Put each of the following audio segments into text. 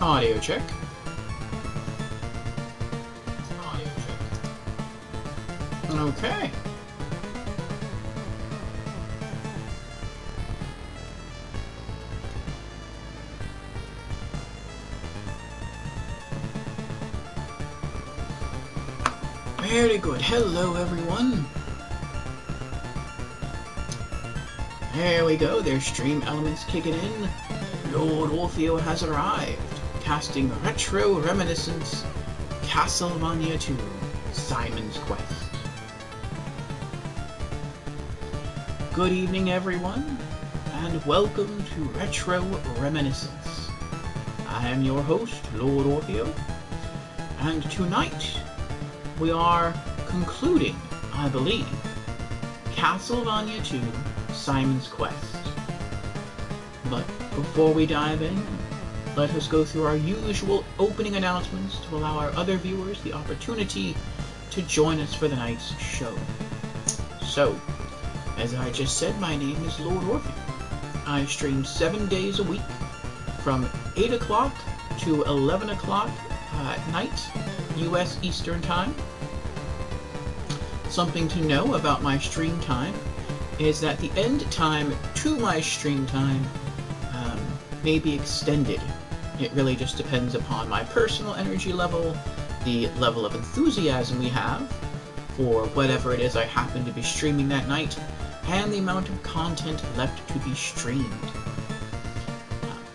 Audio check. Okay. Very good. Hello, everyone. There we go. There's stream elements kicking in. Lord Ortheo has arrived, casting Retro Reminiscence, Castlevania 2, Simon's Quest. Good evening, everyone, and welcome to Retro Reminiscence. I am your host, Lord Ortheo, and tonight we are concluding, I believe, Castlevania 2, Simon's Quest. But before we dive in, let us go through our usual opening announcements to allow our other viewers the opportunity to join us for the night's show. So, as I just said, my name is Lord Ortheo. I stream 7 days a week from 8 o'clock to 11 o'clock at night, US Eastern Time. Something to know about my stream time is that the end time to my stream time may be extended. It really just depends upon my personal energy level, the level of enthusiasm we have for whatever it is I happen to be streaming that night, and the amount of content left to be streamed.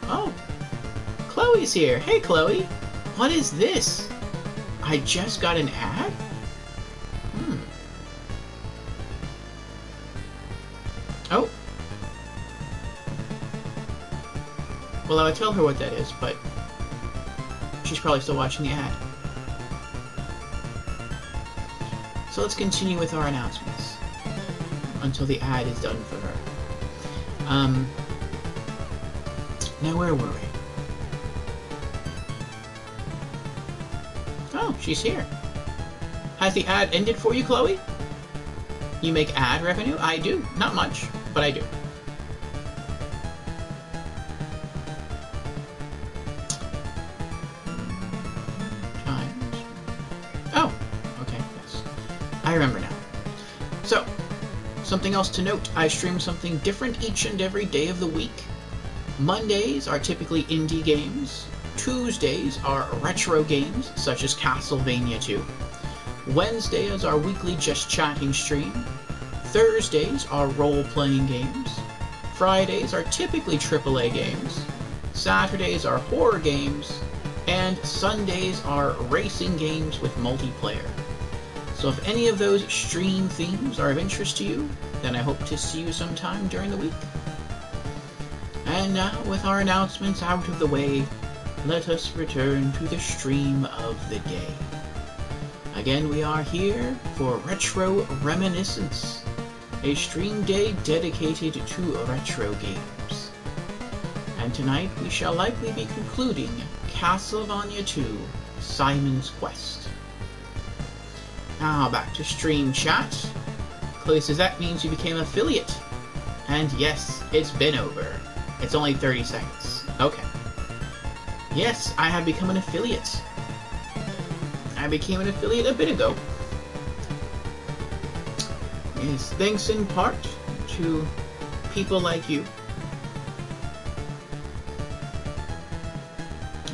Oh, Chloe's here. Hey, Chloe. What is this? I just got an ad? Oh. Well, I would tell her what that is, but she's probably still watching the ad. So let's continue with our announcements until the ad is done for her. Now where were we? Oh, she's here. Has the ad ended for you, Chloe? You make ad revenue? I do. Not much, but I do. Oh, okay, yes. I remember now. So, something else to note, I stream something different each and every day of the week. Mondays are typically indie games. Tuesdays are retro games, such as Castlevania 2. Wednesday is our weekly Just Chatting stream. Thursdays are role-playing games. Fridays are typically AAA games. Saturdays are horror games. And Sundays are racing games with multiplayer. So if any of those stream themes are of interest to you, then I hope to see you sometime during the week. And now, with our announcements out of the way, let us return to the stream of the day. Again, we are here for Retro Reminiscence, a stream day dedicated to retro games. And tonight we shall likely be concluding Castlevania 2, Simon's Quest. Now back to stream chat. Chloe says that means you became affiliate. And yes, it's been over. It's only 30 seconds. Okay. Yes, I have become an affiliate. I became an affiliate a bit ago. Yes, thanks in part to people like you.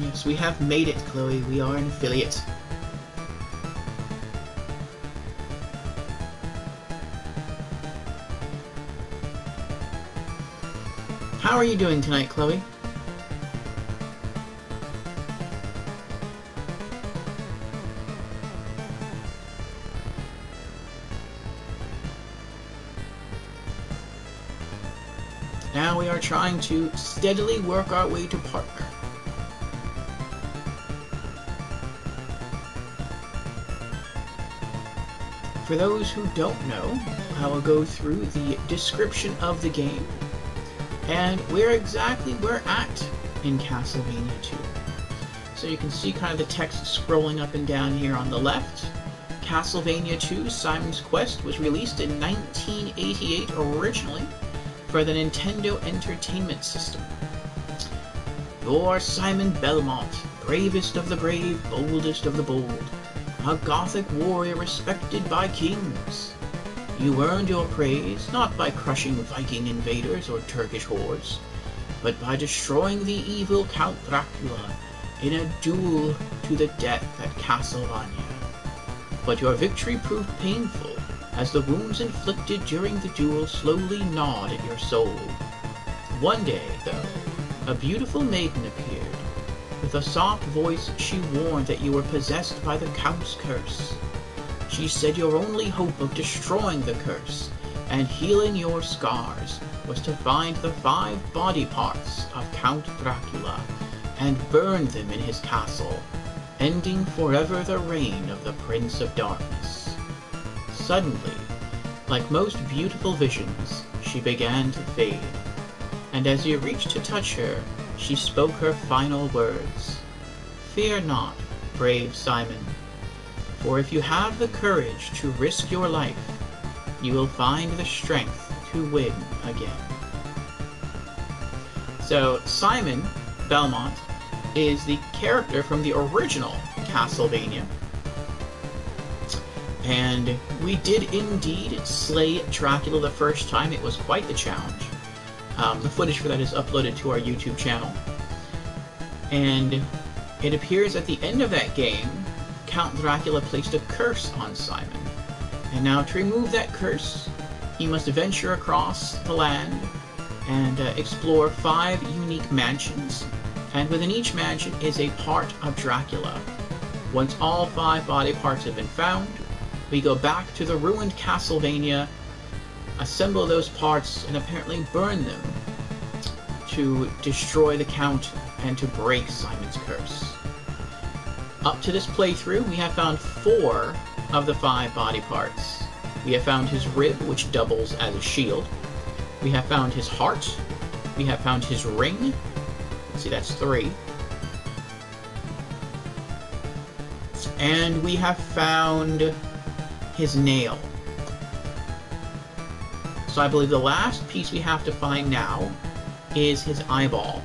Yes, we have made it, Chloe. We are an affiliate. How are you doing tonight, Chloe? Now we are trying to steadily work our way to partner. For those who don't know, I will go through the description of the game and where exactly we're at in Castlevania 2. So you can see kind of the text scrolling up and down here on the left. Castlevania 2 Simon's Quest was released in 1988 originally for the Nintendo Entertainment System. You're Simon Belmont, bravest of the brave, boldest of the bold, a Gothic warrior respected by kings. You earned your praise not by crushing Viking invaders or Turkish hordes, but by destroying the evil Count Dracula in a duel to the death at Castlevania. But your victory proved painful, as the wounds inflicted during the duel slowly gnawed at your soul. One day, though, a beautiful maiden appeared. With a soft voice, she warned that you were possessed by the Count's curse. She said your only hope of destroying the curse and healing your scars was to find the 5 body parts of Count Dracula and burn them in his castle, ending forever the reign of the Prince of Darkness. Suddenly, like most beautiful visions, she began to fade, and as you reached to touch her, she spoke her final words. Fear not, brave Simon, for if you have the courage to risk your life, you will find the strength to win again. So, Simon Belmont is the character from the original Castlevania. And we did indeed slay Dracula the first time. It was quite the challenge. The footage for that is uploaded to our YouTube channel. And it appears at the end of that game, Count Dracula placed a curse on Simon. And now to remove that curse, he must venture across the land and explore 5 unique mansions. And within each mansion is a part of Dracula. Once all 5 body parts have been found, we go back to the ruined Castlevania, assemble those parts, and apparently burn them to destroy the Count and to break Simon's curse. Up to this playthrough, we have found 4 of the 5 body parts. We have found his rib, which doubles as a shield. We have found his heart. We have found his ring. Let's see, that's 3. And we have found his nail. So I believe the last piece we have to find now is his eyeball.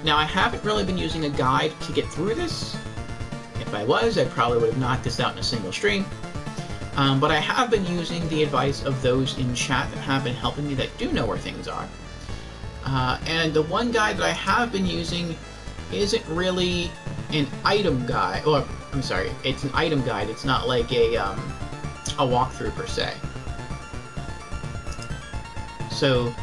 Now, I haven't really been using a guide to get through this. If I was, I probably would have knocked this out in a single stream. But I have been using the advice of those in chat that have been helping me that do know where things are. And the one guide that I have been using isn't really an item guide, or I'm sorry, it's an item guide. It's not like a walkthrough per se. So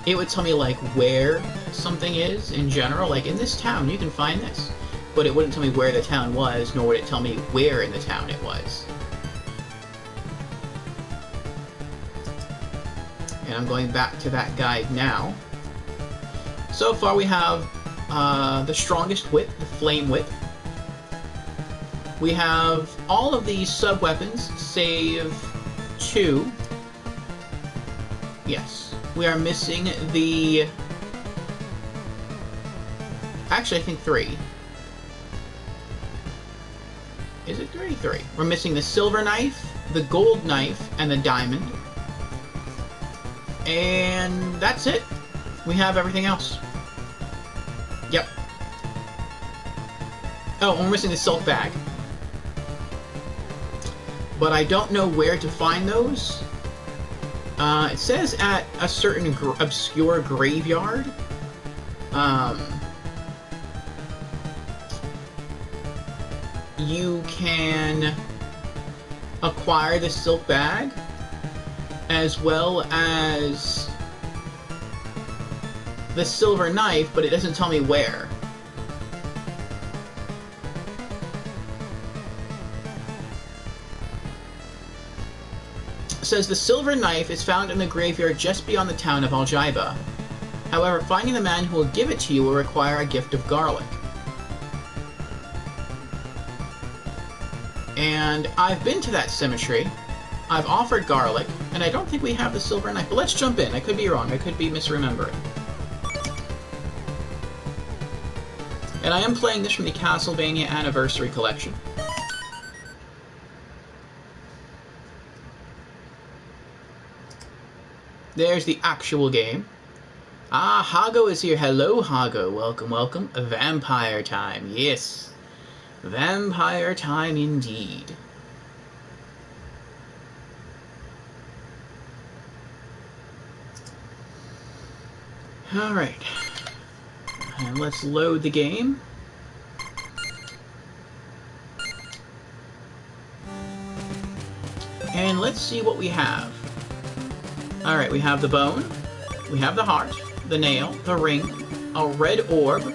it would tell me like where something is in general, like in this town you can find this, but it wouldn't tell me where the town was, nor would it tell me where in the town it was. And I'm going back to that guide now. So far we have the strongest whip, the flame whip. We have all of these sub-weapons, save 2. Yes. We are missing the... Actually, I think 3. Is it 3? 3. We're missing the silver knife, the gold knife, and the diamond. And that's it. We have everything else. Yep. Oh, and we're missing the silk bag. But I don't know where to find those. It says at a certain obscure graveyard. You can acquire the silk bag, as well as the silver knife, but it doesn't tell me where. It says the silver knife is found in the graveyard just beyond the town of Algiba. However, finding the man who will give it to you will require a gift of garlic. And I've been to that cemetery. I've offered garlic, and I don't think we have the silver knife. But let's jump in. I could be wrong. I could be misremembering. And I am playing this from the Castlevania Anniversary Collection. There's the actual game. Ah, Hago is here. Hello, Hago. Welcome, welcome. Vampire time. Yes. Vampire time indeed. Alright. And let's load the game. And let's see what we have. Alright, we have the bone, we have the heart, the nail, the ring, a red orb,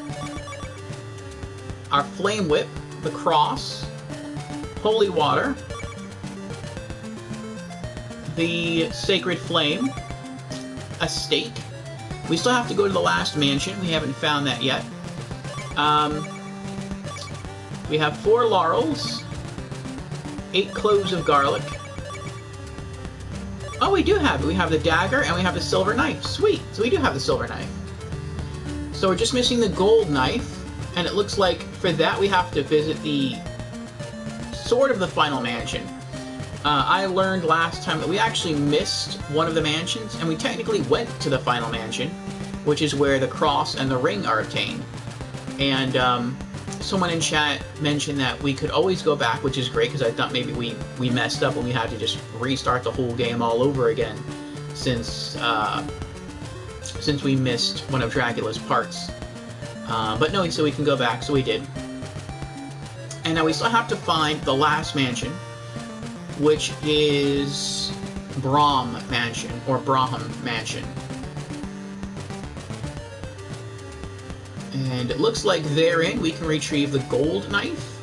our flame whip, the cross, holy water, the sacred flame, a stake. We still have to go to the last mansion. We haven't found that yet. We have 4 laurels, 8 cloves of garlic. Oh, we do have it. We have the dagger and we have the silver knife. Sweet. So we do have the silver knife. So we're just missing the gold knife. And it looks like for that we have to visit the sort of the final mansion. I learned last time that we actually missed one of the mansions, and we technically went to the final mansion, which is where the cross and the ring are obtained. And someone in chat mentioned that we could always go back, which is great, because I thought maybe we messed up and we had to just restart the whole game all over again, since we missed one of Dracula's parts. But no, he said we can go back, so we did. And now we still have to find the last mansion, which is Brahm Mansion, or Braham Mansion. And it looks like therein we can retrieve the gold knife,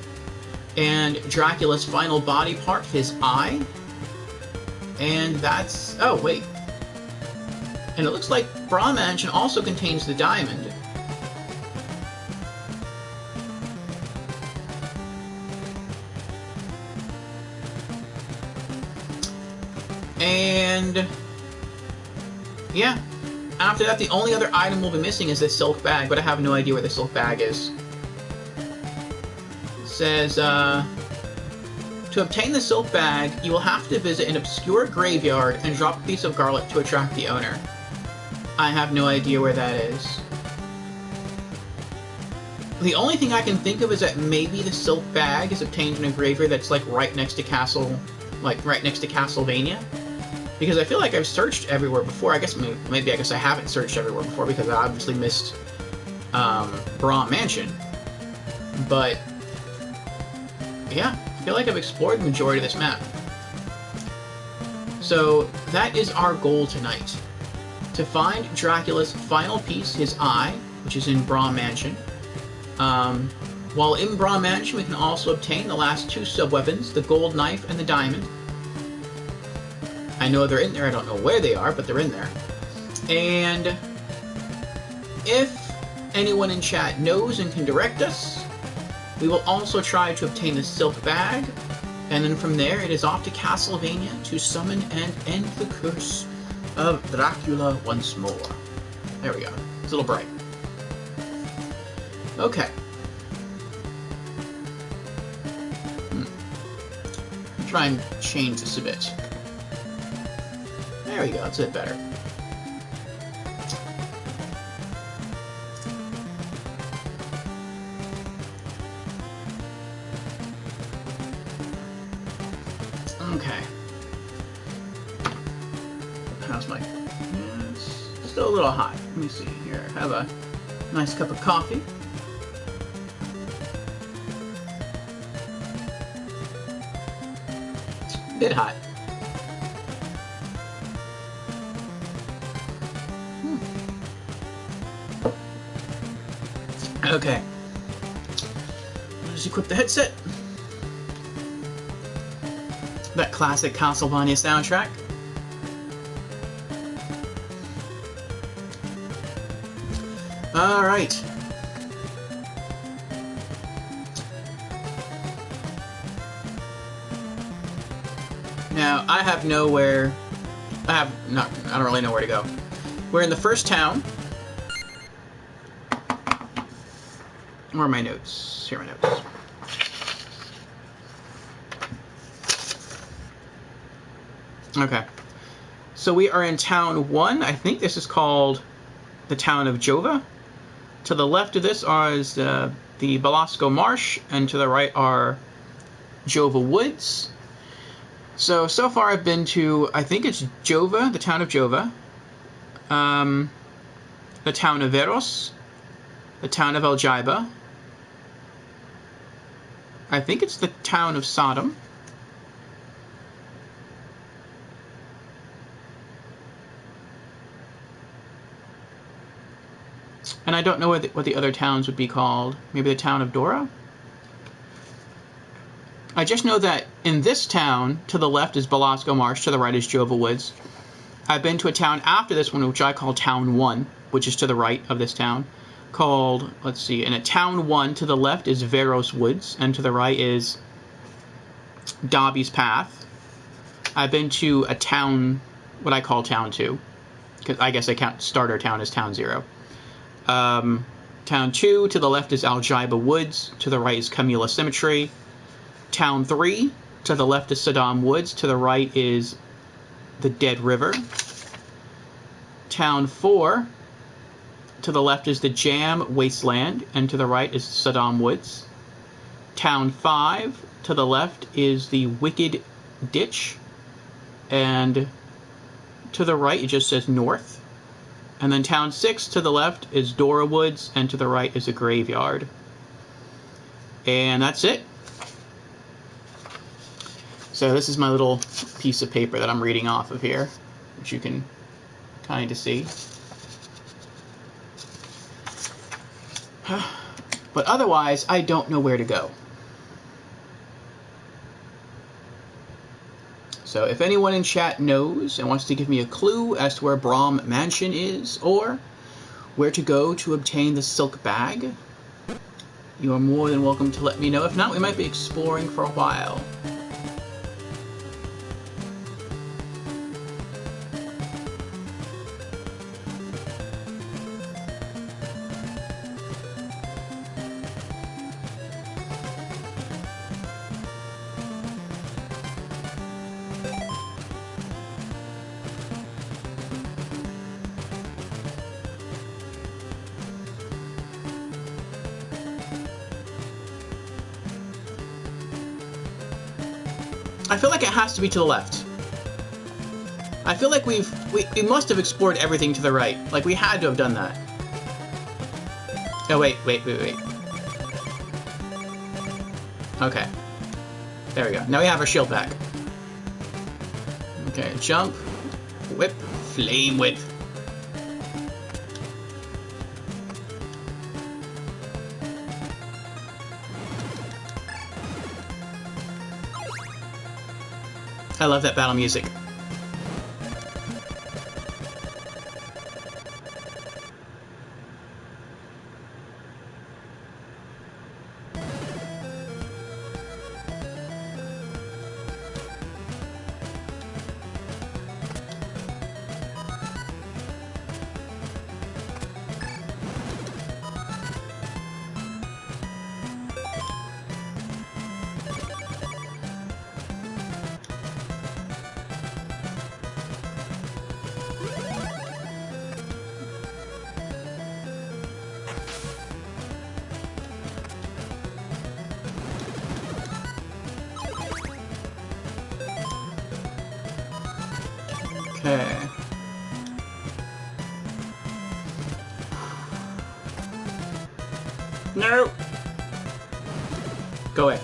and Dracula's final body part, his eye. And that's... oh, wait. And it looks like Brahm Mansion also contains the diamond. And yeah, after that the only other item we'll be missing is the silk bag, but I have no idea where the silk bag is. It says, to obtain the silk bag, you will have to visit an obscure graveyard and drop a piece of garlic to attract the owner. I have no idea where that is. The only thing I can think of is that maybe the silk bag is obtained in a graveyard that's like right next to Castlevania. Because I feel like I've searched everywhere before. I guess maybe I haven't searched everywhere before because I obviously missed Brahm Mansion. But yeah, I feel like I've explored the majority of this map. So that is our goal tonight. To find Dracula's final piece, his eye, which is in Brahm Mansion. While in Brahm Mansion, we can also obtain the last 2 sub-weapons, the gold knife and the diamond. I know they're in there, I don't know where they are, but they're in there. And if anyone in chat knows and can direct us, we will also try to obtain the silk bag, and then from there it is off to Castlevania to summon and end the curse of Dracula once more. There we go. It's a little bright. Okay. Try and change this a bit. There we go, that's a bit better. Okay. How's my... yeah, it's still a little hot. Let me see here. Have a nice cup of coffee. A bit hot. Okay. Let's equip the headset. That classic Castlevania soundtrack. Alright. Now, I don't really know where to go. We're in the first town. Where are my notes? Here are my notes. Okay. So we are in Town 1. I think this is called the town of Jova. To the left of this is the Belasco Marsh, and to the right are Jova Woods. So far I've been to, I think it's Jova, the town of Jova, the town of Veros, the town of Algiba, I think it's the town of Sodom, and I don't know what the other towns would be called. Maybe the town of Dora? I just know that in this town, to the left is Belasco Marsh, to the right is Jova Woods. I've been to a town after this one, which I call Town 1, which is to the right of this town, called, let's see, in a Town 1, to the left is Veros Woods, and to the right is Dobby's Path. I've been to a town, what I call Town 2, because I guess I count starter town as Town 0. Town 2, to the left is Algiba Woods, to the right is Camila Cemetery. Town 3, to the left is Saddam Woods, to the right is the Dead River. Town 4, to the left is the Jam Wasteland, and to the right is Saddam Woods. Town 5, to the left is the Wicked Ditch, and to the right it just says North. And then Town 6, to the left is Dora Woods, and to the right is a graveyard. And that's it. So this is my little piece of paper that I'm reading off of here, which you can kind of see. But otherwise, I don't know where to go. So if anyone in chat knows and wants to give me a clue as to where Brom Mansion is, or where to go to obtain the silk bag, you are more than welcome to let me know. If not, we might be exploring for a while. I feel like it has to be to the left. I feel like we must have explored everything to the right. Like, we had to have done that. Oh, wait. Okay. There we go. Now we have our shield back. Okay, jump, whip, flame whip. I love that battle music. Okay. No! Go away.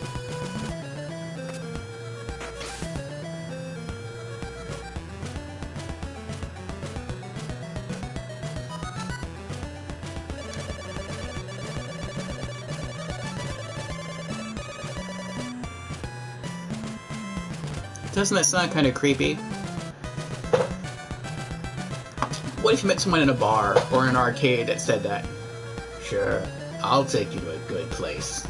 Doesn't that sound kind of creepy? What if you met someone in a bar or in an arcade that said that? Sure, I'll take you to a good place.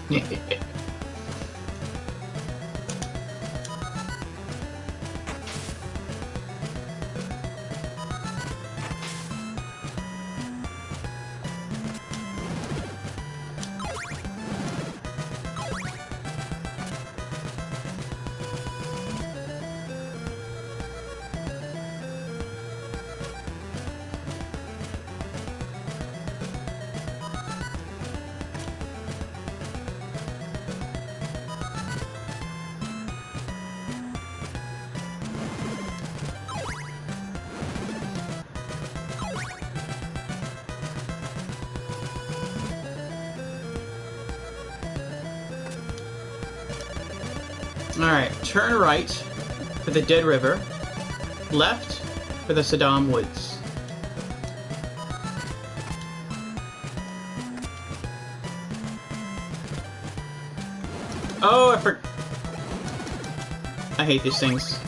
Alright, turn right for the Dead River. Left for the Saddam Woods. Oh, I hate these things.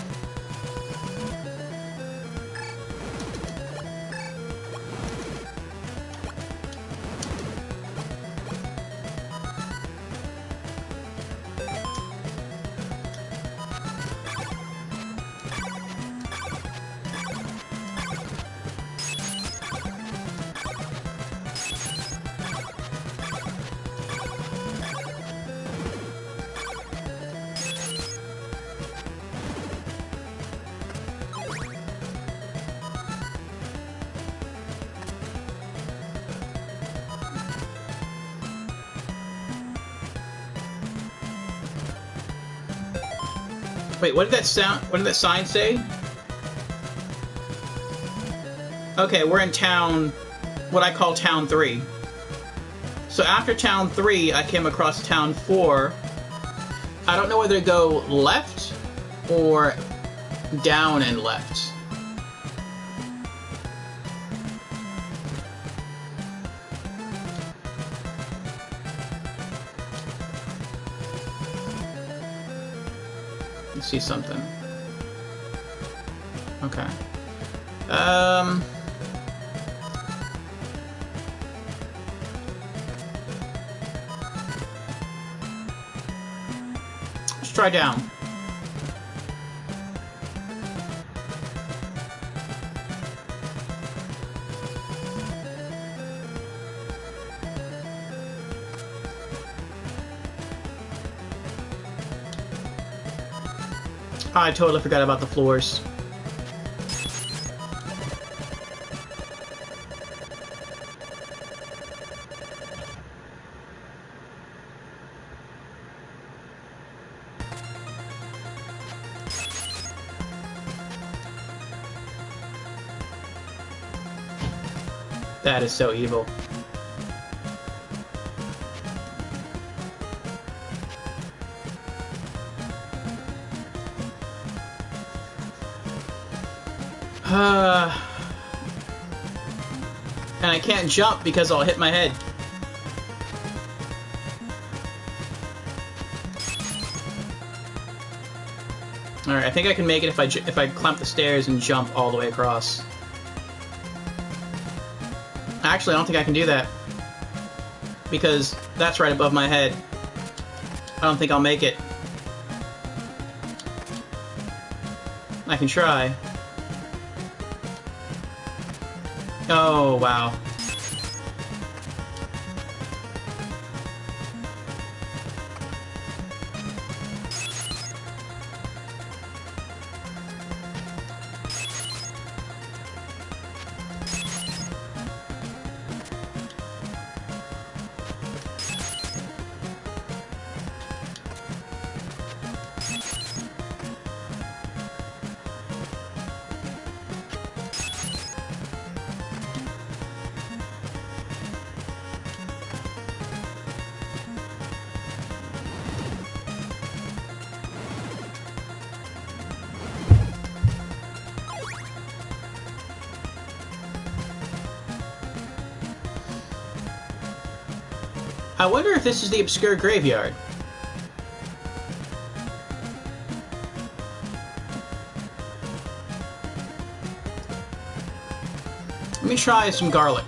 Wait, what did that sound? What did that sign say? Okay, we're in town, what I call Town 3. So after Town 3, I came across Town 4. I don't know whether to go left or down and left. See something. Okay. Let's try down. I totally forgot about the floors. That is so evil. And I can't jump because I'll hit my head. Alright, I think I can make it if I climb the stairs and jump all the way across. Actually, I don't think I can do that. Because that's right above my head. I don't think I'll make it. I can try. Oh, wow. I wonder if this is the obscure graveyard. Let me try some garlic.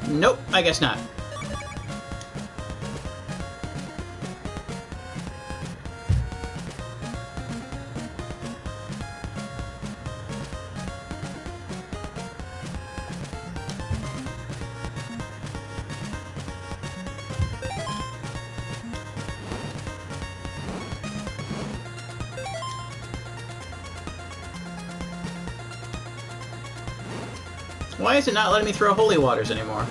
Nope, I guess not. Why is it not letting me throw holy waters anymore?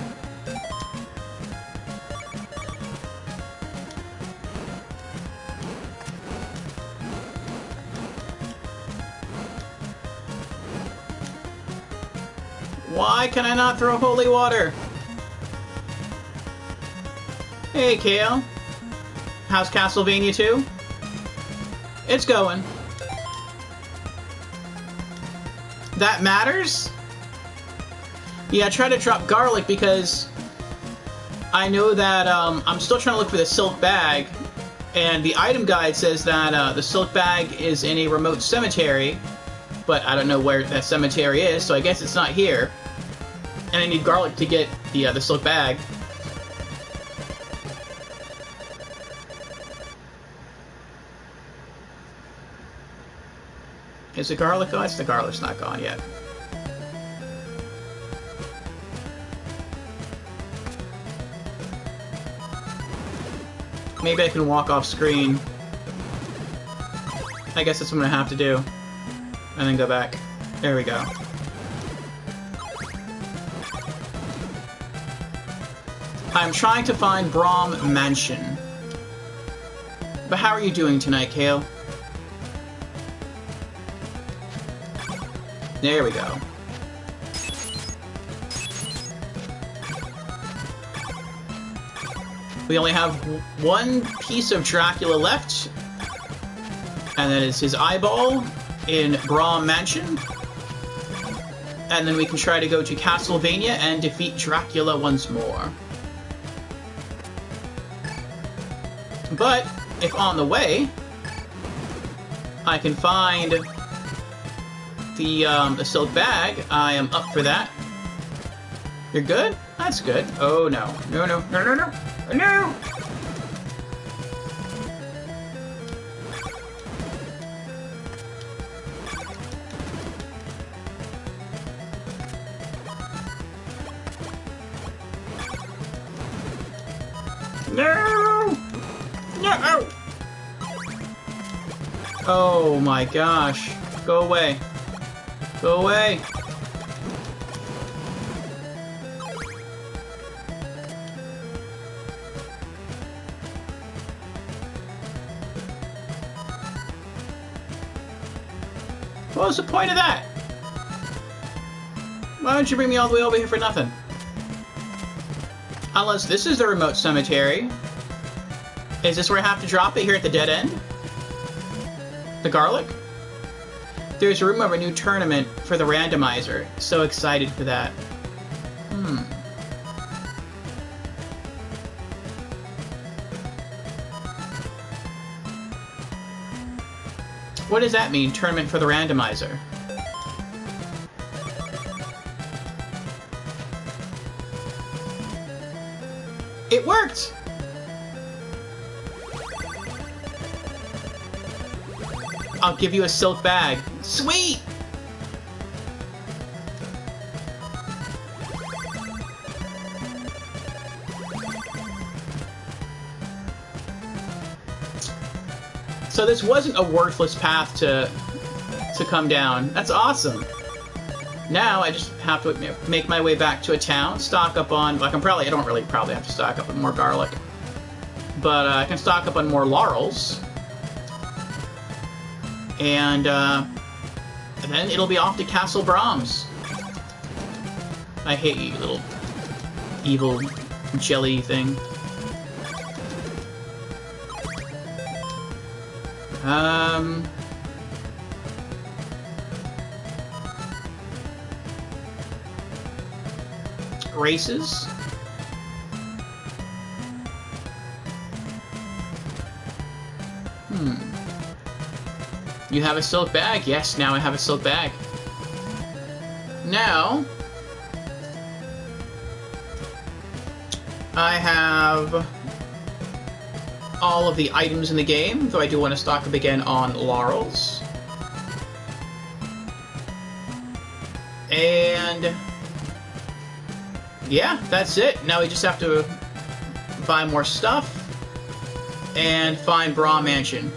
Why can I not throw holy water? Hey, Kale. How's Castlevania 2? It's going. That matters? Yeah, I try to drop garlic because I know that I'm still trying to look for the silk bag, and the item guide says that the silk bag is in a remote cemetery, but I don't know where that cemetery is, so I guess it's not here. And I need garlic to get the silk bag. Is the garlic gone? The garlic's not gone yet. Maybe I can walk off screen. I guess that's what I'm gonna have to do. And then go back. There we go. I'm trying to find Braum Mansion. But how are you doing tonight, Kale? There we go. We only have one piece of Dracula left, and that is his eyeball in Braum Mansion. And then we can try to go to Castlevania and defeat Dracula once more. But, if on the way, I can find the silk bag, I am up for that. You're good? That's good. Oh no. No, no, no, no, no! No! No! No! Oh my gosh. Go away. Go away. What was the point of that? Why don't you bring me all the way over here for nothing? Unless this is the remote cemetery. Is this where I have to drop it, here at the dead end? The garlic? There's room of a new tournament for the randomizer. So excited for that. What does that mean, tournament for the randomizer? It worked! I'll give you a silk bag. Sweet! So this wasn't a worthless path to come down. That's awesome. Now I just have to make my way back to a town, stock up on, like I don't really probably have to stock up on more garlic. But I can stock up on more laurels. And then it'll be off to Castle Brahms. I hate you, little evil jelly thing. Races? You have a silk bag? Yes, now I have a silk bag. Now, I have all of the items in the game, though I do want to stock up again on laurels. And yeah, that's it. Now we just have to buy more stuff and find Braum Mansion.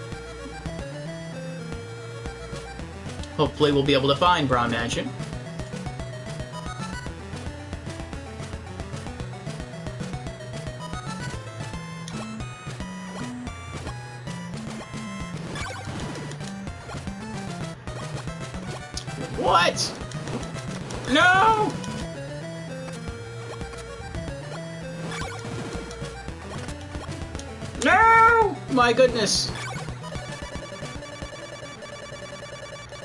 Hopefully we'll be able to find Braum Mansion. What? No! My goodness.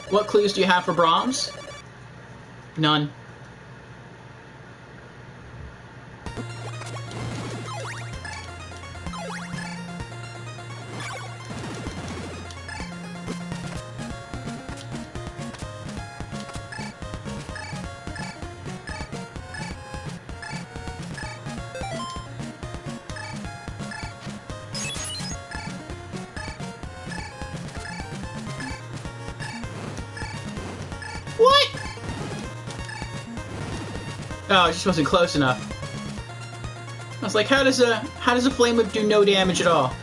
What clues do you have for Brahms? None. What? Oh, it just wasn't close enough. I was like, how does a flame whip do no damage at all?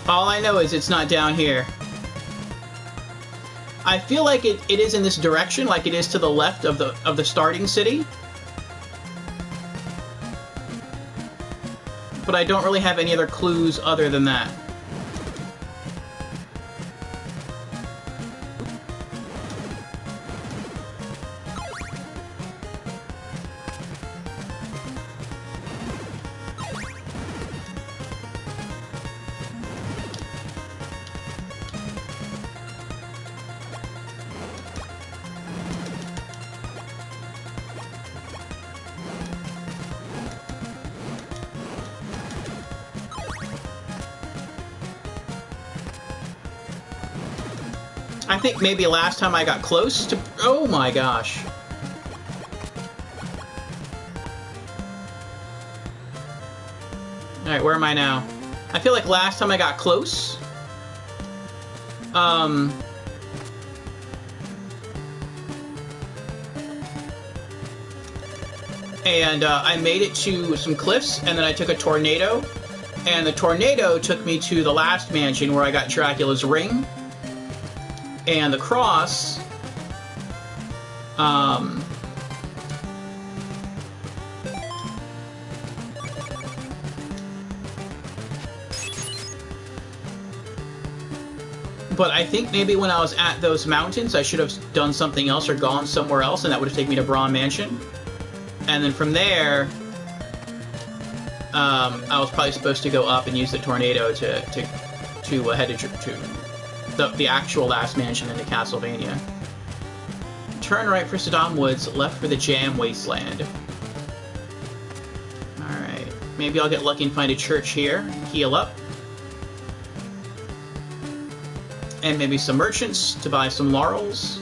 All I know is it's not down here. I feel like it is in this direction, like it is to the left of the starting city. But I don't really have any other clues other than that. I think maybe last time I got close to... Oh my gosh. Alright, where am I now? I feel like last time I got close. And I made it to some cliffs, and then I took a tornado. And the tornado took me to the last mansion where I got Dracula's ring. And the cross, but I think maybe when I was at those mountains, I should have done something else or gone somewhere else, and that would have taken me to Braun Mansion. And then from there, I was probably supposed to go up and use the tornado to head to the actual last mansion into Castlevania. Turn right for Saddam Woods, left for the Jam Wasteland. Alright. Maybe I'll get lucky and find a church here. Heal up. And maybe some merchants to buy some laurels.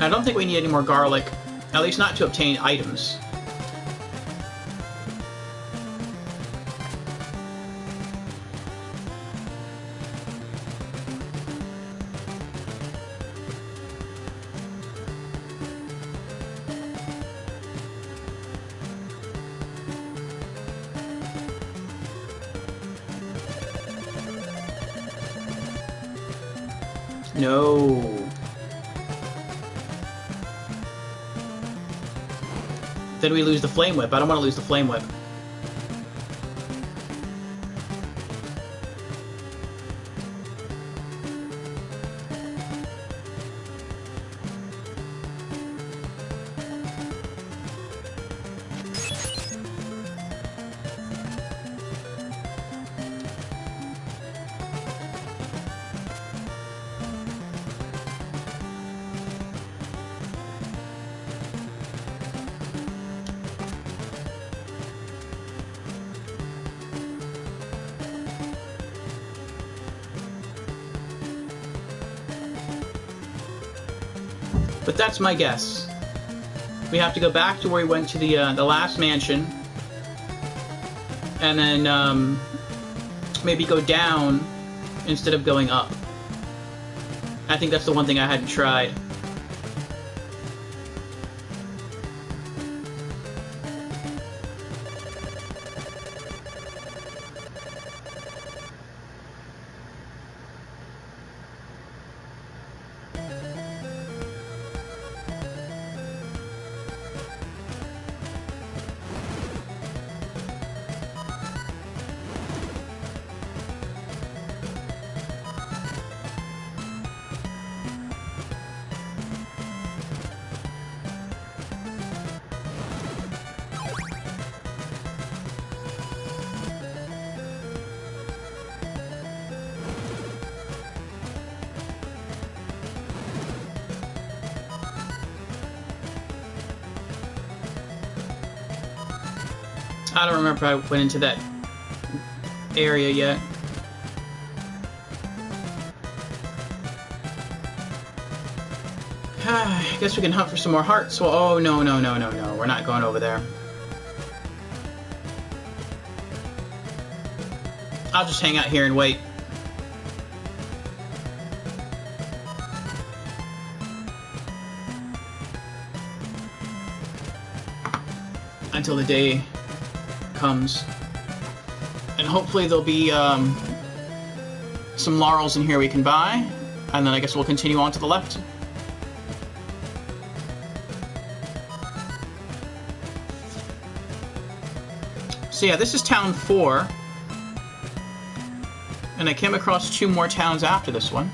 I don't think we need any more garlic. At least not to obtain items. No. Then we lose the Flame Whip. I don't want to lose the Flame Whip. But that's my guess. We have to go back to where we went to the last mansion, and then maybe go down instead of going up. I think that's the one thing I hadn't tried. I don't remember if I went into that area yet. I guess we can hunt for some more hearts. Well, oh, no. We're not going over there. I'll just hang out here and wait. Until the day comes. And hopefully there'll be some laurels in here we can buy. And then I guess we'll continue on to the left. So yeah, this is town 4. And I came across 2 more towns after this one.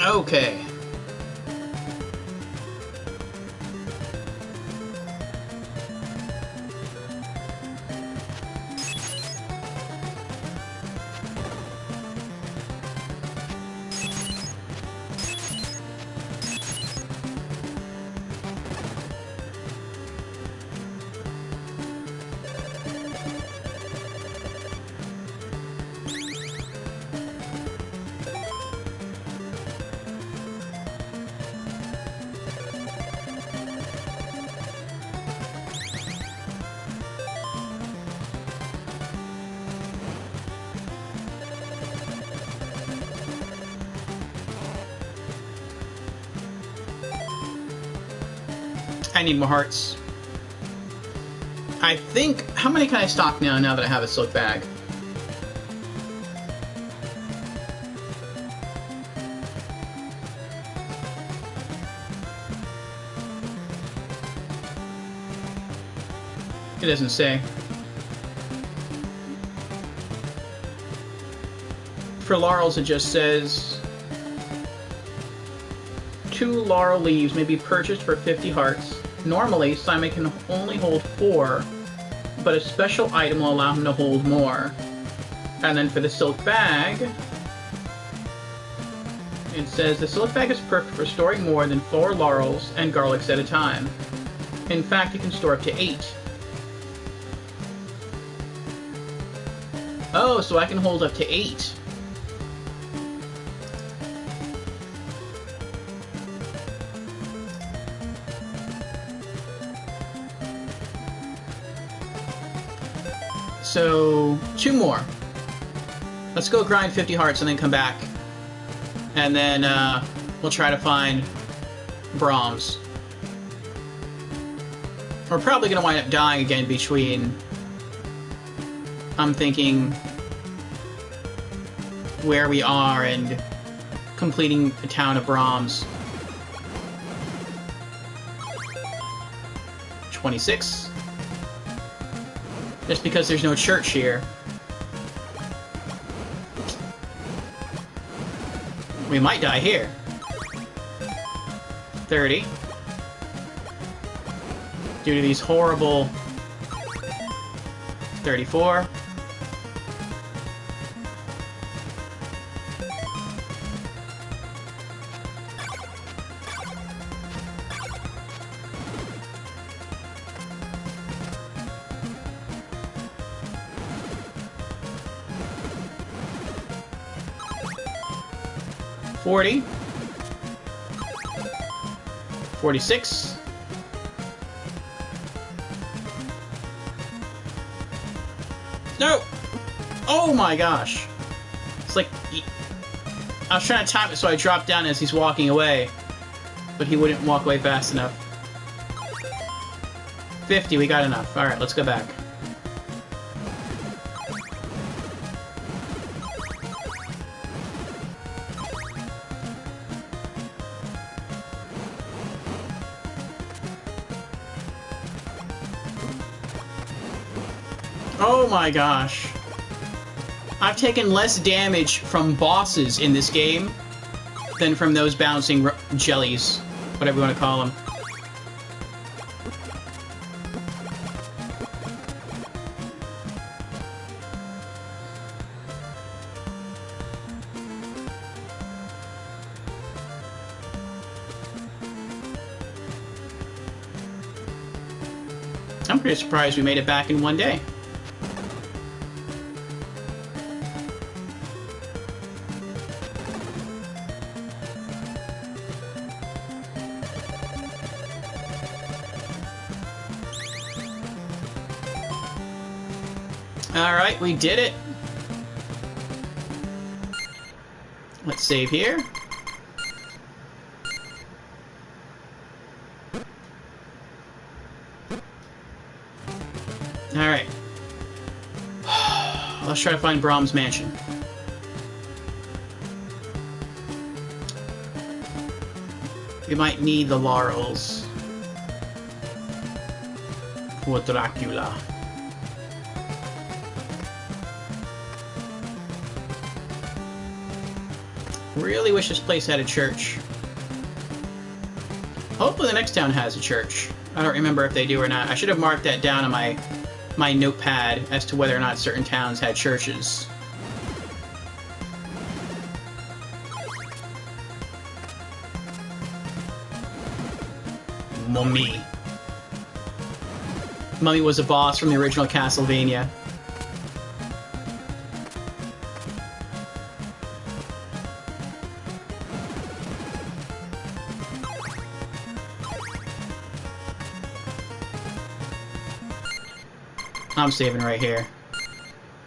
Okay. I need more hearts. I think... How many can I stock now that I have a silk bag? It doesn't say. For laurels, it just says 2 laurel leaves may be purchased for 50 hearts. Normally, Simon can only hold 4, but a special item will allow him to hold more. And then for the silk bag, it says the silk bag is perfect for storing more than 4 laurels and garlics at a time. In fact, you can store up to 8. Oh, so I can hold up to 8. So, 2 more. Let's go grind 50 hearts and then come back. And then, we'll try to find Brahms. We're probably going to wind up dying again between I'm thinking where we are and completing the town of Brahms. 26. Just because there's no church here. We might die here. 30. Due to these horrible... 34. $40. 46. No! Oh my gosh! It's like... I was trying to time it so I dropped down as he's walking away. But he wouldn't walk away fast enough. 50, we got enough. Alright, let's go back. Oh my gosh. I've taken less damage from bosses in this game than from those bouncing jellies, whatever you want to call them. I'm pretty surprised we made it back in one day. Alright, we did it. Let's save here. Alright. Let's try to find Brahms Mansion. We might need the laurels for Dracula. Really wish this place had a church. Hopefully the next town has a church. I don't remember if they do or not. I should have marked that down on my notepad as to whether or not certain towns had churches. Mummy. Mummy was a boss from the original Castlevania. I'm saving right here.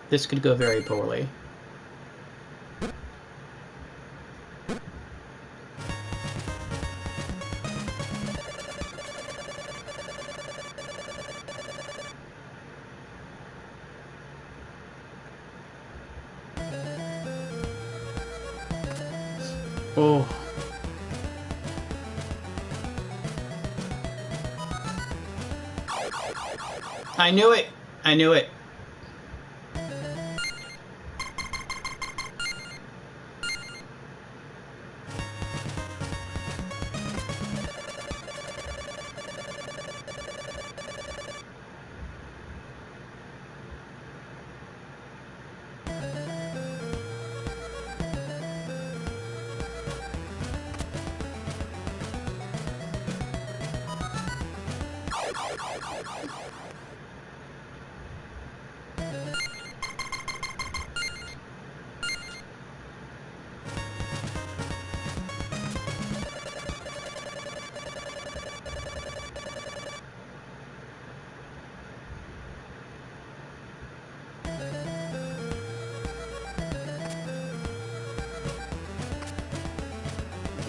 This could go very poorly. Oh. I knew it! I knew it.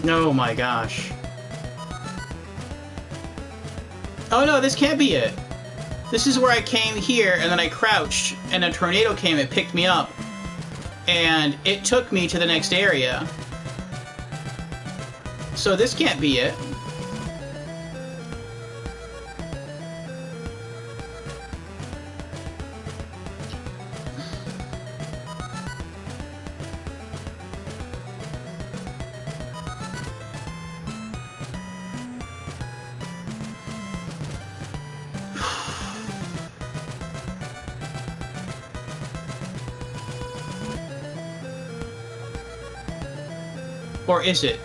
Oh my gosh. Oh no, this can't be it. This is where I came here, and then I crouched, and a tornado came and picked me up, and it took me to the next area. So this can't be it. Or is it?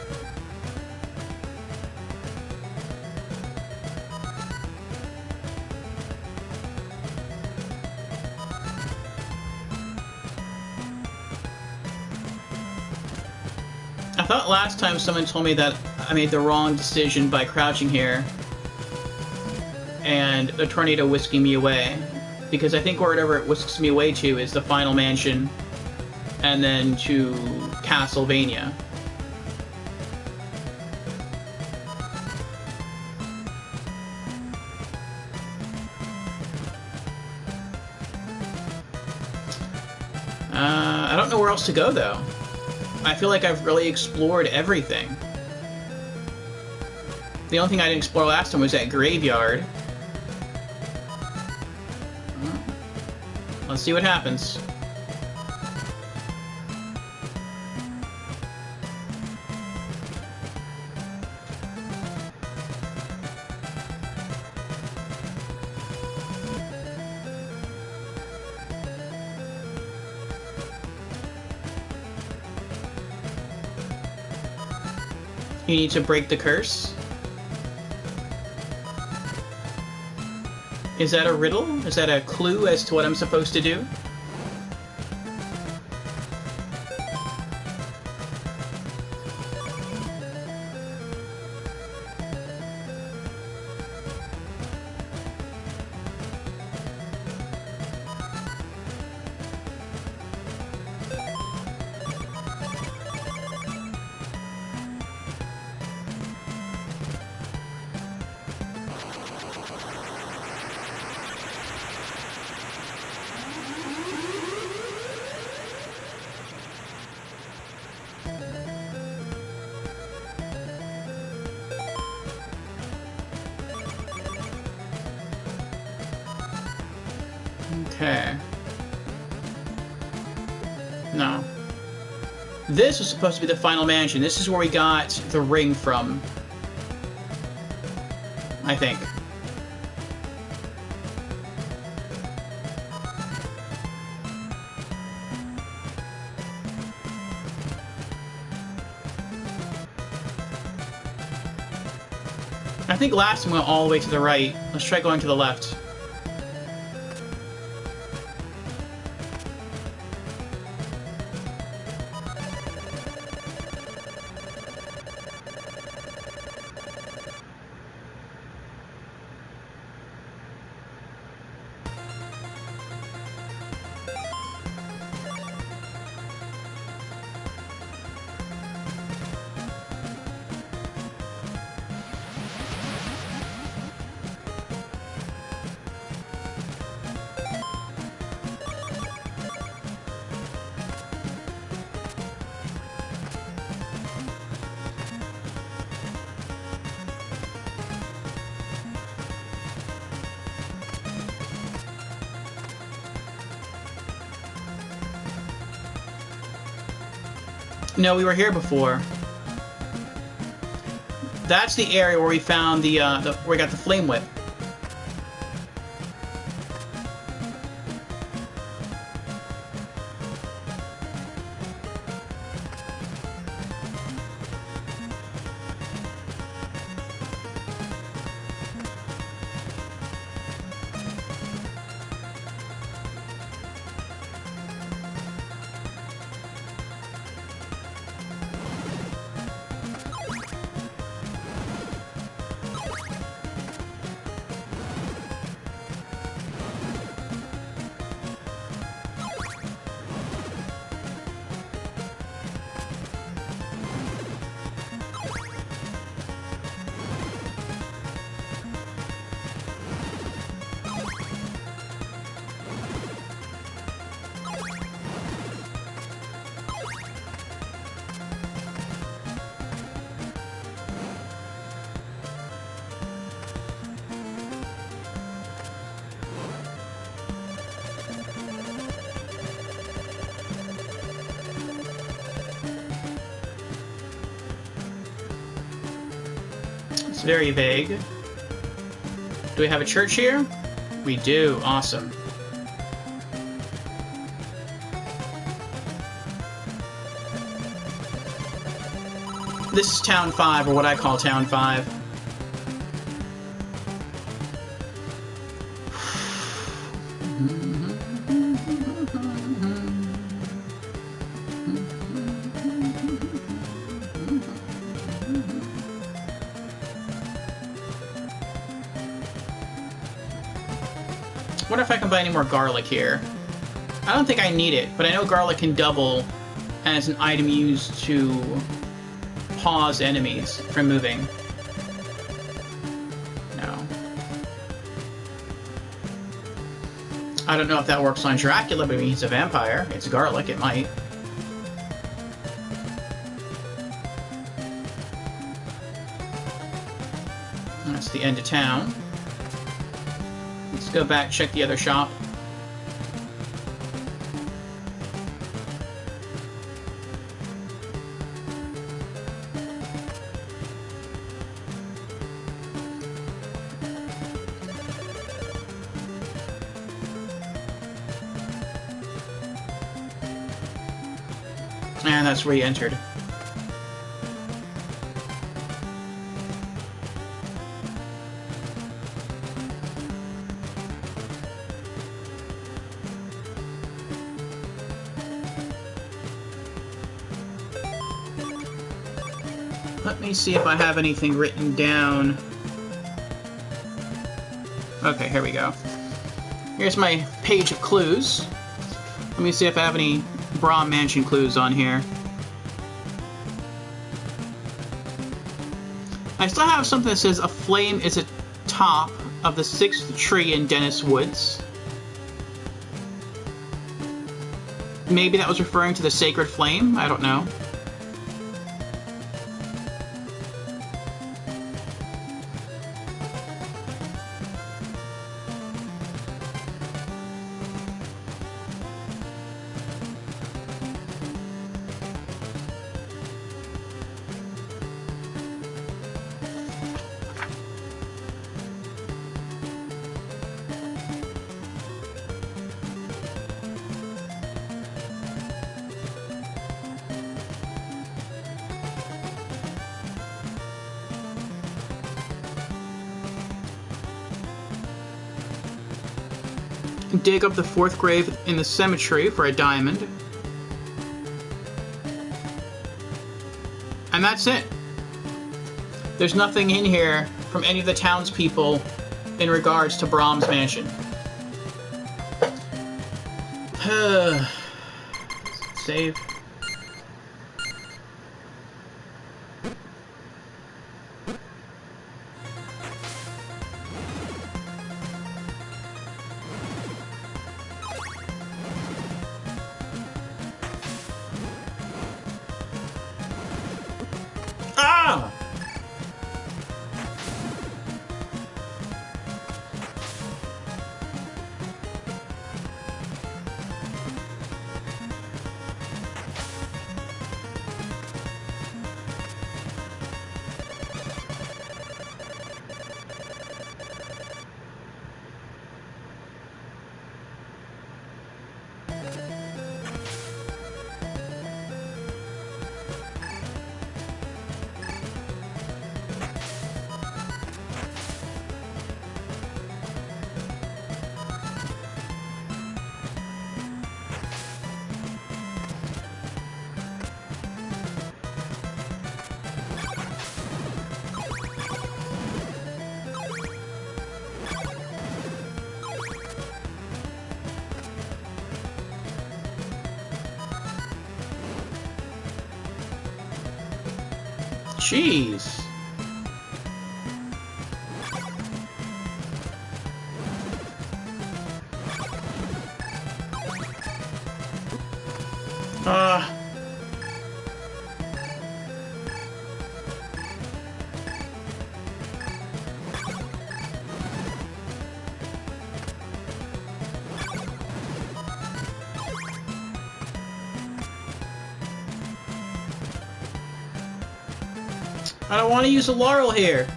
I thought last time someone told me that I made the wrong decision by crouching here and the tornado whisking me away. Because I think wherever it whisks me away to is the final mansion and then to Castlevania. I don't know where else to go, though. I feel like I've really explored everything. The only thing I didn't explore last time was that graveyard. Let's see what happens. You need to break the curse? Is that a riddle? Is that a clue as to what I'm supposed to do? Okay. No. This was supposed to be the final mansion. This is where we got the ring from. I think. I think last time we went all the way to the right. Let's try going to the left. No, we were here before. That's the area where we found the where we got the flame whip. very vague. Do we have a church here? We do. Awesome. This is Town 5, or what I call Town 5. Wonder if I can buy any more garlic here. I don't think I need it, but I know garlic can double as an item used to pause enemies from moving. No. I don't know if that works on Dracula, but he's a vampire. It's garlic, it might. That's the end of town. Let's go back, check the other shop. And that's where you entered. Let me see if I have anything written down. Okay, here we go. Here's my page of clues. Let me see if I have any Braum Mansion clues on here. I still have something that says a flame is atop of the 6th tree in Dennis Woods. Maybe that was referring to the sacred flame? I don't know. Dig up the 4th grave in the cemetery for a diamond. And that's it. There's nothing in here from any of the townspeople in regards to Braum's Mansion. Save. Ah! Jeez. I don't want to use a laurel here.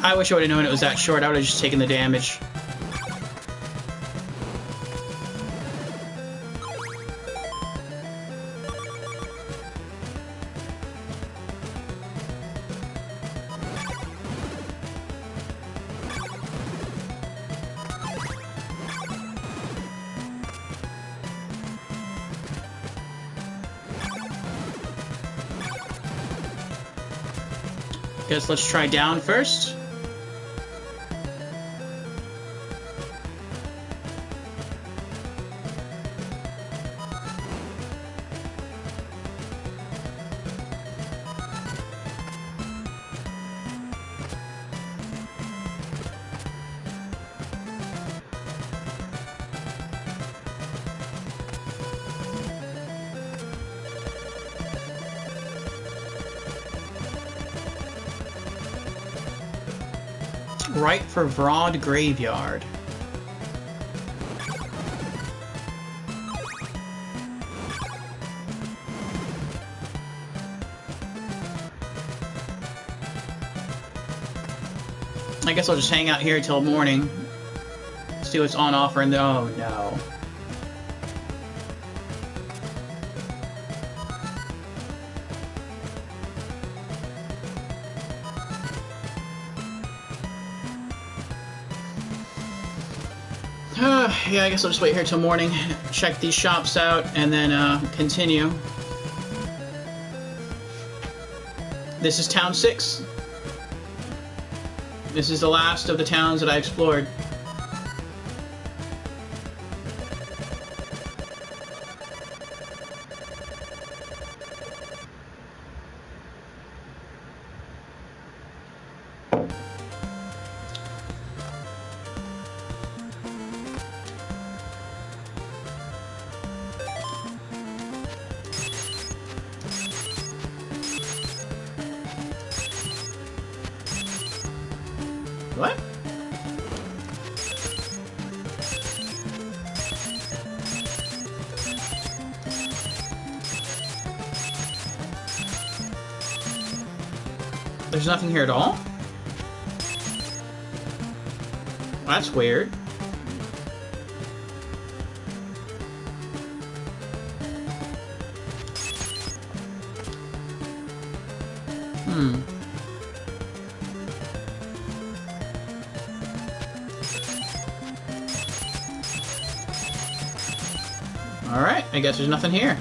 I wish I would have known it was that short. I would have just taken the damage. Guess let's try down first. Right for Broad Graveyard. I guess I'll just hang out here till morning. See what's on offer and oh no. Yeah, I guess I'll just wait here till morning, check these shops out, and then continue. This is Town 6. This is the last of the towns that I explored. What? There's nothing here at all? That's weird. Alright, I guess there's nothing here.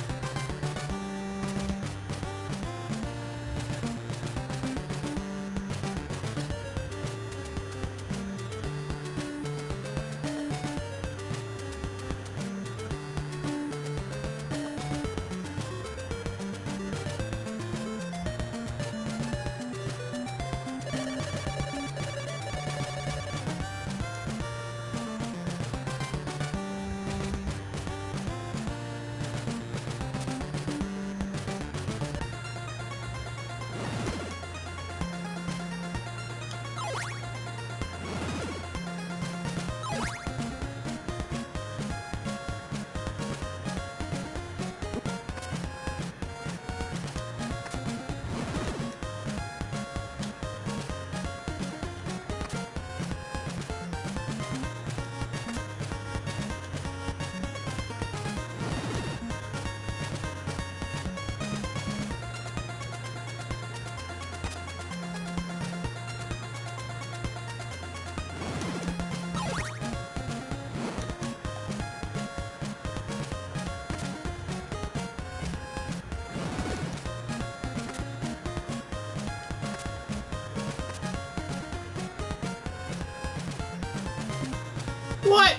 What?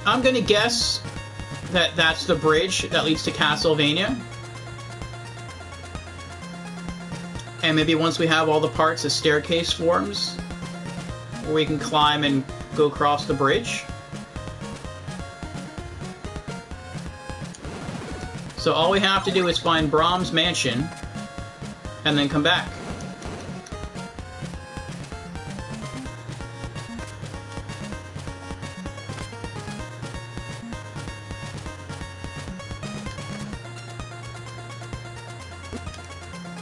I'm gonna guess that that's the bridge that leads to Castlevania. And maybe once we have all the parts, a staircase forms where we can climb and go across the bridge. So all we have to do is find Brahm's mansion and then come back.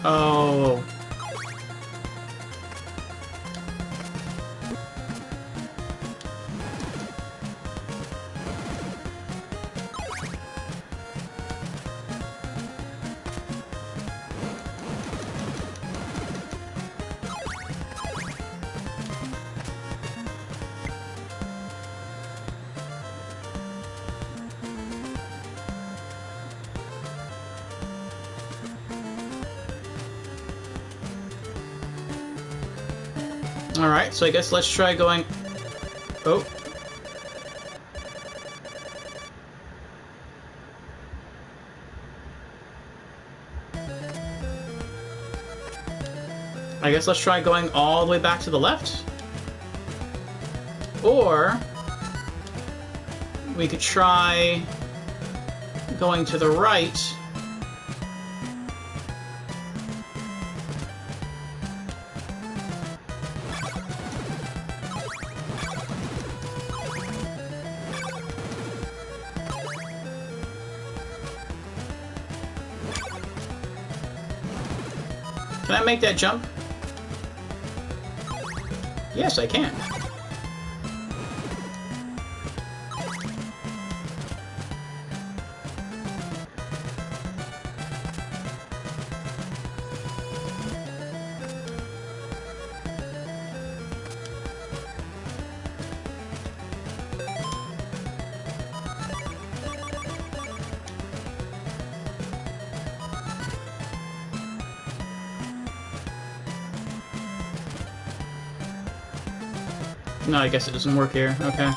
Oh. Alright, so I guess let's try going... Oh. I guess let's try going all the way back to the left. Or... we could try... going to the right... Can I make that jump? Yes, I can. No, I guess it doesn't work here. Okay.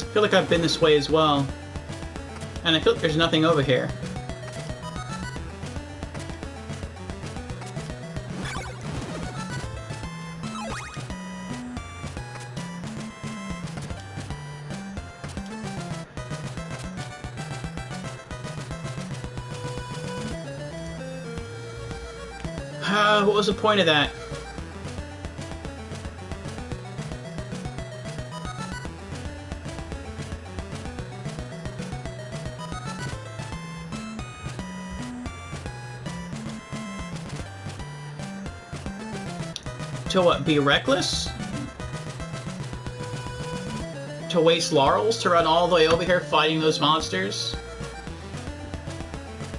I feel like I've been this way as well. And I feel like there's nothing over here. What was the point of that? To what, be reckless? To waste laurels? To run all the way over here fighting those monsters?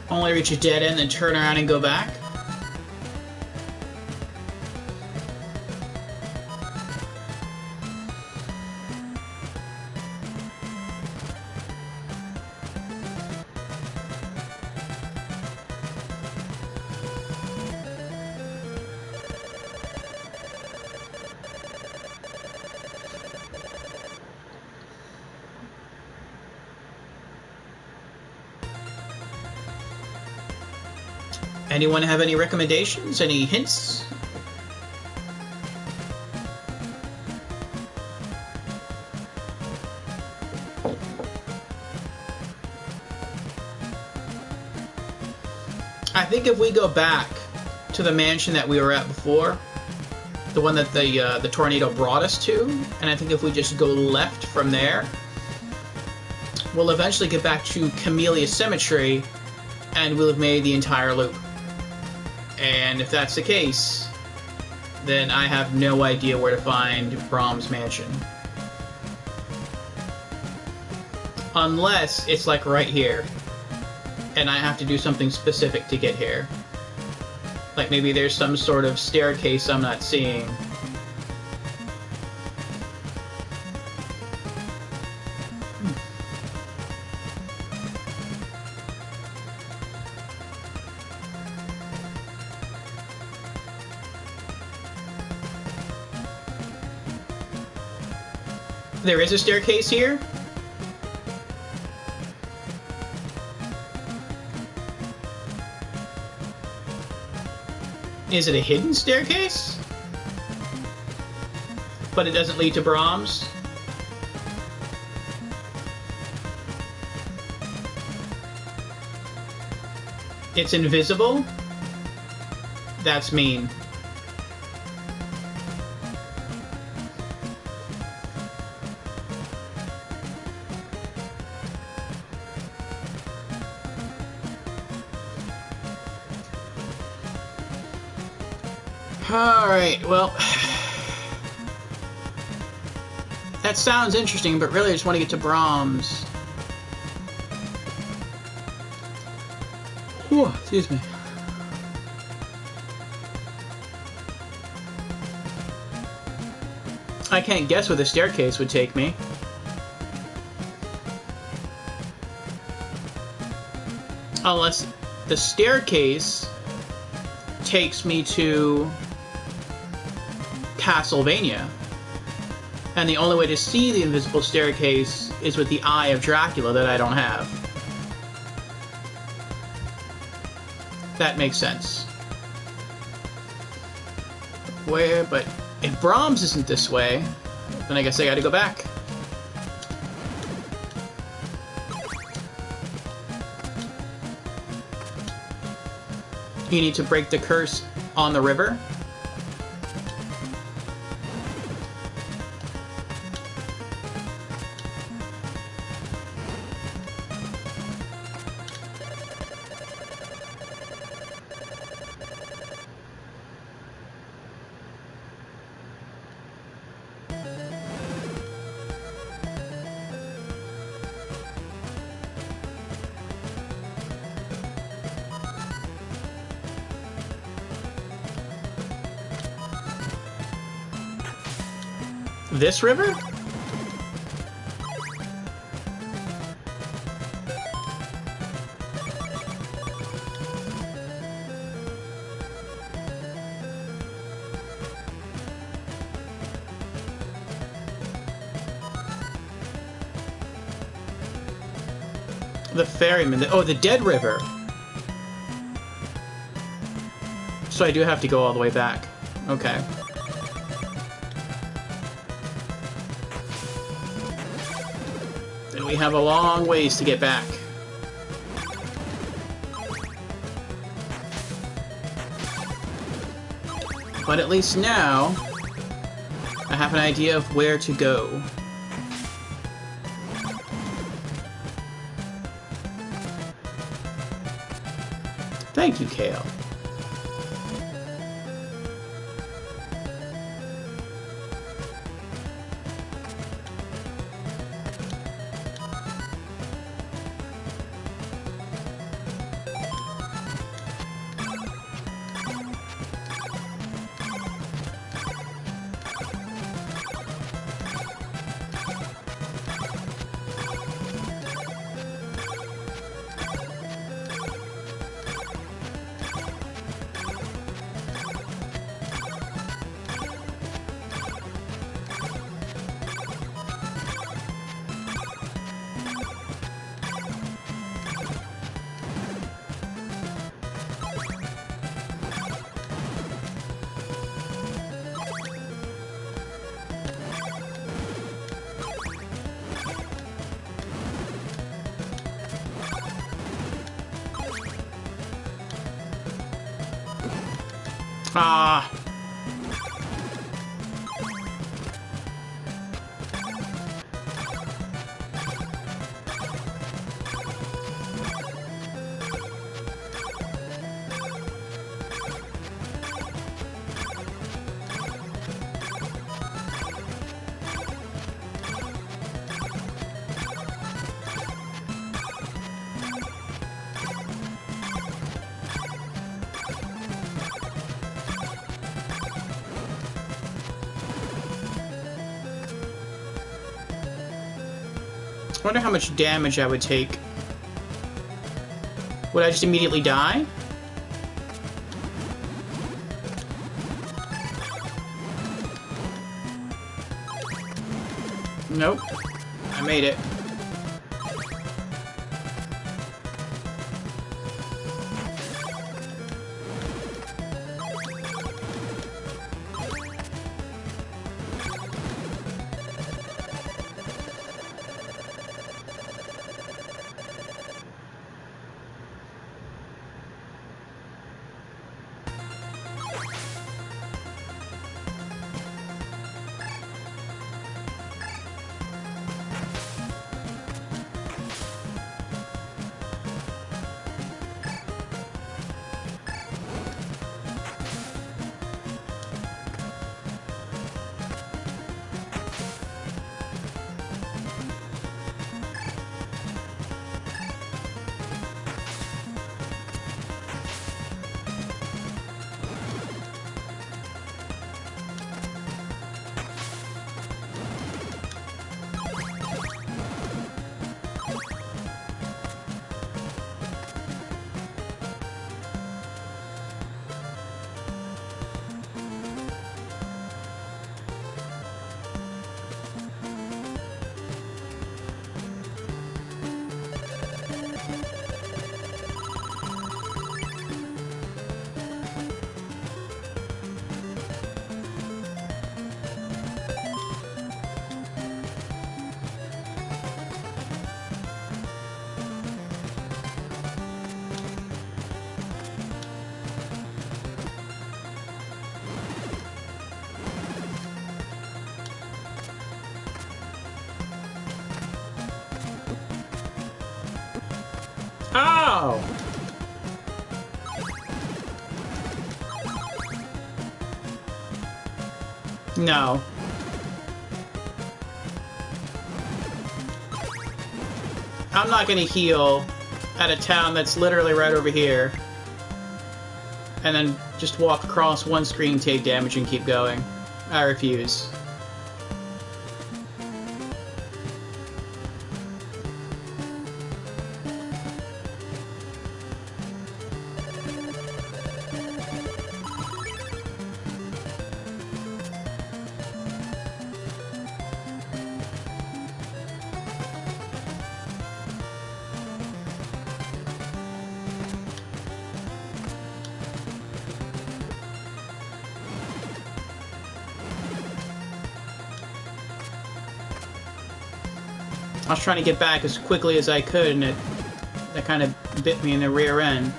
Only reach a dead end and turn around and go back? Anyone have any recommendations? Any hints? I think if we go back to the mansion that we were at before, the one that the tornado brought us to, and I think if we just go left from there, we'll eventually get back to Camellia Symmetry, and we'll have made the entire loop. And if that's the case, then I have no idea where to find Brahms Mansion. Unless it's like right here, and I have to do something specific to get here. Like maybe there's some sort of staircase I'm not seeing. There is a staircase here? Is it a hidden staircase? But it doesn't lead to Brahms? It's invisible? That's mean. Alright, well... that sounds interesting, but really I just want to get to Brahms. Whew, excuse me. I can't guess where the staircase would take me. Unless the staircase takes me to Castlevania. And the only way to see the invisible staircase is with the Eye of Dracula that I don't have. That makes sense. Where, but if Brahms isn't this way, then I guess I gotta go back. You need to break the curse on the river. This river? The ferryman. Oh, the Dead River. So I do have to go all the way back. Okay. Then we have a long ways to get back. But at least now, I have an idea of where to go. Thank you, Kale. Ah. Wonder how much damage I would take. Would I just immediately die? Nope. I made it. Oh! No. I'm not gonna heal at a town that's literally right over here. And then just walk across one screen, take damage, and keep going. I refuse. I was trying to get back as quickly as I could, and that kind of bit me in the rear end.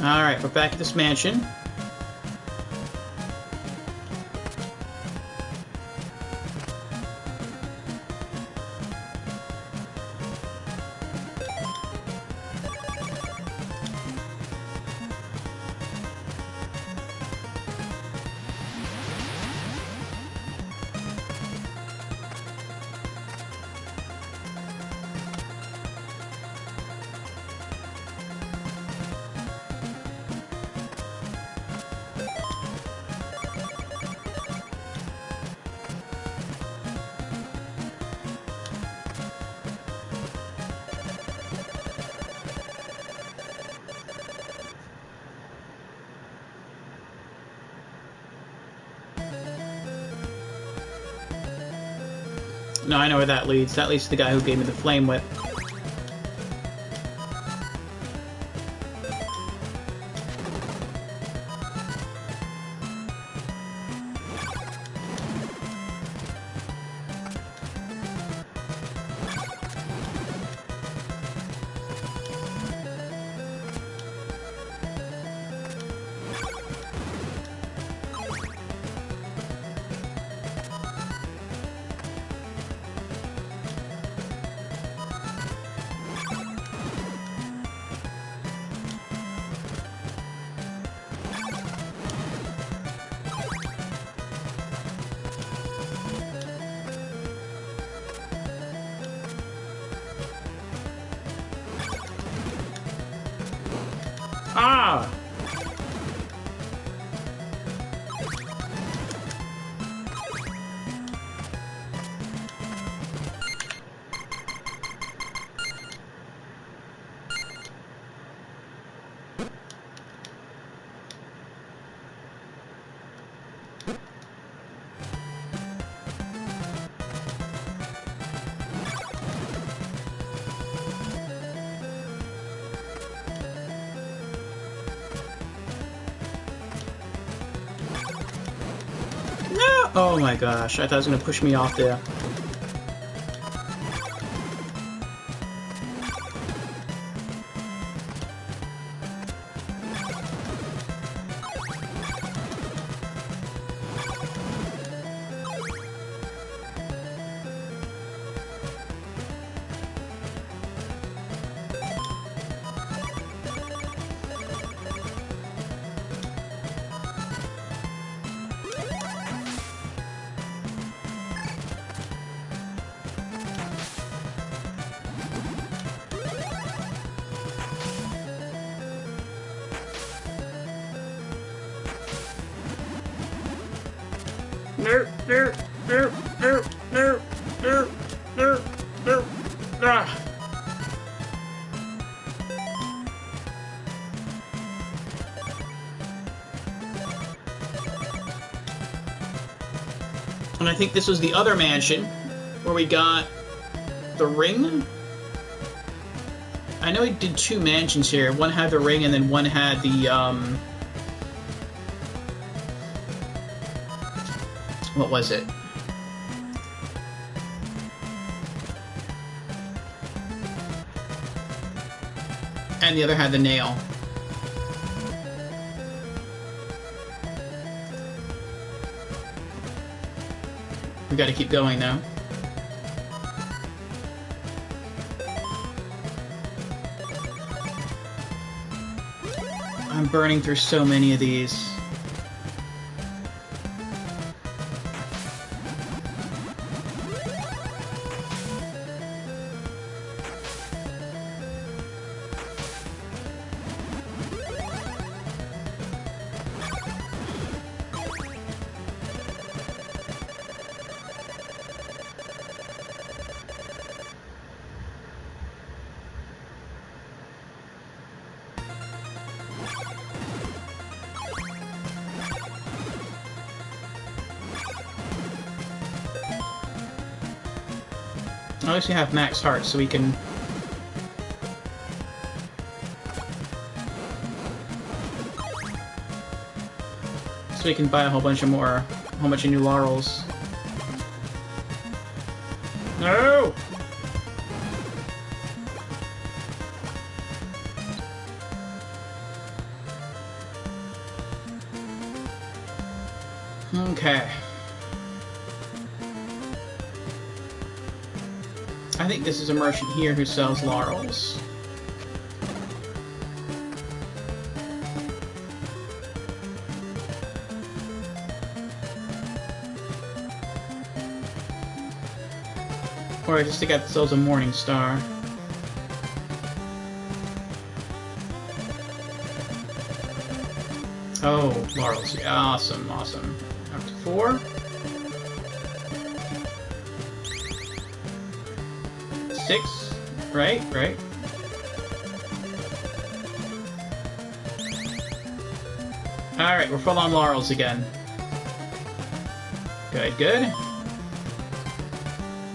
Alright, we're back at this mansion. No, I know where that leads. That leads to the guy who gave me the flame whip. Oh my gosh, I thought it was gonna push me off there. No, no, no, no, no, no, no, no. Ah. And I think this was the other mansion where we got the ring. I know we did two mansions here. One had the ring and then one had the, what was it? And the other had the nail. We gotta keep going now. I'm burning through so many of these. I obviously have max hearts, so we can... So we can buy a whole bunch of new laurels. No! Okay. I think this is a merchant here who sells laurels. Or just the guy that sells a Morning Star. Oh, laurels. Yeah, awesome, awesome. Up to 4. 6. Right, right. Alright, we're full on laurels again. Good, good.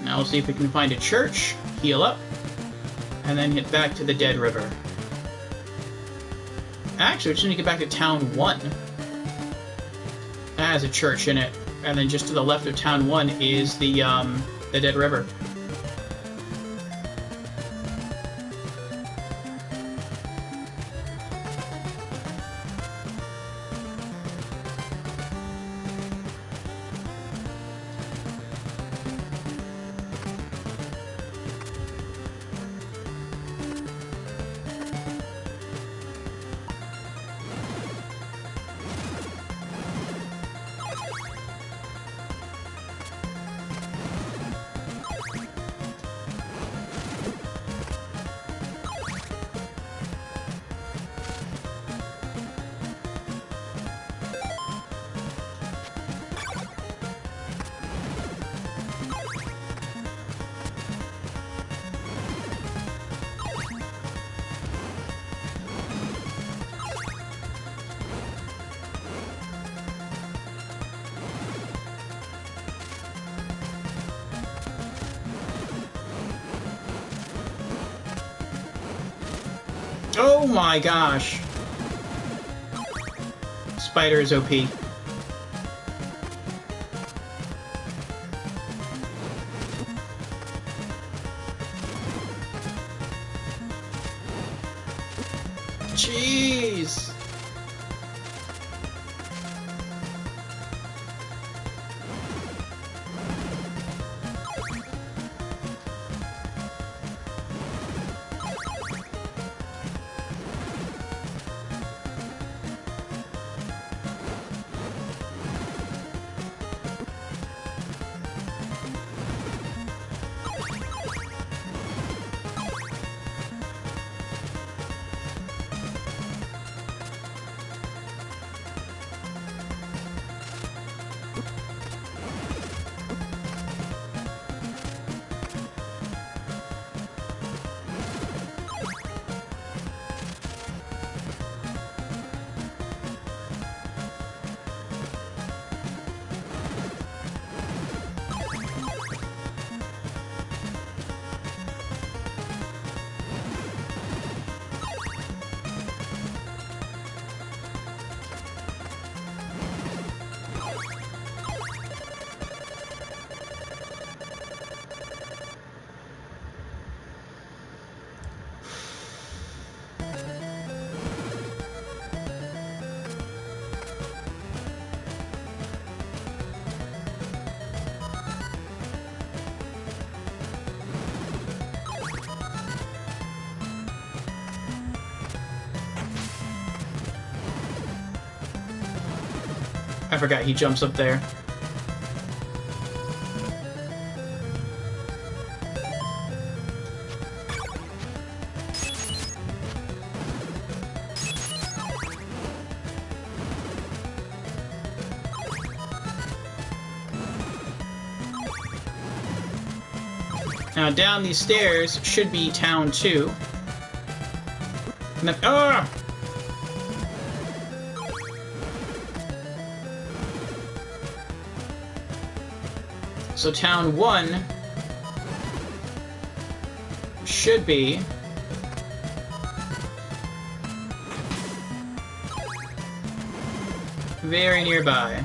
Now we'll see if we can find a church, heal up, and then get back to the Dead River. Actually, we just need to get back to Town 1. That has a church in it. And then just to the left of Town 1 is the Dead River. Oh my gosh! Spider is OP. I forgot he jumps up there. Now down these stairs should be Town 2. And then, ah! So Town 1 should be very nearby.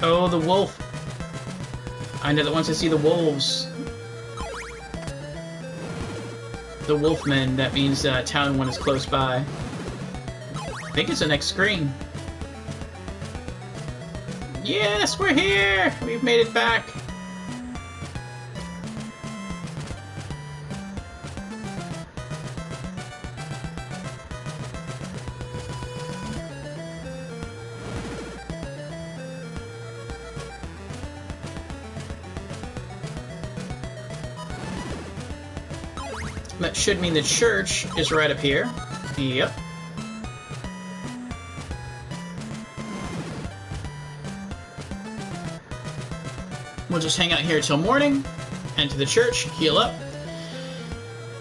Oh, the wolf. I know that once I see the wolves, the wolfmen, that means Town 1 is close by. I think it's the next screen. Yes, we're here! We've made it back. That should mean the church is right up here. Yep. We'll just hang out here till morning, enter the church, heal up,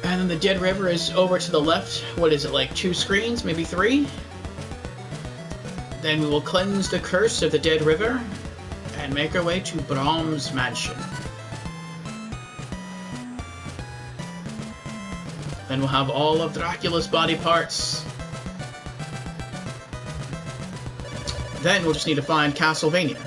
and then the Dead River is over to the left. What is it, like 2 screens, maybe 3? Then we will cleanse the curse of the Dead River and make our way to Brahm's mansion. Then we'll have all of Dracula's body parts. Then we'll just need to find Castlevania.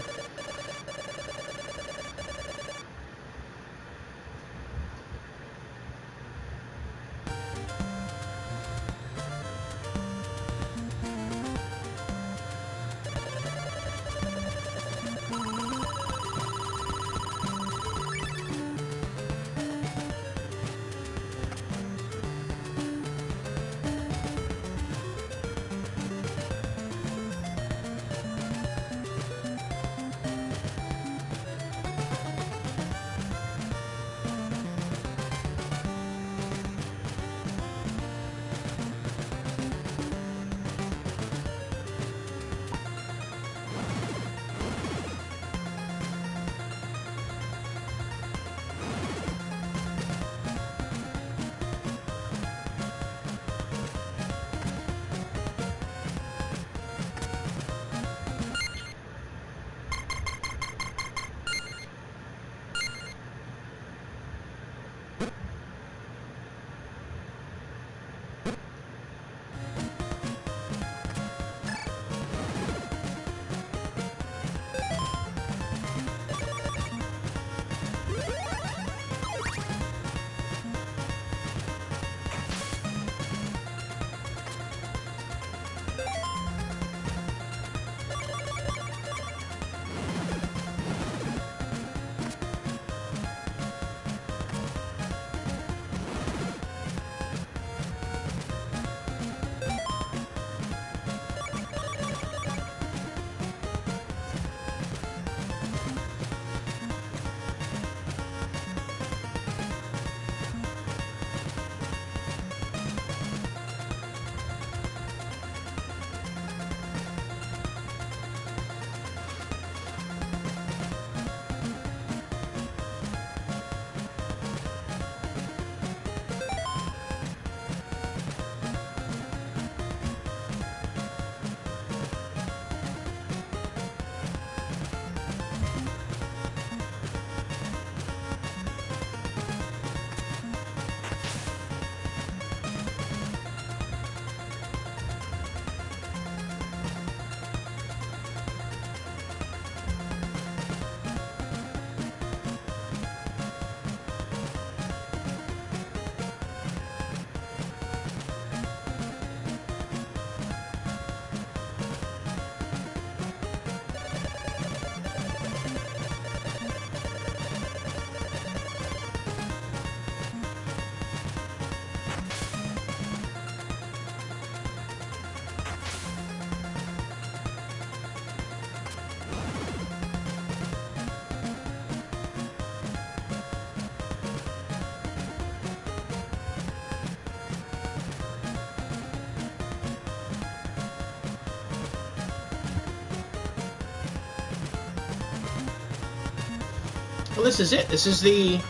Well, this is it. This is the...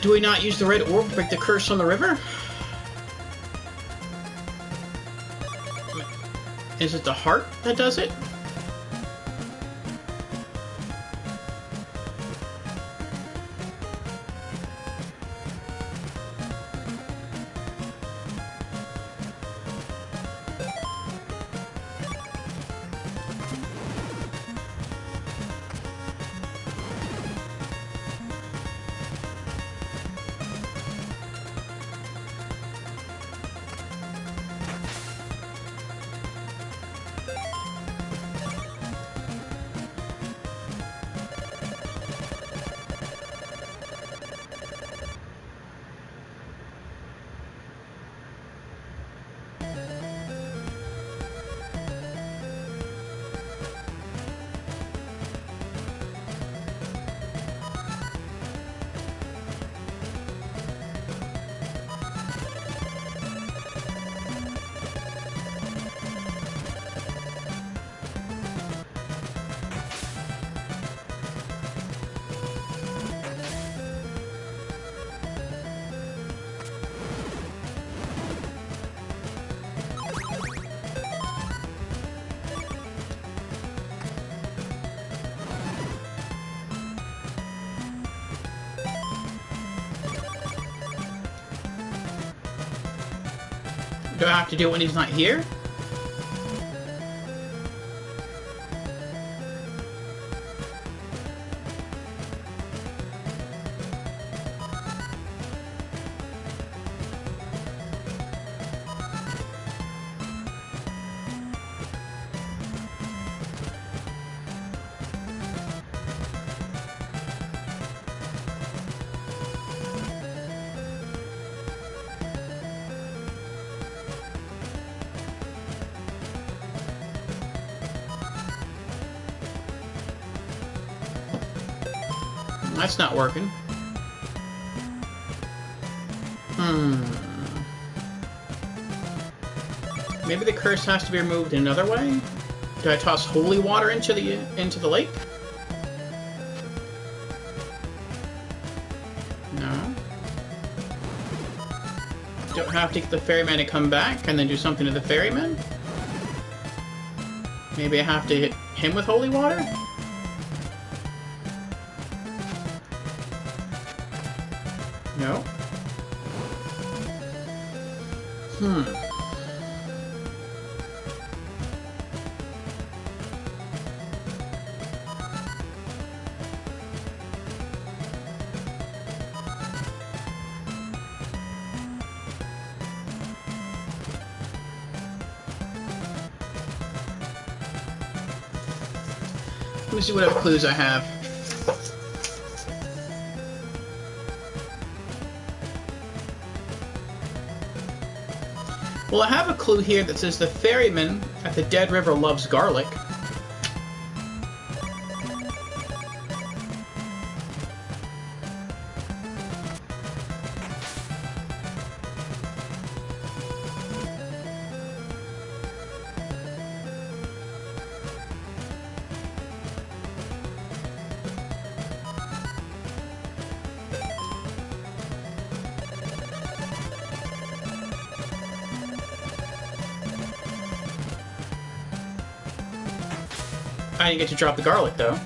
Do we not use the red orb to break the curse on the river? Is it the heart that does it? Do I have to do it when he's not here? That's not working. Maybe the curse has to be removed another way? Do I toss holy water into the lake? No. Don't have to get the ferryman to come back and then do something to the ferryman? Maybe I have to hit him with holy water? No. Let me see what other clues I have. Well, I have a clue here that says the ferryman at the Dead River loves garlic. I didn't get to drop the garlic, though.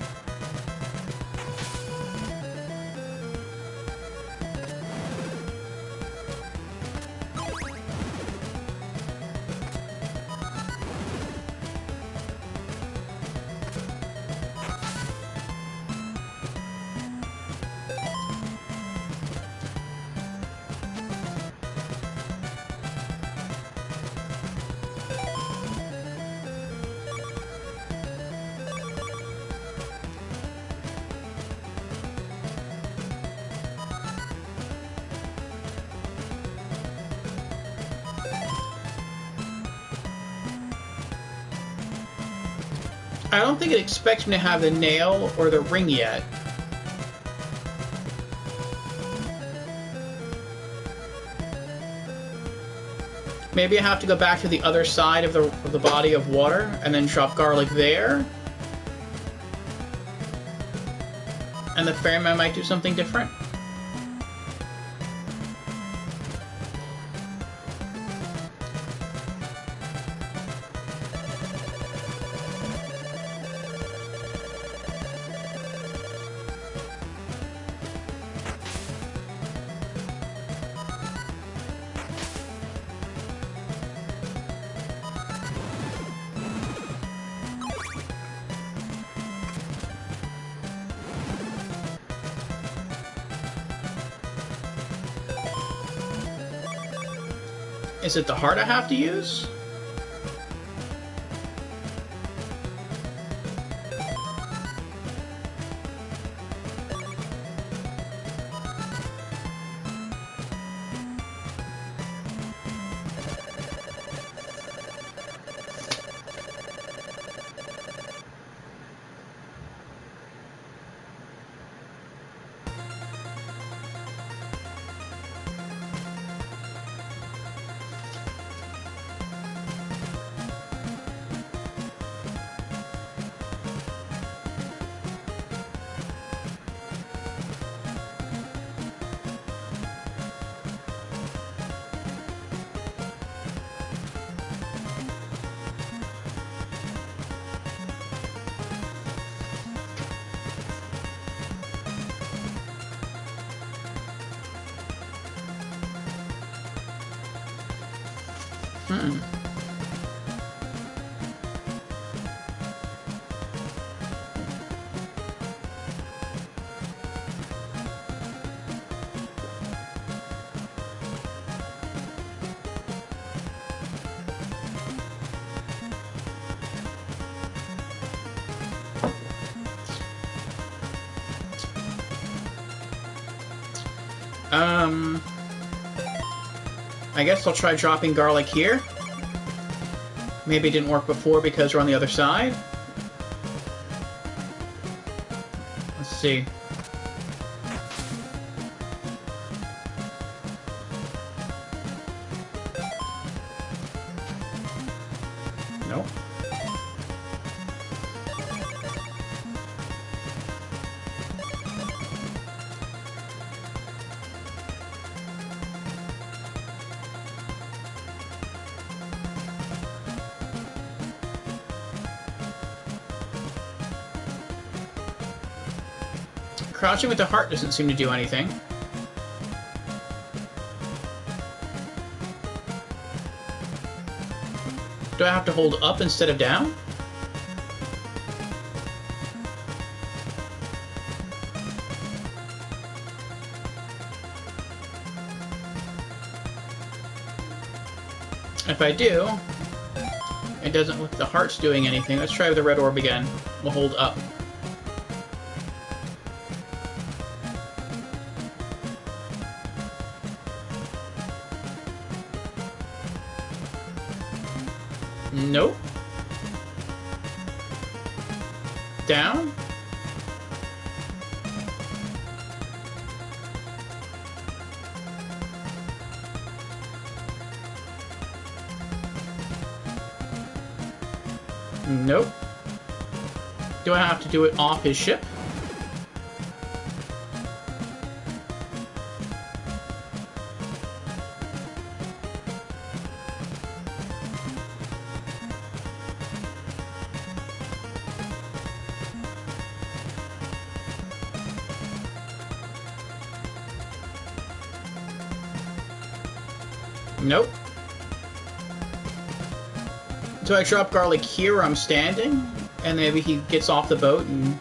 I don't think it expects me to have the nail or the ring yet. Maybe I have to go back to the other side of the body of water and then drop garlic there. And the ferryman might do something different? Is it the heart I have to use? I guess I'll try dropping garlic here. Maybe it didn't work before because we're on the other side. Let's see. Nope. Crouching with the heart doesn't seem to do anything. Do I have to hold up instead of down? If I do, it doesn't look like the heart's doing anything. Let's try with the red orb again. We'll hold up. Nope. Down? Nope. Do I have to do it off his ship? Nope. Do I drop garlic here where I'm standing? And maybe he gets off the boat and...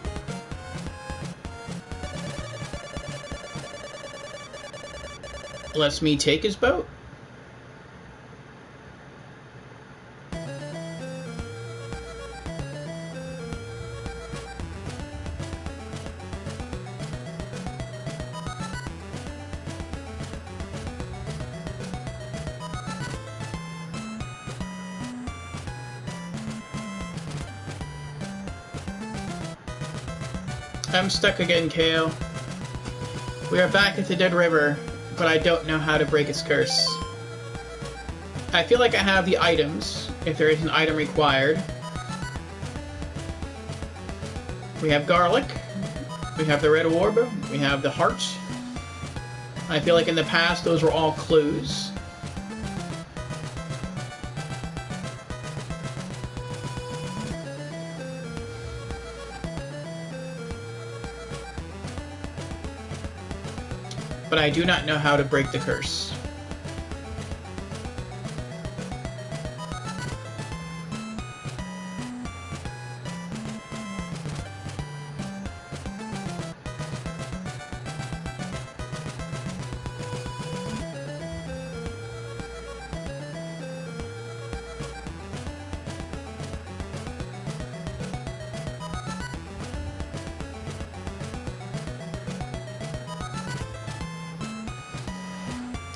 lets me take his boat? I'm stuck again, Kale. We are back at the Dead River, but I don't know how to break its curse. I feel like I have the items, if there is an item required. We have garlic, We have the red orb. We have the heart. I feel like in the past those were all clues. But I do not know how to break the curse.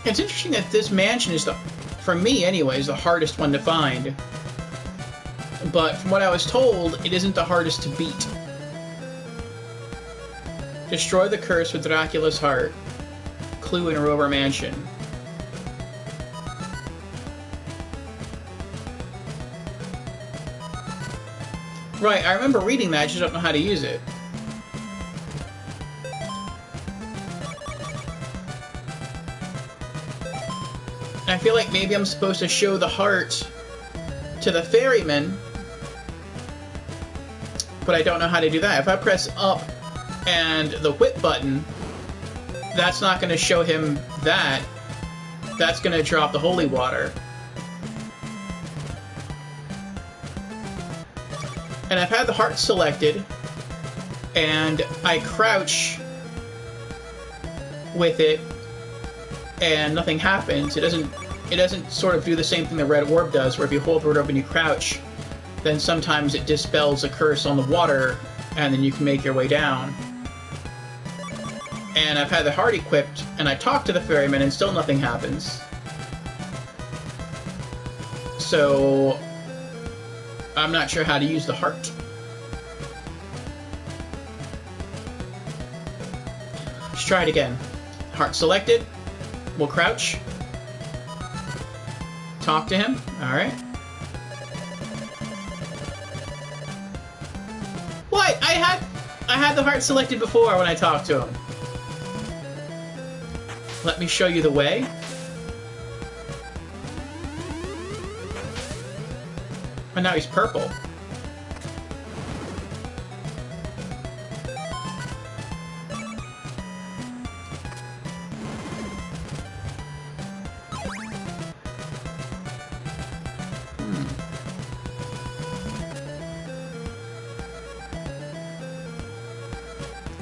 It's interesting that this mansion is, for me anyways, the hardest one to find. But from what I was told, it isn't the hardest to beat. Destroy the curse with Dracula's heart. Clue in Rover Mansion. Right, I remember reading that, I just don't know how to use it. I feel like maybe I'm supposed to show the heart to the ferryman, but I don't know how to do that. If I press up and the whip button, that's not going to show him that. That's going to drop the holy water. And I've had the heart selected, and I crouch with it, and nothing happens. It doesn't sort of do the same thing the red orb does, where if you hold the red orb and you crouch, then sometimes it dispels a curse on the water, and then you can make your way down. And I've had the heart equipped, and I talk to the ferryman, and still nothing happens. So I'm not sure how to use the heart. Let's try it again. Heart selected. We'll crouch. Talk to him. Alright. What? I had the heart selected before when I talked to him. Let me show you the way. And now he's purple.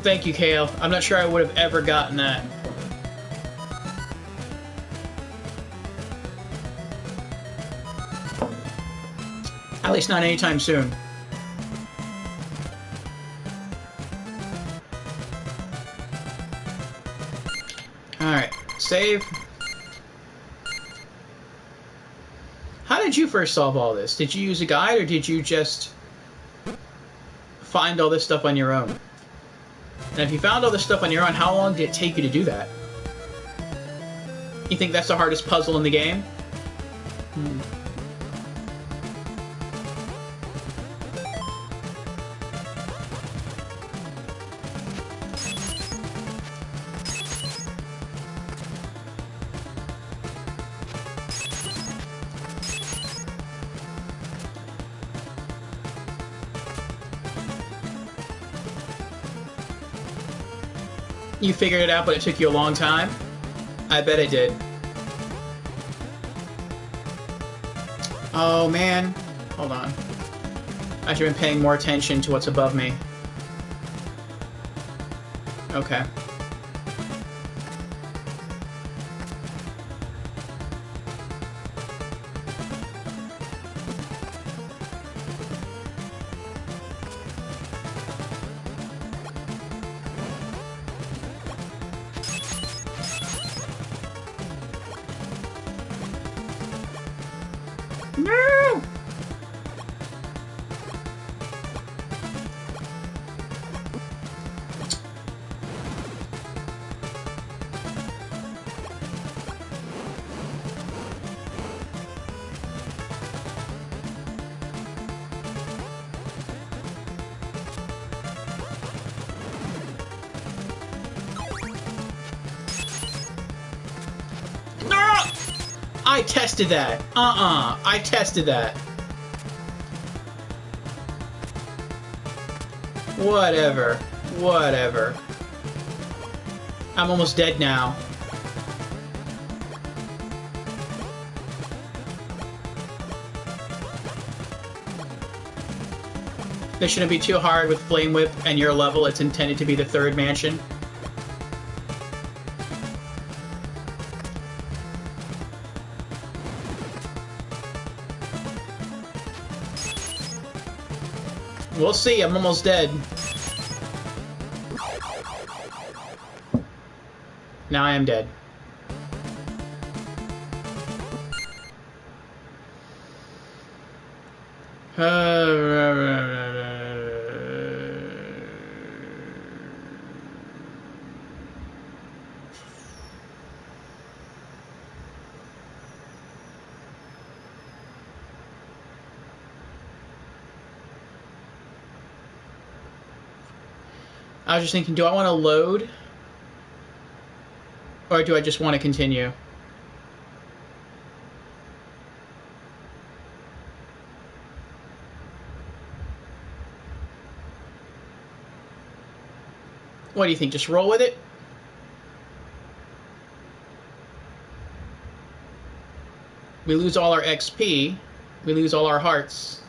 Thank you, Kale. I'm not sure I would have ever gotten that. At least not anytime soon. Alright, save. How did you first solve all this? Did you use a guide, or did you just find all this stuff on your own? And if you found all this stuff on your own, how long did it take you to do that? You think that's the hardest puzzle in the game? You figured it out, but it took you a long time? I bet it did. Oh, man. Hold on. I should have been paying more attention to what's above me. Okay. No! I tested that. I tested that. Whatever. Whatever. I'm almost dead now. This shouldn't be too hard with Flame Whip and your level. It's intended to be the third mansion. We'll see, I'm almost dead. Now I am dead. I was just thinking, do I want to load? Or do I just want to continue? What do you think? Just roll with it? We lose all our XP. We lose all our hearts.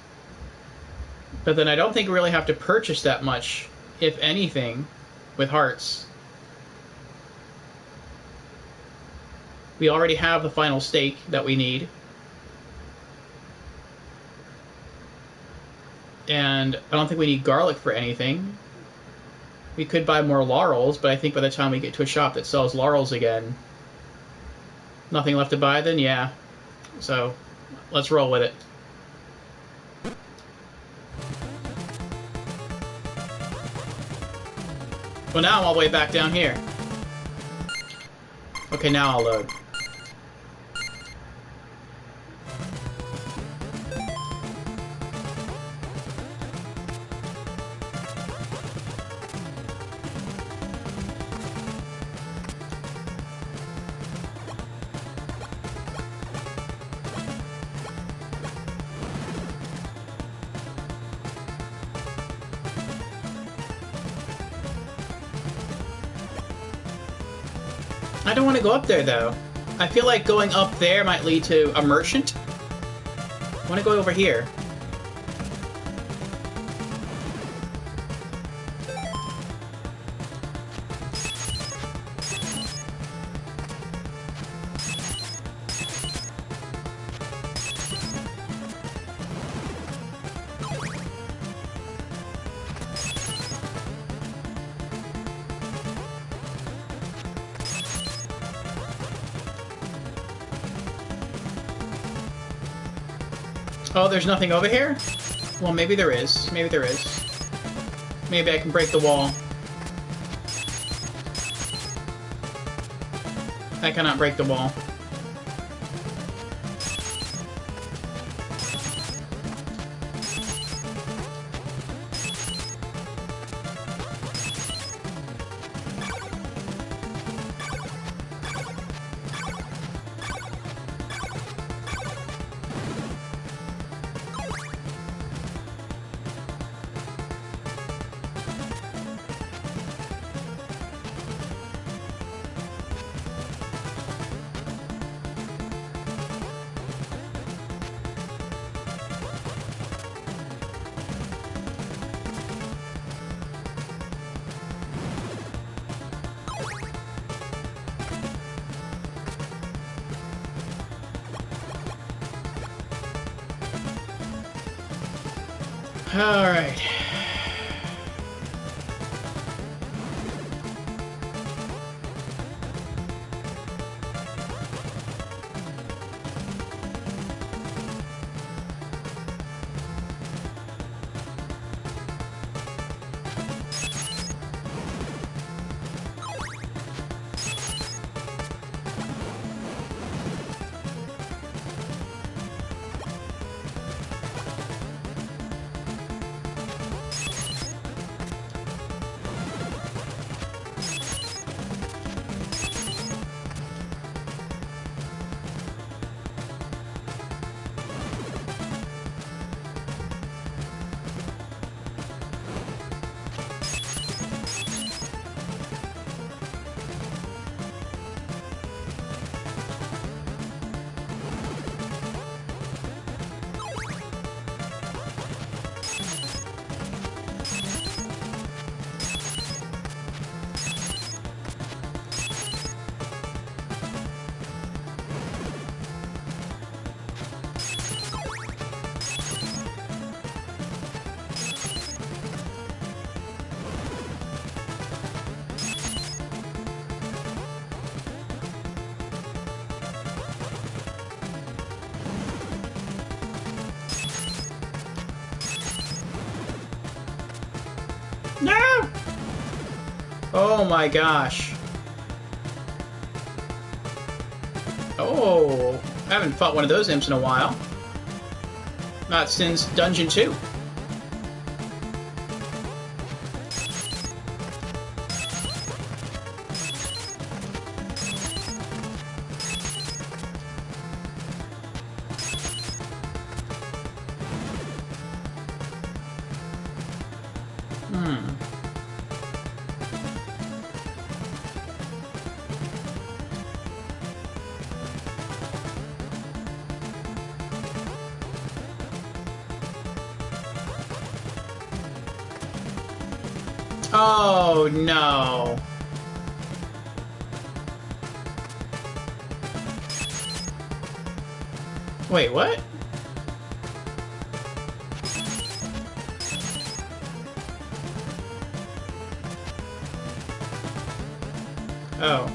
But then I don't think we really have to purchase that much, if anything, with hearts. We already have the final stake that we need. And I don't think we need garlic for anything. We could buy more laurels, but I think by the time we get to a shop that sells laurels again... Nothing left to buy then? Yeah. So, let's roll with it. Well, now I'm all the way back down here. Okay, now I'll load. I don't want to go up there, though. I feel like going up there might lead to a merchant. I want to go over here. Oh, there's nothing over here? Well, maybe there is. Maybe there is. Maybe I can break the wall. I cannot break the wall. Alright. Oh my gosh. Oh, I haven't fought one of those imps in a while. Not since Dungeon 2. Oh no. Wait, what? Oh.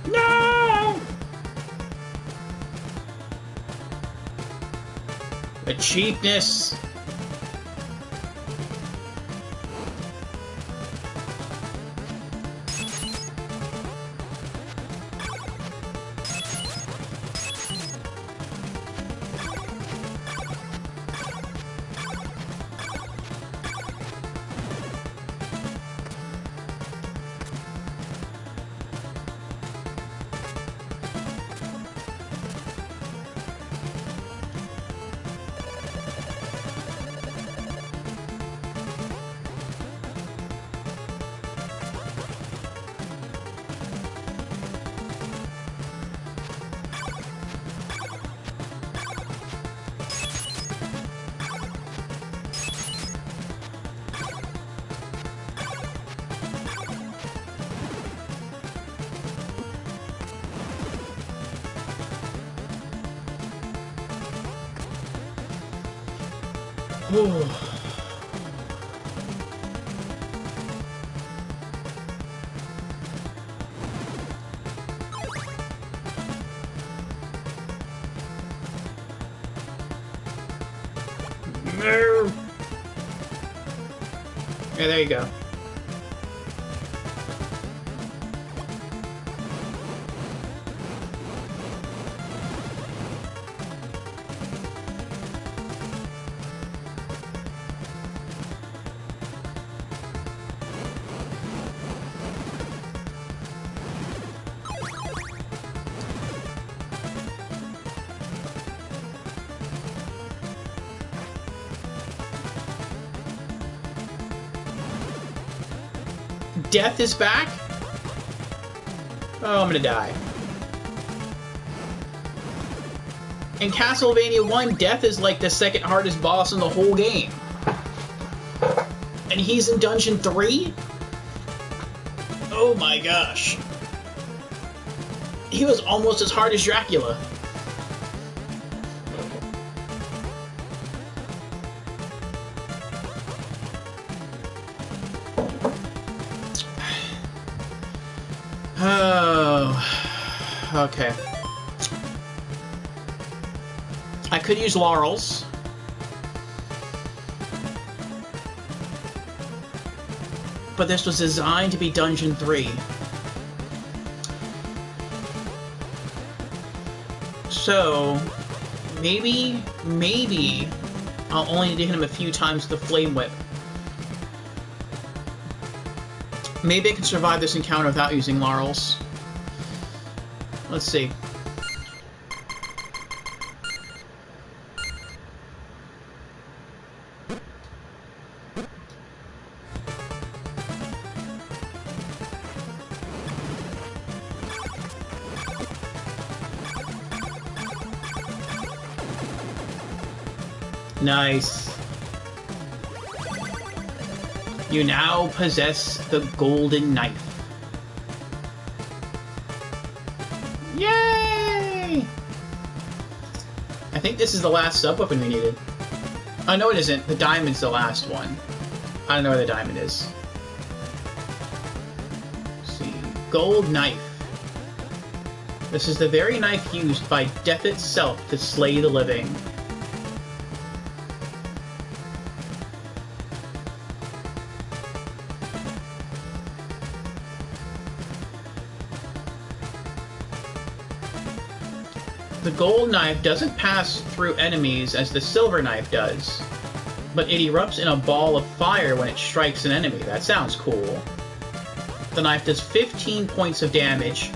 No! The cheapness. Whew. No. Yeah, there you go. Death is back? Oh, I'm gonna die. In Castlevania 1, Death is like the second hardest boss in the whole game. And he's in Dungeon 3? Oh my gosh. He was almost as hard as Dracula. Oh, okay. I could use Laurels. But this was designed to be Dungeon 3. So, maybe I'll only need to hit him a few times with the Flame Whip. Maybe I can survive this encounter without using laurels. Let's see. Nice. You now possess the golden knife. Yay! I think this is the last sub-weapon we needed. Oh, no it isn't. The diamond's the last one. I don't know where the diamond is. Let's see. Gold knife. This is the very knife used by death itself to slay the living. The gold knife doesn't pass through enemies as the silver knife does, but it erupts in a ball of fire when it strikes an enemy. That sounds cool. The knife does 15 points of damage,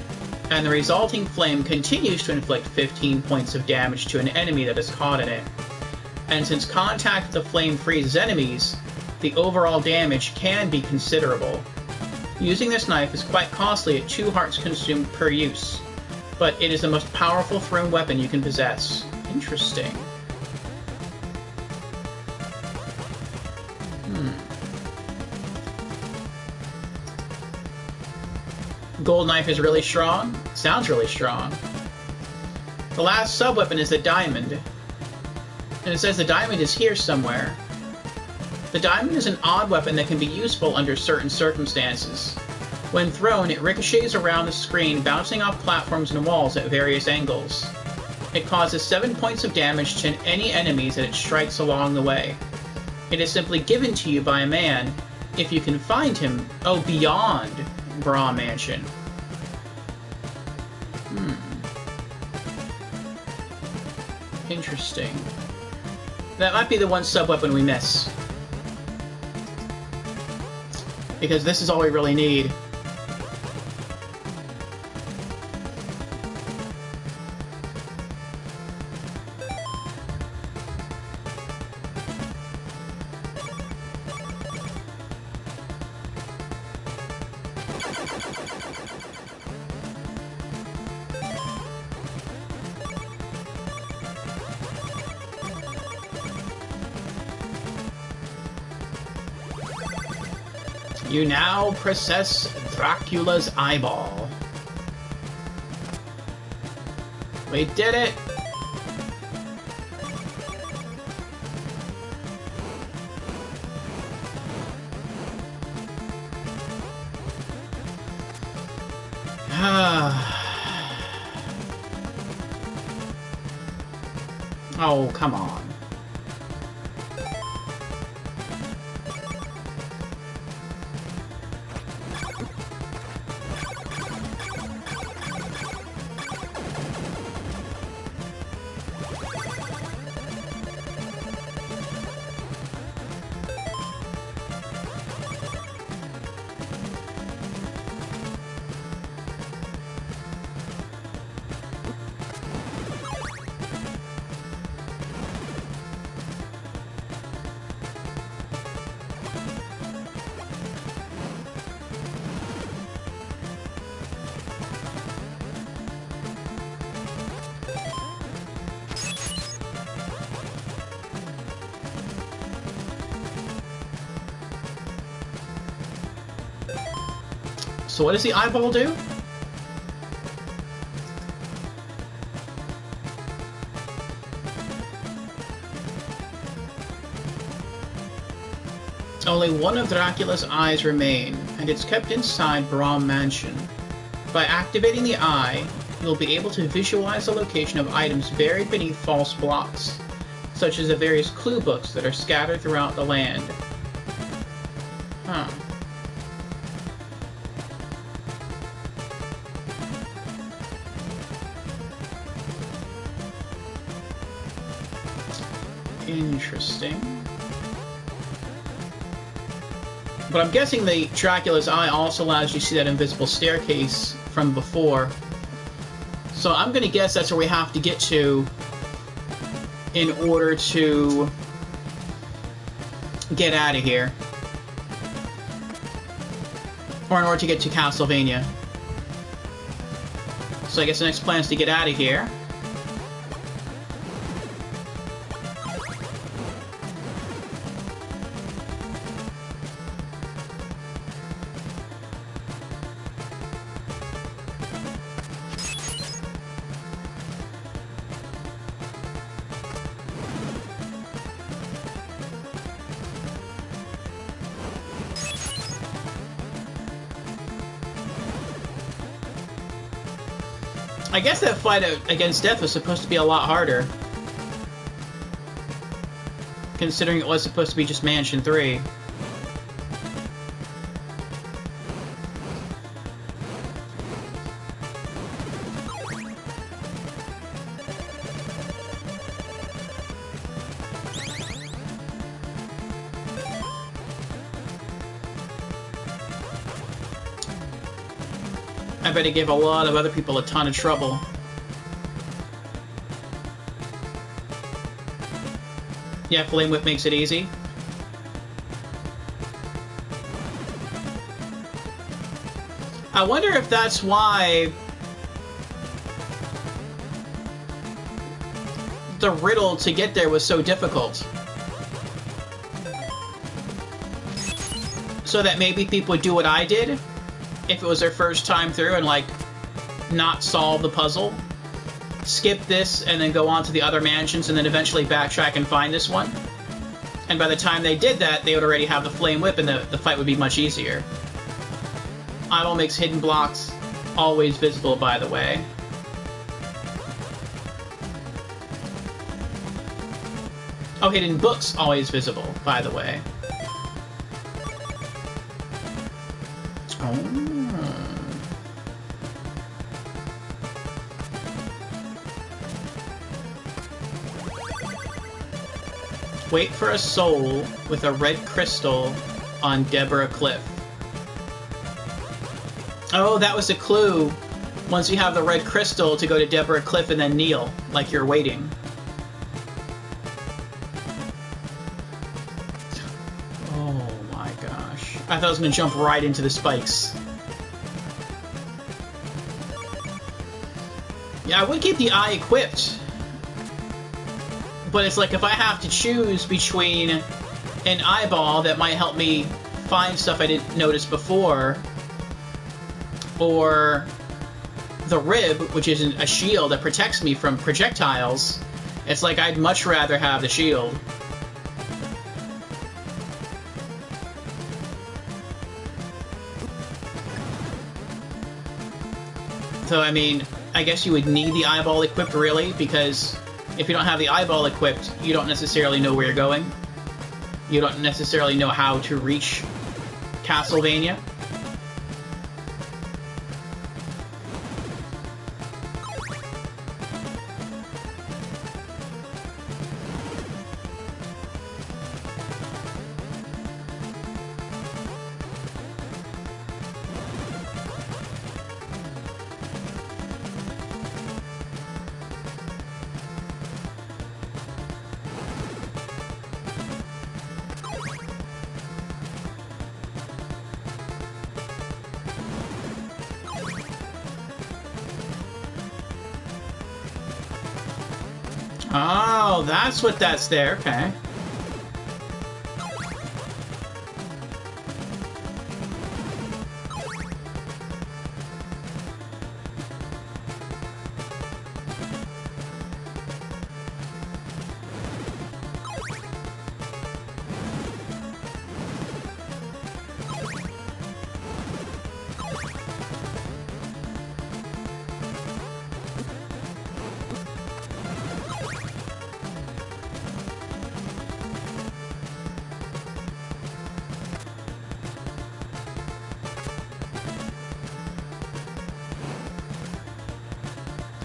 and the resulting flame continues to inflict 15 points of damage to an enemy that is caught in it. And since contact with the flame freezes enemies, the overall damage can be considerable. Using this knife is quite costly at 2 hearts consumed per use, but it is the most powerful thrown weapon you can possess. Interesting. Gold knife is really strong. Sounds really strong. The last sub-weapon is the diamond. And it says the diamond is here somewhere. The diamond is an odd weapon that can be useful under certain circumstances. When thrown, it ricochets around the screen, bouncing off platforms and walls at various angles. It causes 7 points of damage to any enemies that it strikes along the way. It is simply given to you by a man, if you can find him, beyond Bra Mansion. Interesting. That might be the one sub-weapon we miss. Because this is all we really need. You now possess Dracula's eyeball. We did it! Oh, come on. So what does the eyeball do? Only one of Dracula's eyes remain, and it's kept inside Bra Mansion. By activating the eye, you'll be able to visualize the location of items buried beneath false blocks, such as the various clue books that are scattered throughout the land. Huh. Interesting. But I'm guessing the Dracula's Eye also allows you to see that invisible staircase from before. So I'm gonna guess that's where we have to get to in order to get out of here. Or in order to get to Castlevania. So I guess the next plan is to get out of here. I guess that fight against Death was supposed to be a lot harder. Considering it was supposed to be just Mansion 3. I bet it gave a lot of other people a ton of trouble. Yeah, Flame Whip makes it easy. I wonder if that's why the riddle to get there was so difficult. So that maybe people would do what I did if it was their first time through and, like, not solve the puzzle. Skip this and then go on to the other mansions and then eventually backtrack and find this one. And by the time they did that, they would already have the Flame Whip and the fight would be much easier. Eyeball makes hidden blocks always visible, by the way. Oh, hidden books always visible, by the way. Oh. Wait for a soul with a red crystal on Deborah Cliff. Oh, that was a clue. Once you have the red crystal, to go to Deborah Cliff and then kneel, like you're waiting. Oh my gosh. I thought I was gonna jump right into the spikes. Yeah, I would keep the eye equipped. But it's like, if I have to choose between an eyeball that might help me find stuff I didn't notice before, or the rib, which is a shield that protects me from projectiles, it's like I'd much rather have the shield. So, I mean, I guess you would need the eyeball equipped, really, because if you don't have the eyeball equipped, you don't necessarily know where you're going. You don't necessarily know how to reach Castlevania. Oh, that's what that's there. Okay.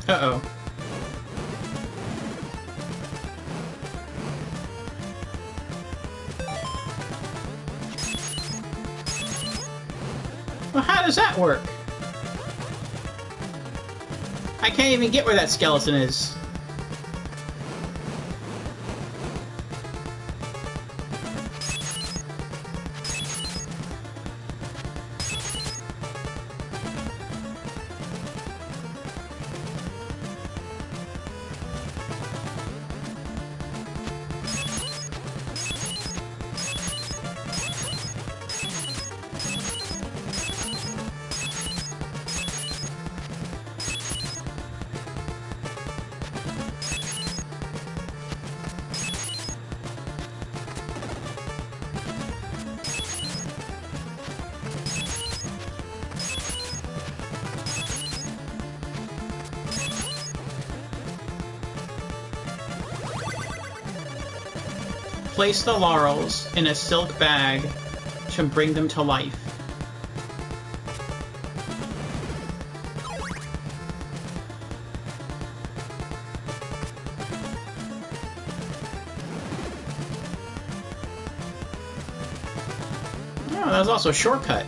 Uh-oh. Well, how does that work? I can't even get where that skeleton is. Place the laurels in a silk bag to bring them to life. Oh, that was also a shortcut.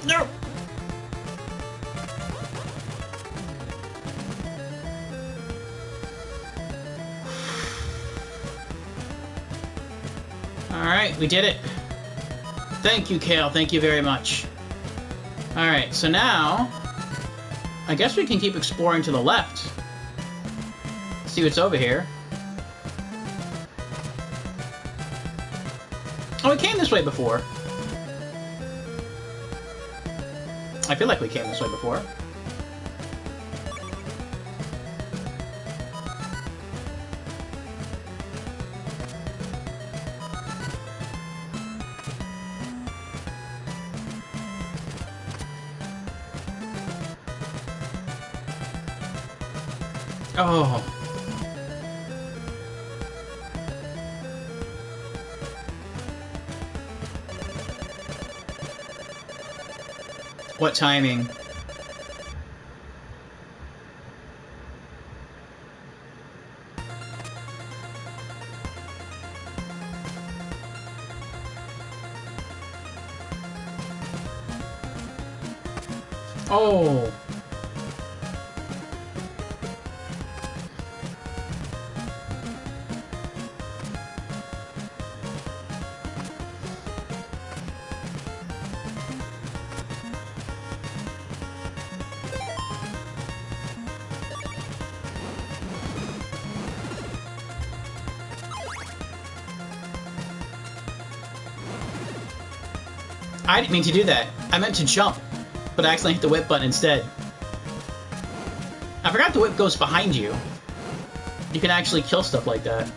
No! Alright, we did it. Thank you, Kale. Thank you very much. Alright, so now... I guess we can keep exploring to the left. See what's over here. Oh, we came this way before. I feel like we came this way before. Oh. What timing? Oh. I didn't mean to do that. I meant to jump, but I accidentally hit the whip button instead. I forgot the whip goes behind you. You can actually kill stuff like that.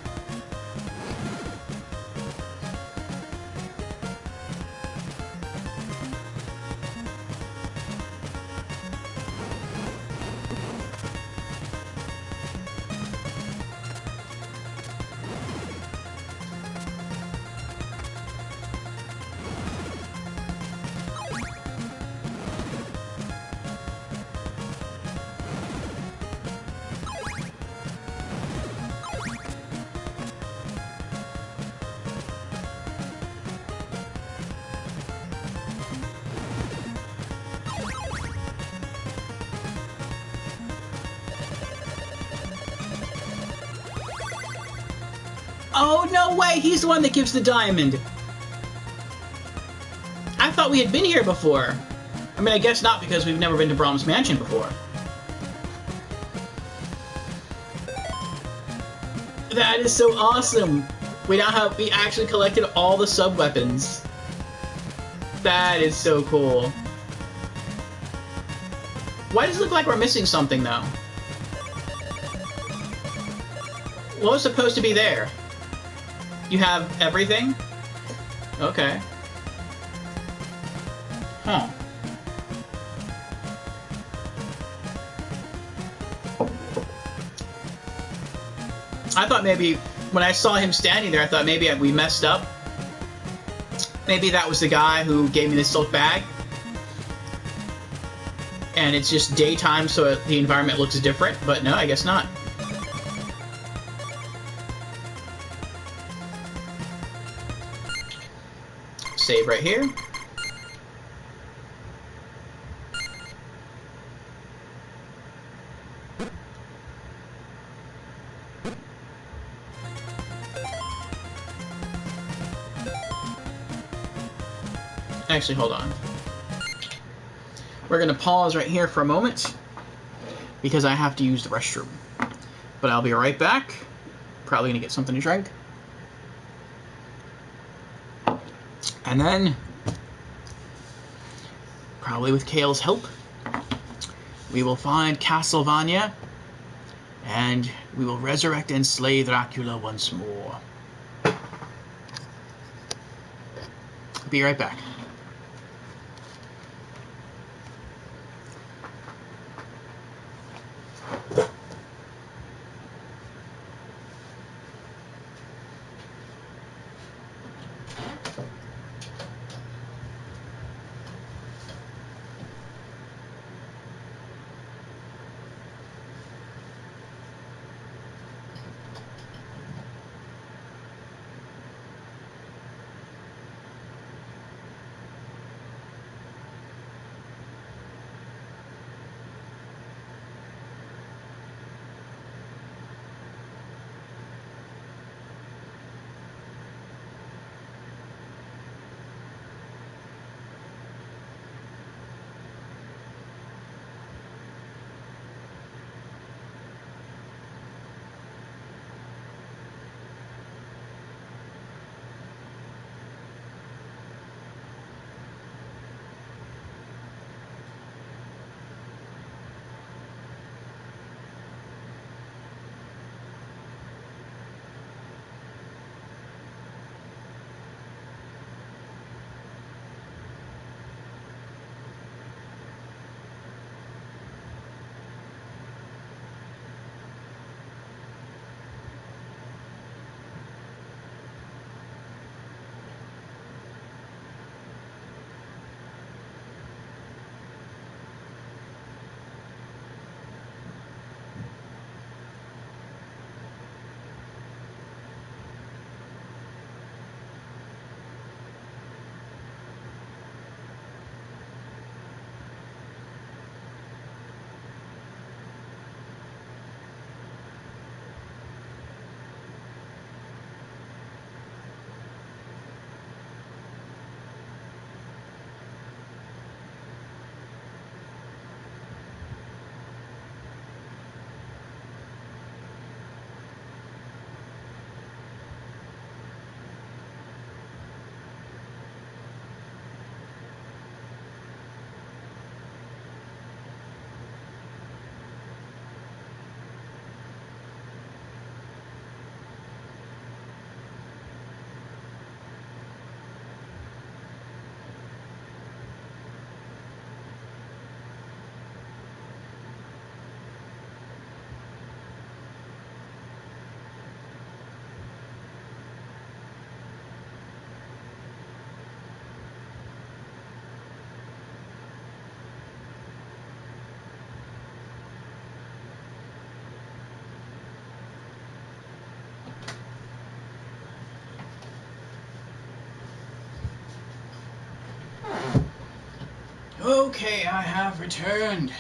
Oh, no way! He's the one that gives the diamond! I thought we had been here before. I mean, I guess not, because we've never been to Brahm's Mansion before. That is so awesome! We actually collected all the sub-weapons. That is so cool. Why does it look like we're missing something, though? What was supposed to be there? You have everything? Okay. Huh. I thought maybe, when I saw him standing there, I thought maybe we messed up. Maybe that was the guy who gave me the silk bag. And it's just daytime, so the environment looks different. But no, I guess not. Save right here. Actually, hold on. We're going to pause right here for a moment because I have to use the restroom. But I'll be right back. Probably going to get something to drink. And then, probably with Kale's help, we will find Castlevania and we will resurrect and slay Dracula once more. Be right back. Okay, I have returned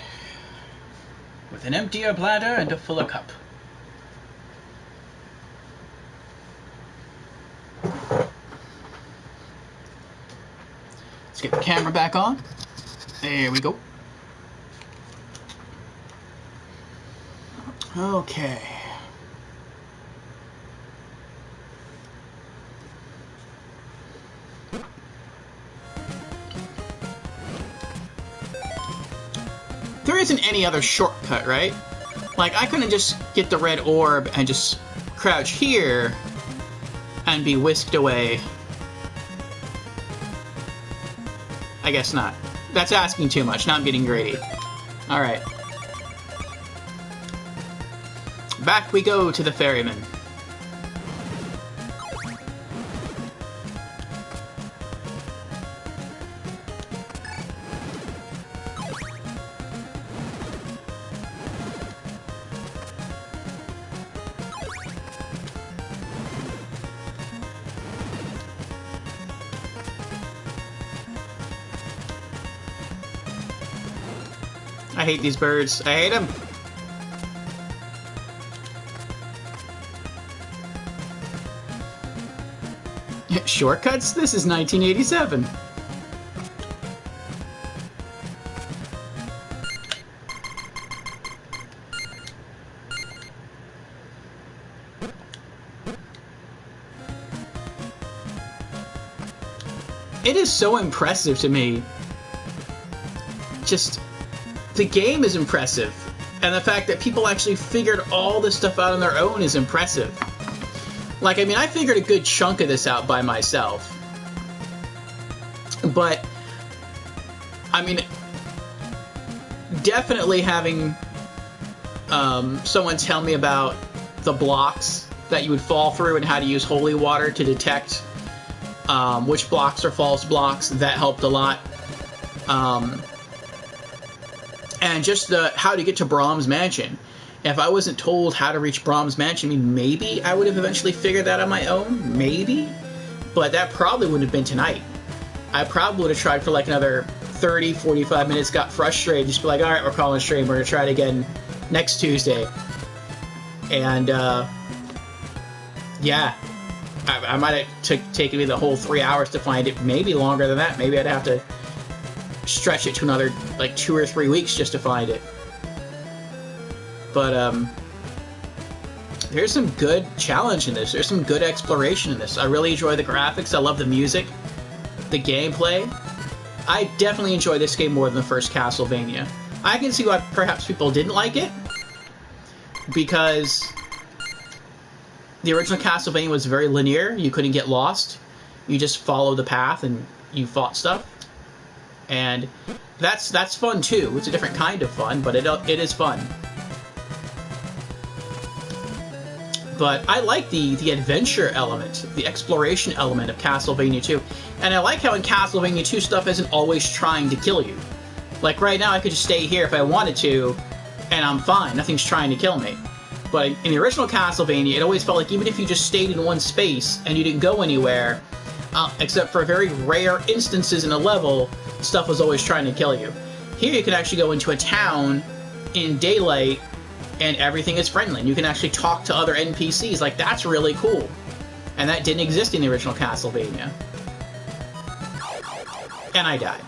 with an emptier bladder and a fuller cup. Let's get the camera back on. There we go. Okay. There isn't any other shortcut, right? Like, I couldn't just get the red orb and just crouch here and be whisked away. I guess not. That's asking too much. Now I'm getting greedy. Alright. Back we go to the ferryman. I hate these birds. I hate them. Shortcuts? This is 1987. It is so impressive to me. Just, the game is impressive. And the fact that people actually figured all this stuff out on their own is impressive. Like, I mean, I figured a good chunk of this out by myself. But, I mean, definitely having someone tell me about the blocks that you would fall through and how to use holy water to detect which blocks are false blocks, that helped a lot. And just how to get to Brahms Mansion. If I wasn't told how to reach Brahms Mansion, I mean, maybe I would have eventually figured that on my own. Maybe. But that probably wouldn't have been tonight. I probably would have tried for like another 30, 45 minutes, got frustrated, just be like, alright, we're calling stream, we're going to try it again next Tuesday. And, yeah. I might have taken me the whole 3 hours to find it. Maybe longer than that. Maybe I'd have to stretch it to another, like, 2 or 3 weeks just to find it. But, there's some good challenge in this. There's some good exploration in this. I really enjoy the graphics. I love the music. The gameplay. I definitely enjoy this game more than the first Castlevania. I can see why perhaps people didn't like it. Because the original Castlevania was very linear. You couldn't get lost. You just follow the path and you fought stuff. And that's fun too. It's a different kind of fun, but it is fun. But I like the adventure element, the exploration element of Castlevania 2. And I like how in Castlevania 2 stuff isn't always trying to kill you. Like right now I could just stay here if I wanted to, and I'm fine. Nothing's trying to kill me. But in the original Castlevania, it always felt like even if you just stayed in one space and you didn't go anywhere, except for very rare instances in a level, stuff was always trying to kill you. Here you can actually go into a town in daylight and everything is friendly. You can actually talk to other NPCs. Like, that's really cool. And that didn't exist in the original Castlevania. And I died.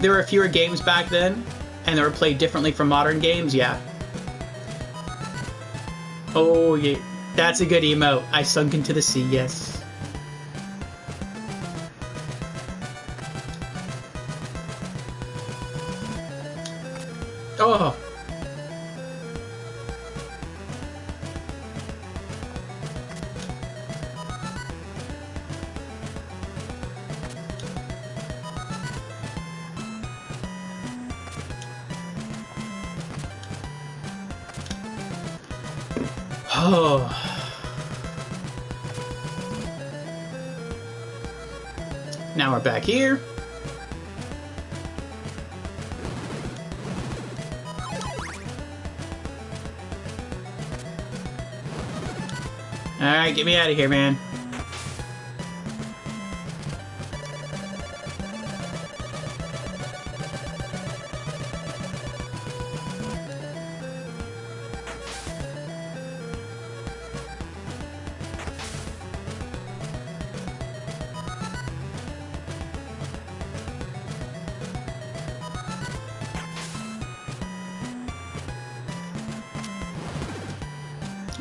There were fewer games back then, and they were played differently from modern games, yeah. Oh, yeah. That's a good emote. I sunk into the sea, yes. Oh. Oh. Now we're back here. Alright, get me out of here, man.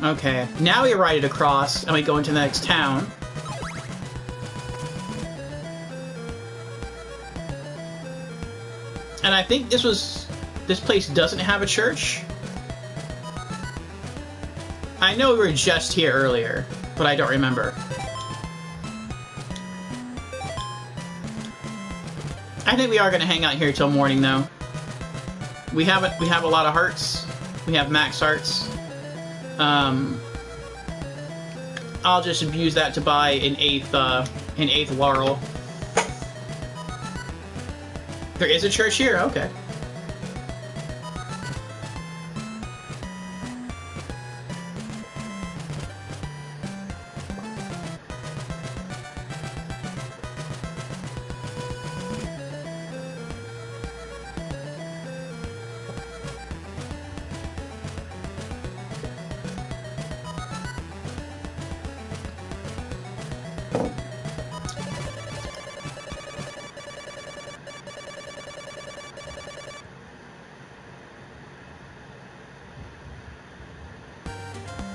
Okay, now we ride it across, and we go into the next town. And I think this place doesn't have a church. I know we were just here earlier, but I don't remember. I think we are gonna hang out here till morning, though. We have a lot of hearts. We have max hearts. I'll just use that to buy an eighth laurel. There is a church here? Okay.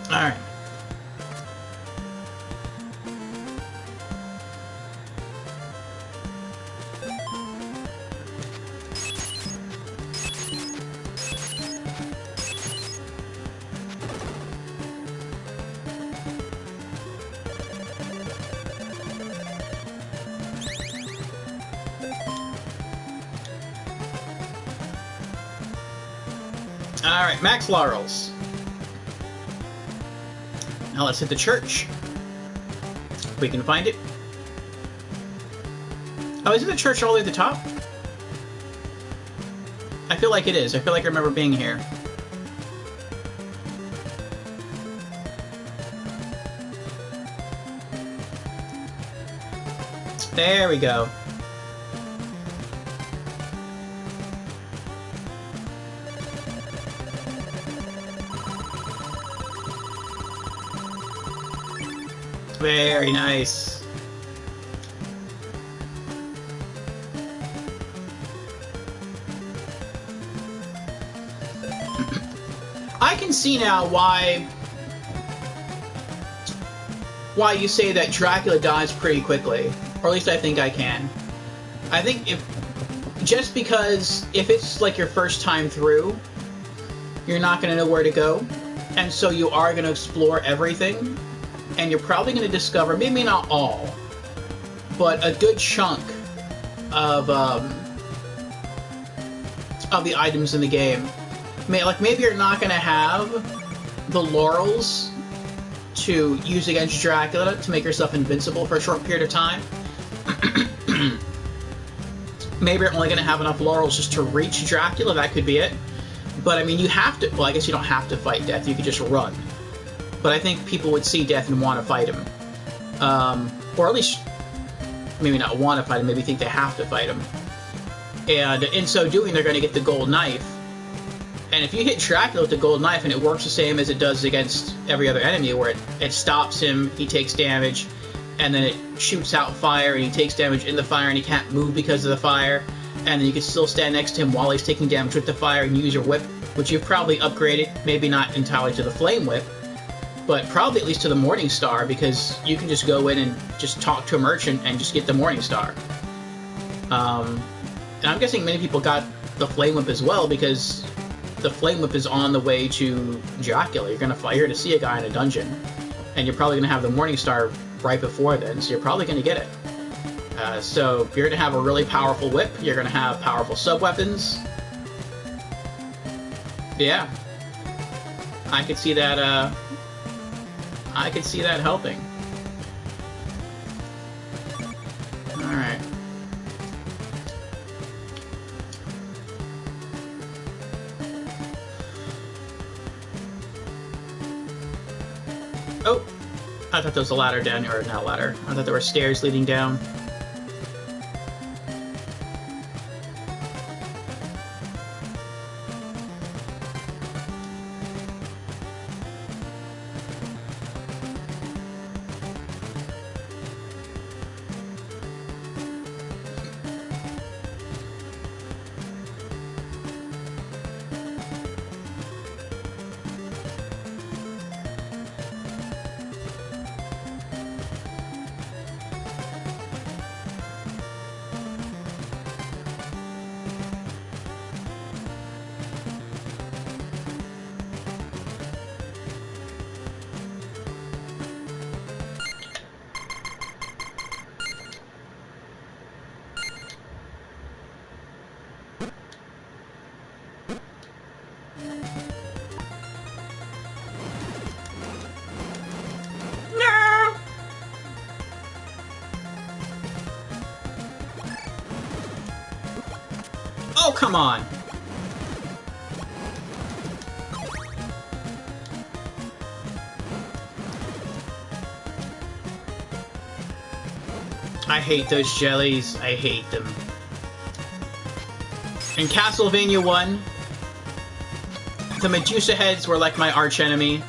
Alright. Alright, max laurels. Now let's hit the church. If we can find it. Oh, isn't the church all the way at the top? I feel like it is. I feel like I remember being here. There we go. Very nice. I can see now why you say that Dracula dies pretty quickly. Or at least I think I can. I think just because if it's like your first time through, you're not going to know where to go. And so you are going to explore everything. And you're probably going to discover, maybe not all, but a good chunk of the items in the game. Like, maybe you're not going to have the laurels to use against Dracula to make yourself invincible for a short period of time. Maybe you're only going to have enough laurels just to reach Dracula, that could be it. But, I mean, you have to, well, I guess you don't have to fight Death, you could just run. But I think people would see Death and want to fight him. Or at least, maybe not want to fight him, maybe think they have to fight him. And in so doing, they're going to get the gold knife. And if you hit Dracula with the gold knife and it works the same as it does against every other enemy, where it stops him, he takes damage, and then it shoots out fire, and he takes damage in the fire, and he can't move because of the fire, and then you can still stand next to him while he's taking damage with the fire and use your whip, which you've probably upgraded, maybe not entirely to the Flame Whip, but probably at least to the Morning Star, because you can just go in and just talk to a merchant and just get the Morning Star. And I'm guessing many people got the Flame Whip as well, because the Flame Whip is on the way to Dracula. You're to see a guy in a dungeon, and you're probably going to have the Morning Star right before then, so you're probably going to get it. So you're going to have a really powerful whip, you're going to have powerful sub-weapons. Yeah. I could see that, helping. Alright. Oh! I thought there was a ladder down here, or not a ladder. I thought there were stairs leading down. Oh, come on! I hate those jellies. I hate them. In Castlevania 1, the Medusa heads were like my archenemy.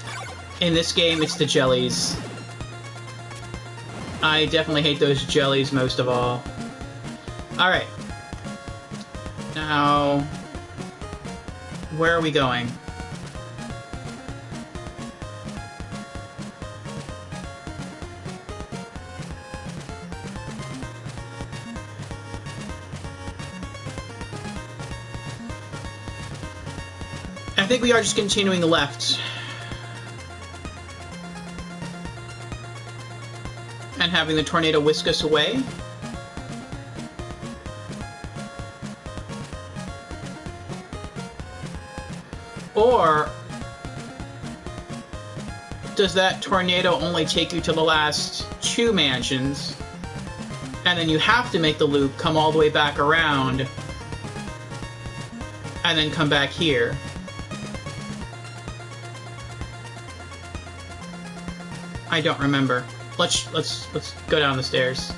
In this game, it's the jellies. I definitely hate those jellies most of all. Alright. Now... where are we going? I think we are just continuing left. And having the tornado whisk us away. Or does that tornado only take you to the last 2 mansions, and then you have to make the loop, come all the way back around, and then come back here? I don't remember. Let's go down the stairs.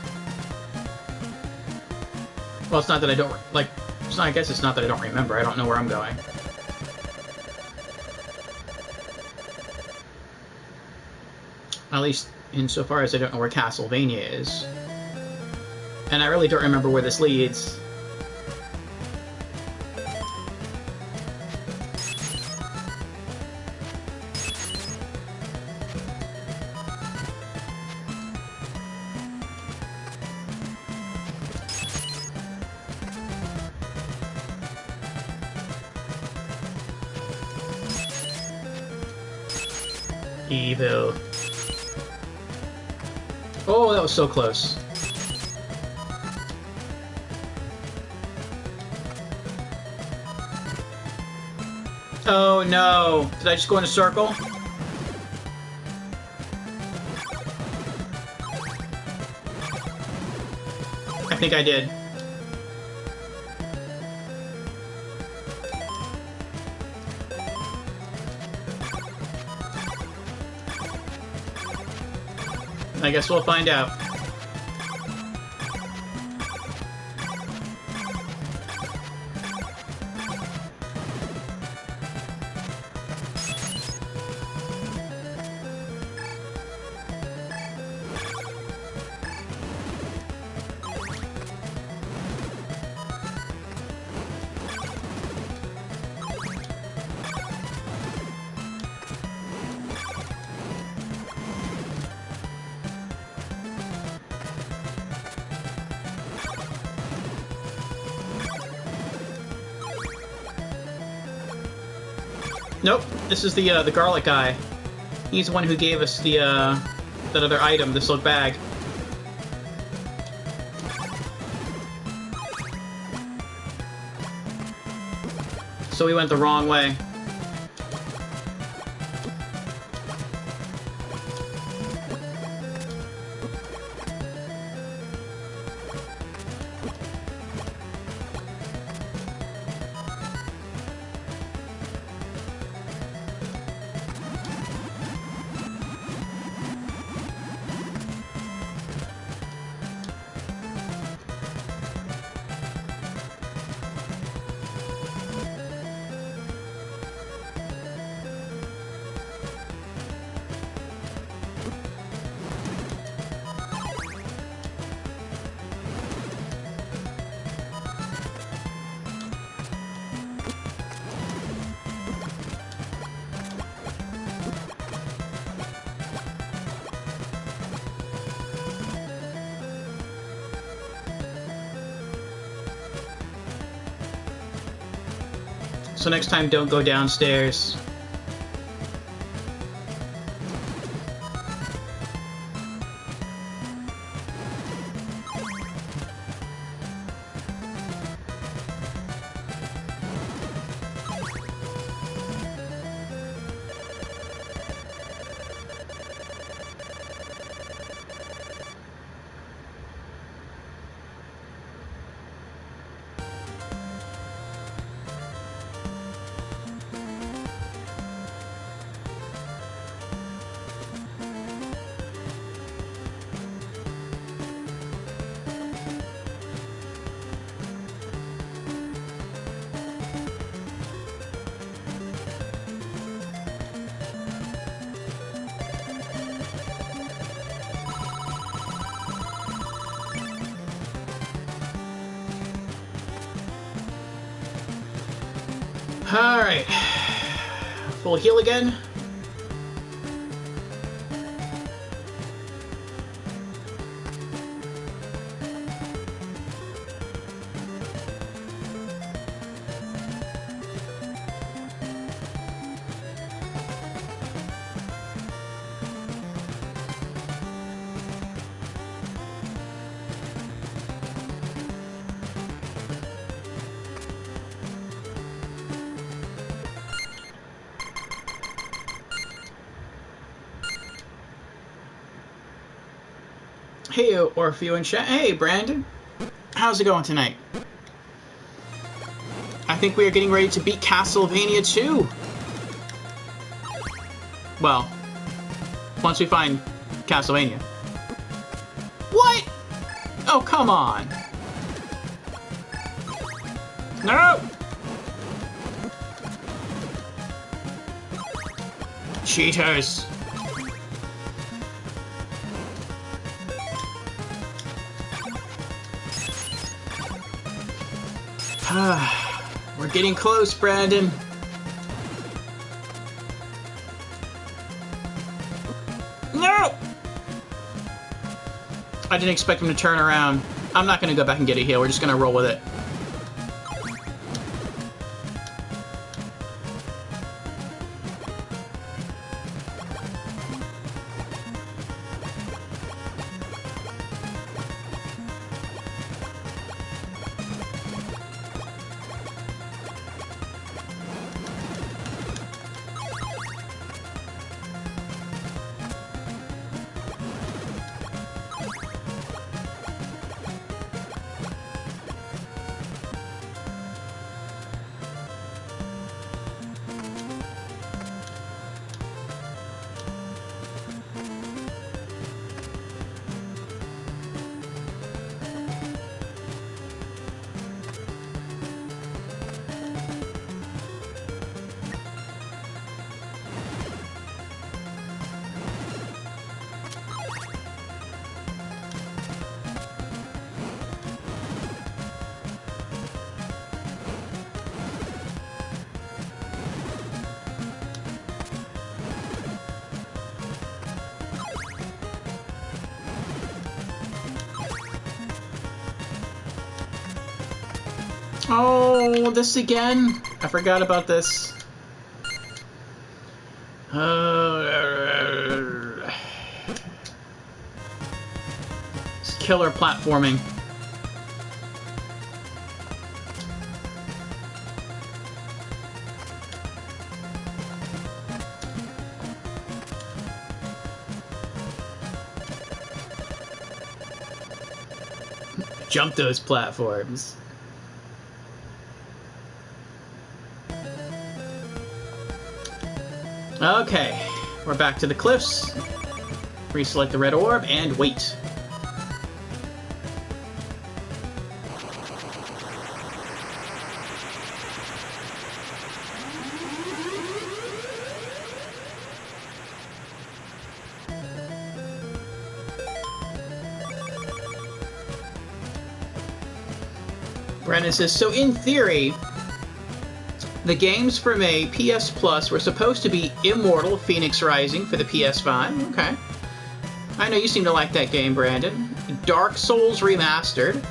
Well, it's not that I don't like. It's not, I guess it's not that I don't remember. I don't know where I'm going. At least insofar as I don't know where Castlevania is. And I really don't remember where this leads. Evil. Oh, that was so close. Oh no! Did I just go in a circle? I think I did. I guess we'll find out. Nope, this is the garlic guy. He's the one who gave us the that other item, this little bag. So we went the wrong way. So next time, don't go downstairs. Alright. Full heal again. Hey, Orfeo and chat. Hey, Brandon. How's it going tonight? I think we are getting ready to beat Castlevania 2. Well, once we find Castlevania. What? Oh, come on. No! Cheaters. We're getting close, Brandon. No! I didn't expect him to turn around. I'm not going to go back and get a heal. We're just going to roll with it. Oh, this again? I forgot about this. It's killer platforming. Jump those platforms. Okay, we're back to the cliffs. Reselect the red orb and wait. Brandon says, so in theory, the games from a PS Plus were supposed to be Immortal Phoenix Rising for the PS5. Okay. I know you seem to like that game, Brandon. Dark Souls Remastered.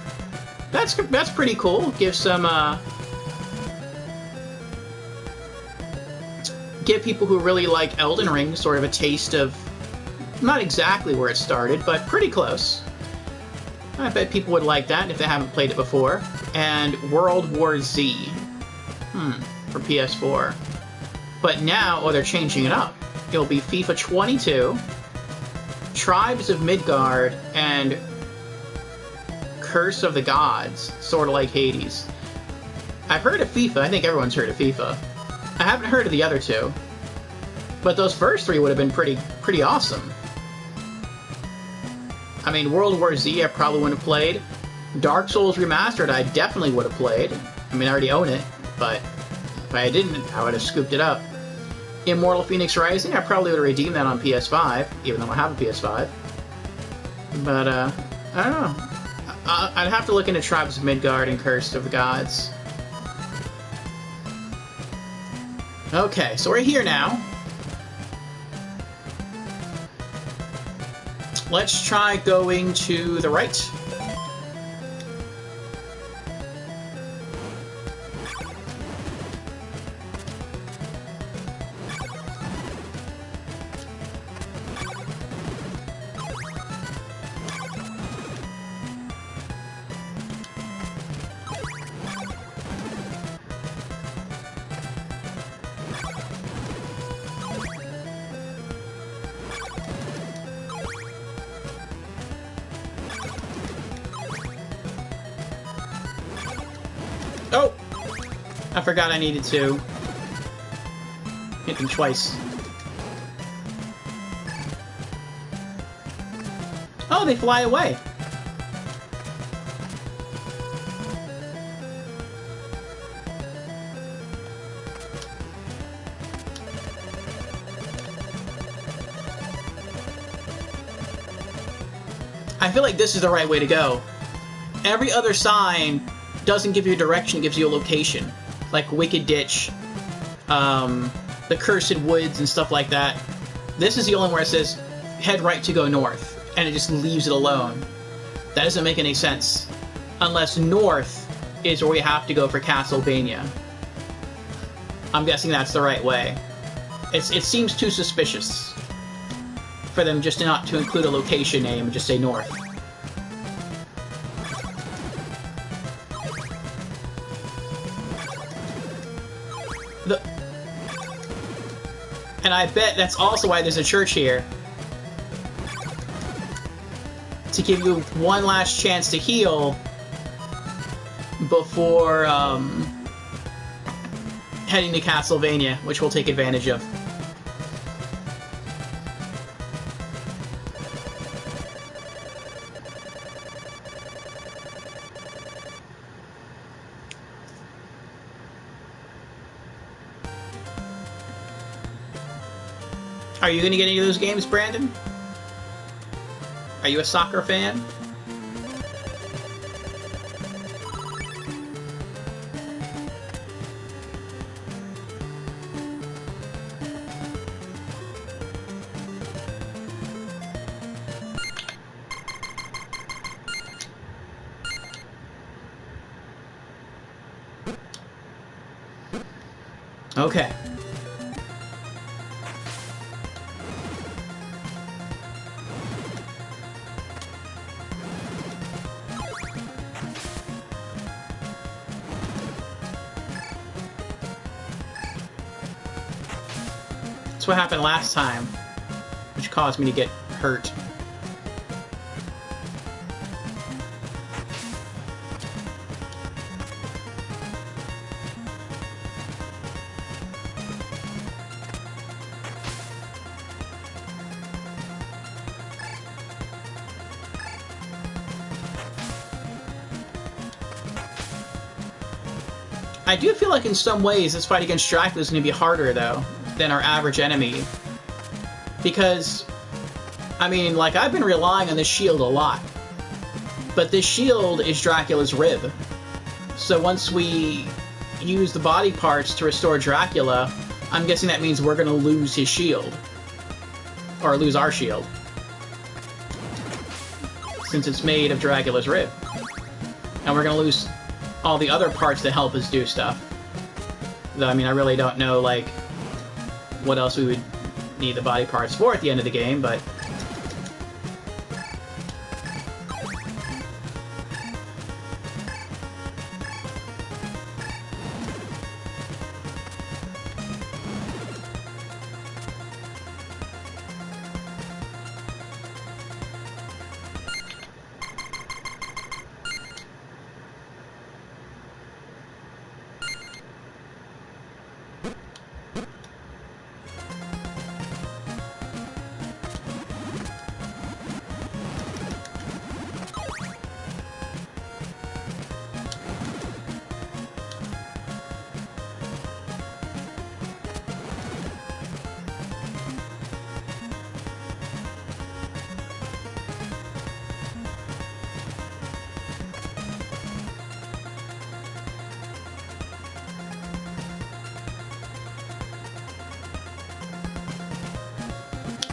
That's pretty cool. Give some, give people who really like Elden Ring sort of a taste of, not exactly where it started, but pretty close. I bet people would like that if they haven't played it before. And World War Z. For PS4. But now, they're changing it up. It'll be FIFA 22, Tribes of Midgard, and Curse of the Gods, sort of like Hades. I've heard of FIFA. I think everyone's heard of FIFA. I haven't heard of the other two. But those first three would have been pretty awesome. I mean, World War Z I probably wouldn't have played. Dark Souls Remastered I definitely would have played. I mean, I already own it, but if I didn't, I would have scooped it up. Immortal Phoenix Rising, I probably would have redeemed that on PS5, even though I have a PS5. But, I don't know. I'd have to look into Tribes of Midgard and Curse of the Gods. Okay, so we're here now. Let's try going to the right. Oh! I forgot I needed to hit them twice. Oh, they fly away. I feel like this is the right way to go. Every other sign doesn't give you a direction, it gives you a location. Like Wicked Ditch, the Cursed Woods, and stuff like that. This is the only one where it says, head right to go north, and it just leaves it alone. That doesn't make any sense. Unless north is where we have to go for Castlevania. I'm guessing that's the right way. It seems too suspicious for them just not to include a location name and just say north. And I bet that's also why there's a church here. To give you one last chance to heal before heading to Castlevania, which we'll take advantage of. Are you going to get any of those games, Brandon? Are you a soccer fan? Okay. That's what happened last time, which caused me to get hurt. I do feel like in some ways this fight against Dracula is going to be harder, though, than our average enemy. Because, I mean, like, I've been relying on this shield a lot. But this shield is Dracula's rib. So once we use the body parts to restore Dracula, I'm guessing that means we're going to lose his shield. Or lose our shield. Since it's made of Dracula's rib. And we're going to lose all the other parts that help us do stuff. Though, I mean, I really don't know, like, what else we would need the body parts for at the end of the game, but...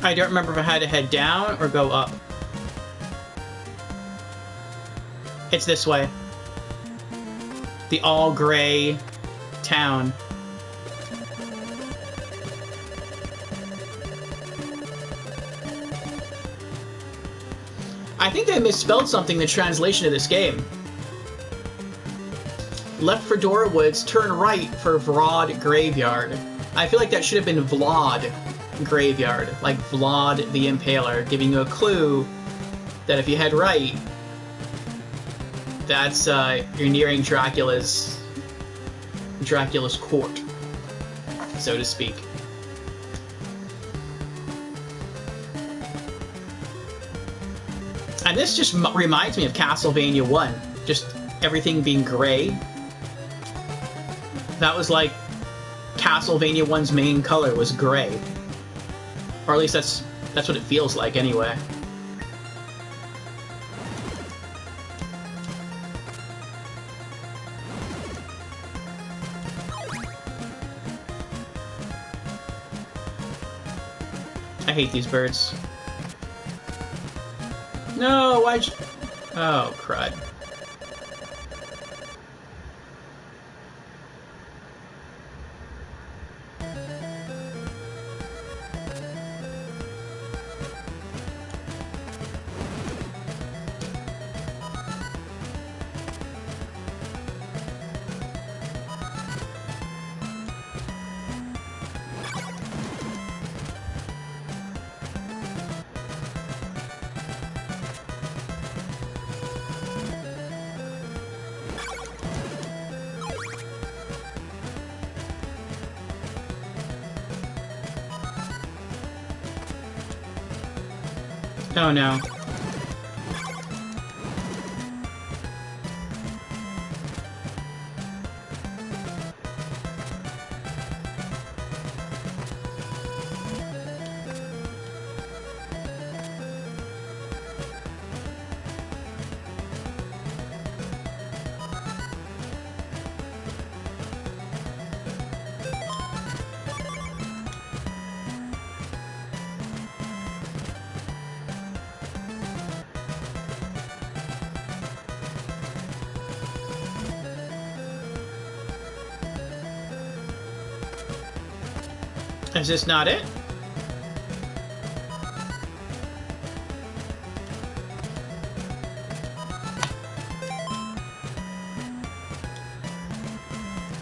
I don't remember if I had to head down or go up. It's this way. The all-gray town. I think they misspelled something in the translation of this game. Left for Dora Woods, turn right for Vlad Graveyard. I feel like that should have been Vlad Graveyard, like Vlad the Impaler, giving you a clue that if you head right, that's you're nearing Dracula's court, so to speak. And this just reminds me of Castlevania 1, just everything being gray. That was like Castlevania 1's main color was gray. Or at least that's what it feels like anyway. I hate these birds. No, why'd you... Oh, crud. Oh no. Is this not it?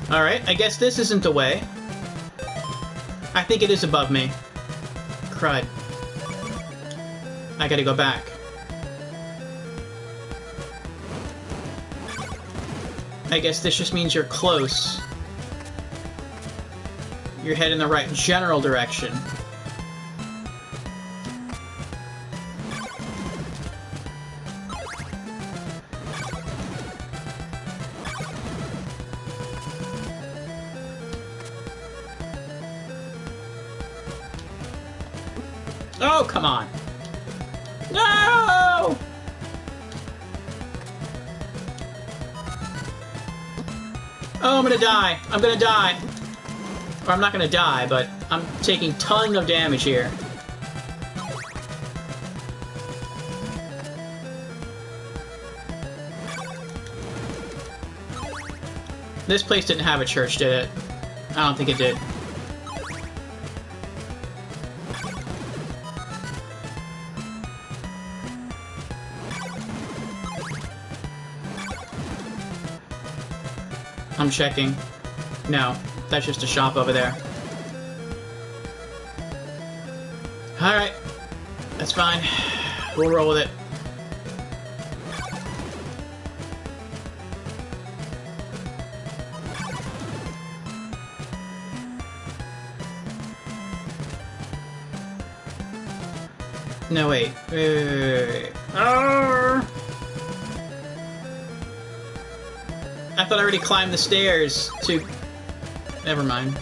Alright, I guess this isn't the way. I think it is above me. Crud. I gotta go back. I guess this just means you're close. You're heading in the right general direction. Oh, come on. No! Oh, I'm gonna die. I'm gonna die. Or I'm not gonna die, but I'm taking tons of damage here. This place didn't have a church, did it? I don't think it did. I'm checking. No, that's just a shop over there. Alright. That's fine. We'll roll with it. No, wait. Wait. Arrgh! I thought I already climbed the stairs to... Never mind.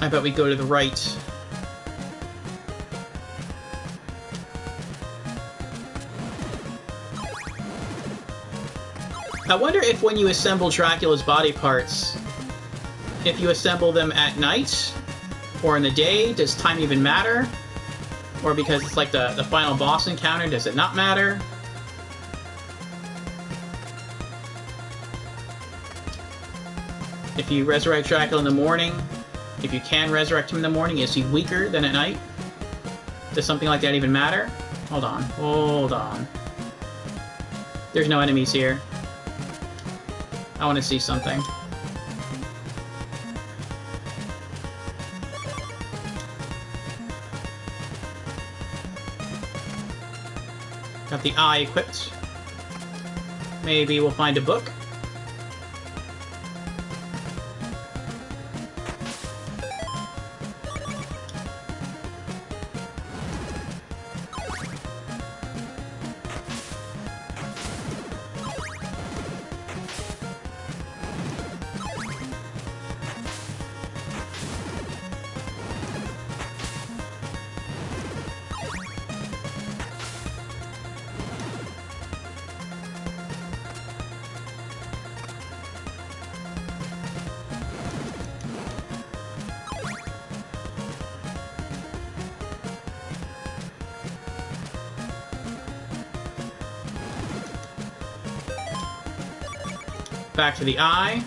I bet we go to the right. I wonder if when you assemble Dracula's body parts, if you assemble them at night or in the day, does time even matter? Or because it's like the final boss encounter, does it not matter? If you resurrect Dracula in the morning, if you can resurrect him in the morning, is he weaker than at night? Does something like that even matter? Hold on, hold on. There's no enemies here. I want to see something. Got the eye equipped. Maybe we'll find a book. Back to the eye.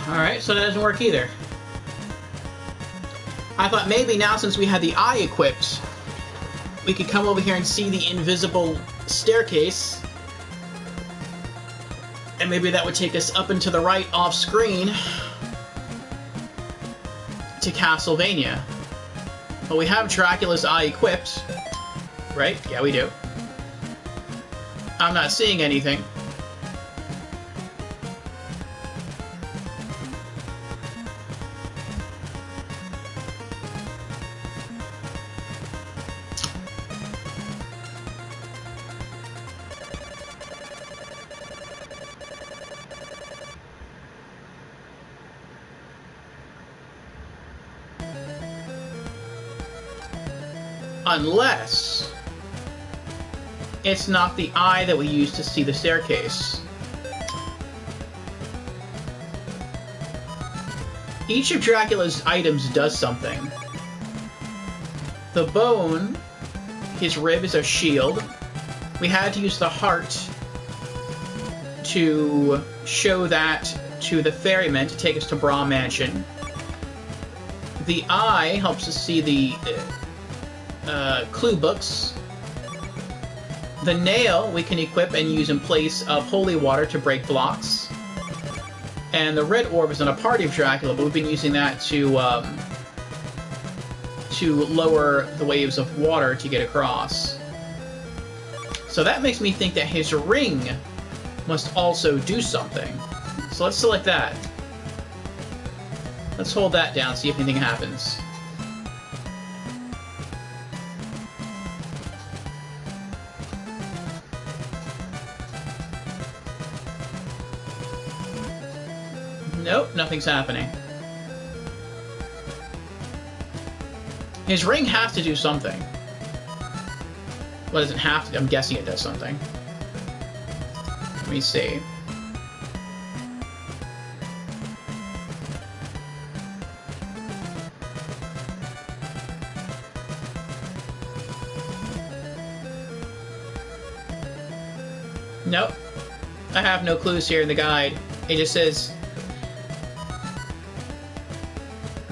Alright, so that doesn't work either. I thought maybe now, since we had the eye equipped, we could come over here and see the invisible staircase. And maybe that would take us up and to the right off screen to Castlevania. But we have Dracula's eye equipped, right? Yeah, we do. I'm not seeing anything. Unless it's not the eye that we use to see the staircase. Each of Dracula's items does something. The bone, his rib, is a shield. We had to use the heart to show that to the ferryman to take us to Bra Mansion. The eye helps us see the clue books. The nail we can equip and use in place of holy water to break blocks. And the red orb is in a party of Dracula, but we've been using that to lower the waves of water to get across. So that makes me think that his ring must also do something. So let's select that. Let's hold that down, see if anything happens. Nope, nothing's happening. His ring has to do something. Well, it doesn't have to. I'm guessing it does something. Let me see. Nope. I have no clues here in the guide. It just says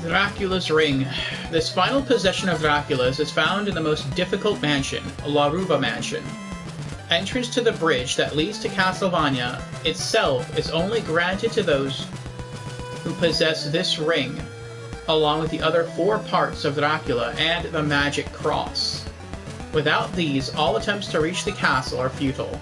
Dracula's ring. This final possession of Dracula's is found in the most difficult mansion, La Ruba Mansion. Entrance to the bridge that leads to Castlevania itself is only granted to those who possess this ring. along with the other 4 parts of Dracula and the Magic Cross. Without these, all attempts to reach the castle are futile.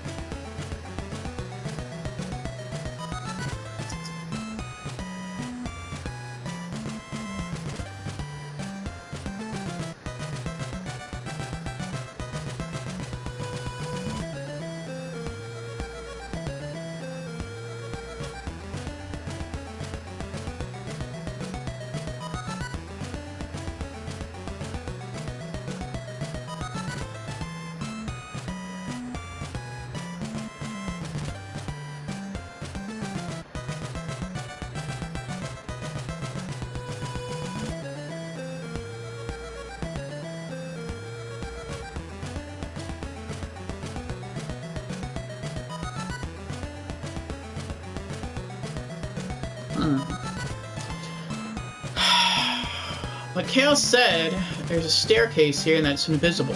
But Chaos said there's a staircase here and that's invisible.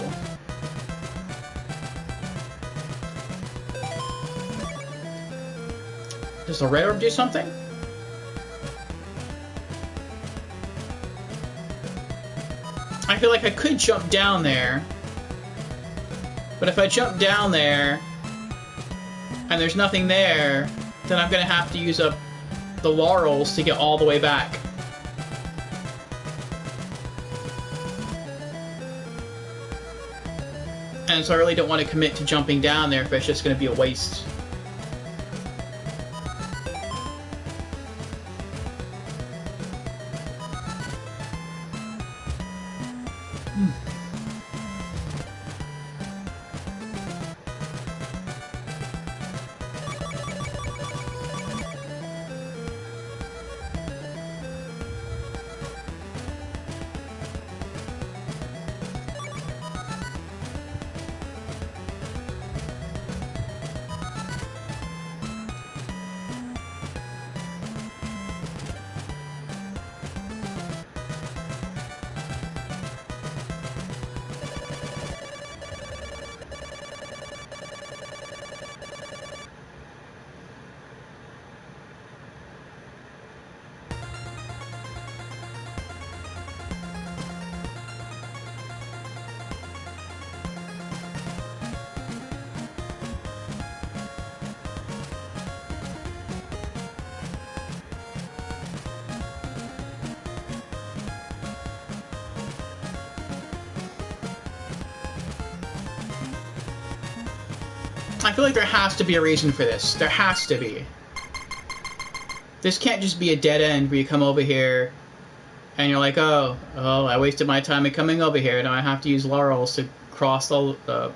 Does the red orb do something? I feel like I could jump down there. But if I jump down there and there's nothing there, then I'm gonna have to use up the laurels to get all the way back. And so I really don't want to commit to jumping down there if it's just going to be a waste. I feel like there has to be a reason for this. There has to be. This can't just be a dead end where you come over here and you're like, oh, I wasted my time in coming over here. Now I have to use laurels to cross the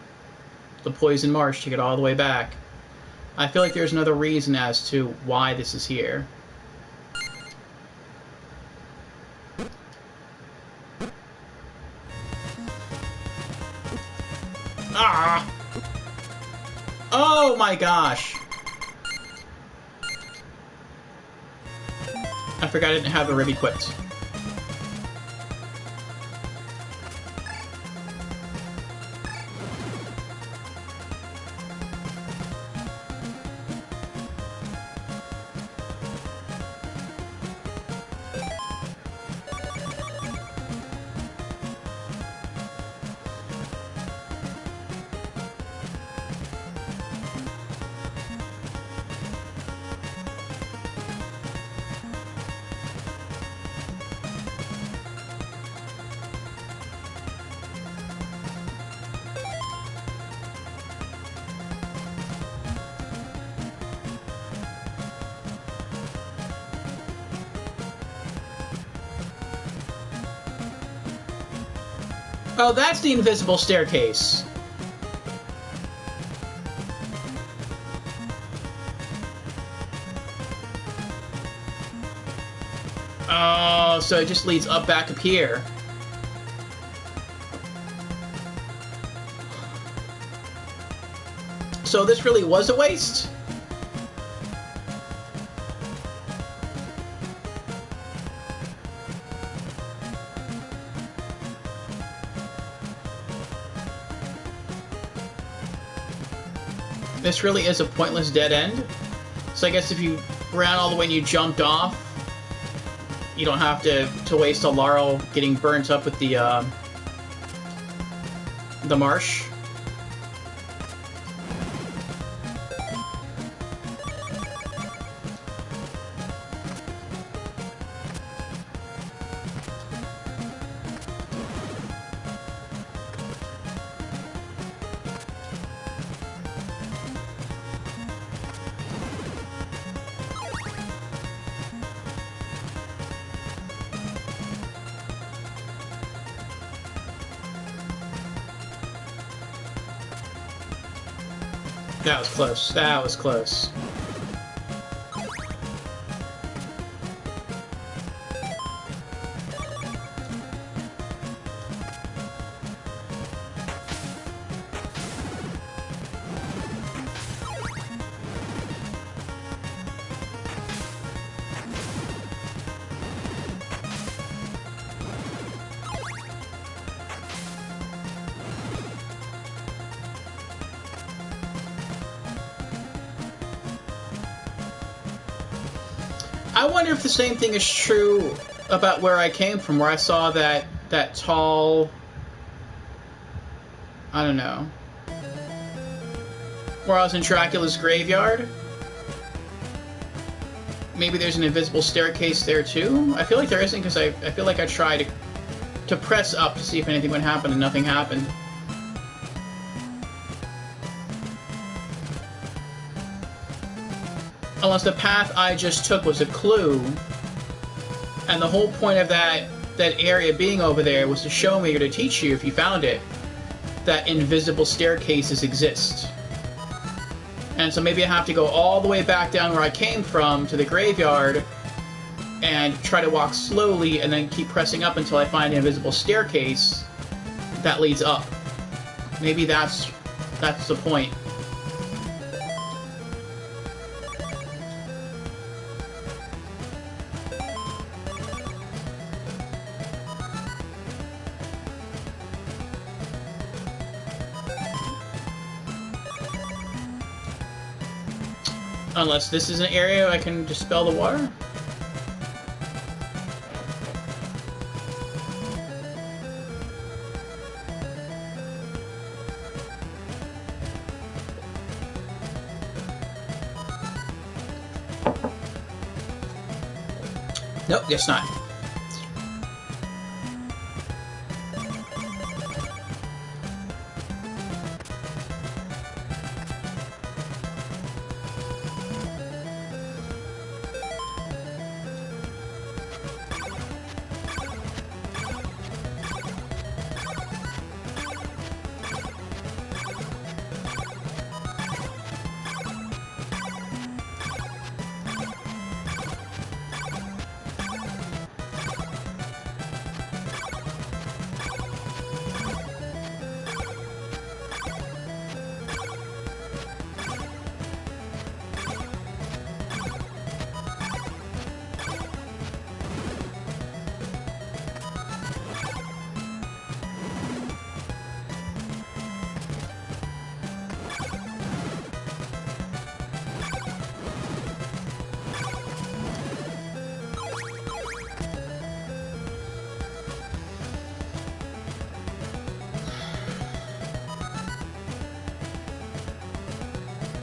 poison marsh to get all the way back. I feel like there's another reason as to why this is here. Ah! Oh my gosh! I forgot I didn't have the rib equipped. Oh, that's the invisible staircase. Oh, so it just leads up back up here. So this really was a waste? This really is a pointless dead end. So I guess if you ran all the way and you jumped off, you don't have to waste a laurel getting burnt up with the marsh. That was close. That was close. I wonder if the same thing is true about where I came from, where I saw that tall... I don't know. Where I was in Dracula's graveyard? Maybe there's an invisible staircase there too? I feel like there isn't, because I feel like I tried to press up to see if anything would happen and nothing happened. Unless the path I just took was a clue, and the whole point of that area being over there was to show me or to teach you, if you found it, that invisible staircases exist. And so maybe I have to go all the way back down where I came from to the graveyard and try to walk slowly and then keep pressing up until I find an invisible staircase that leads up. Maybe that's the point. Unless this is an area I can dispel the water? Nope, guess not.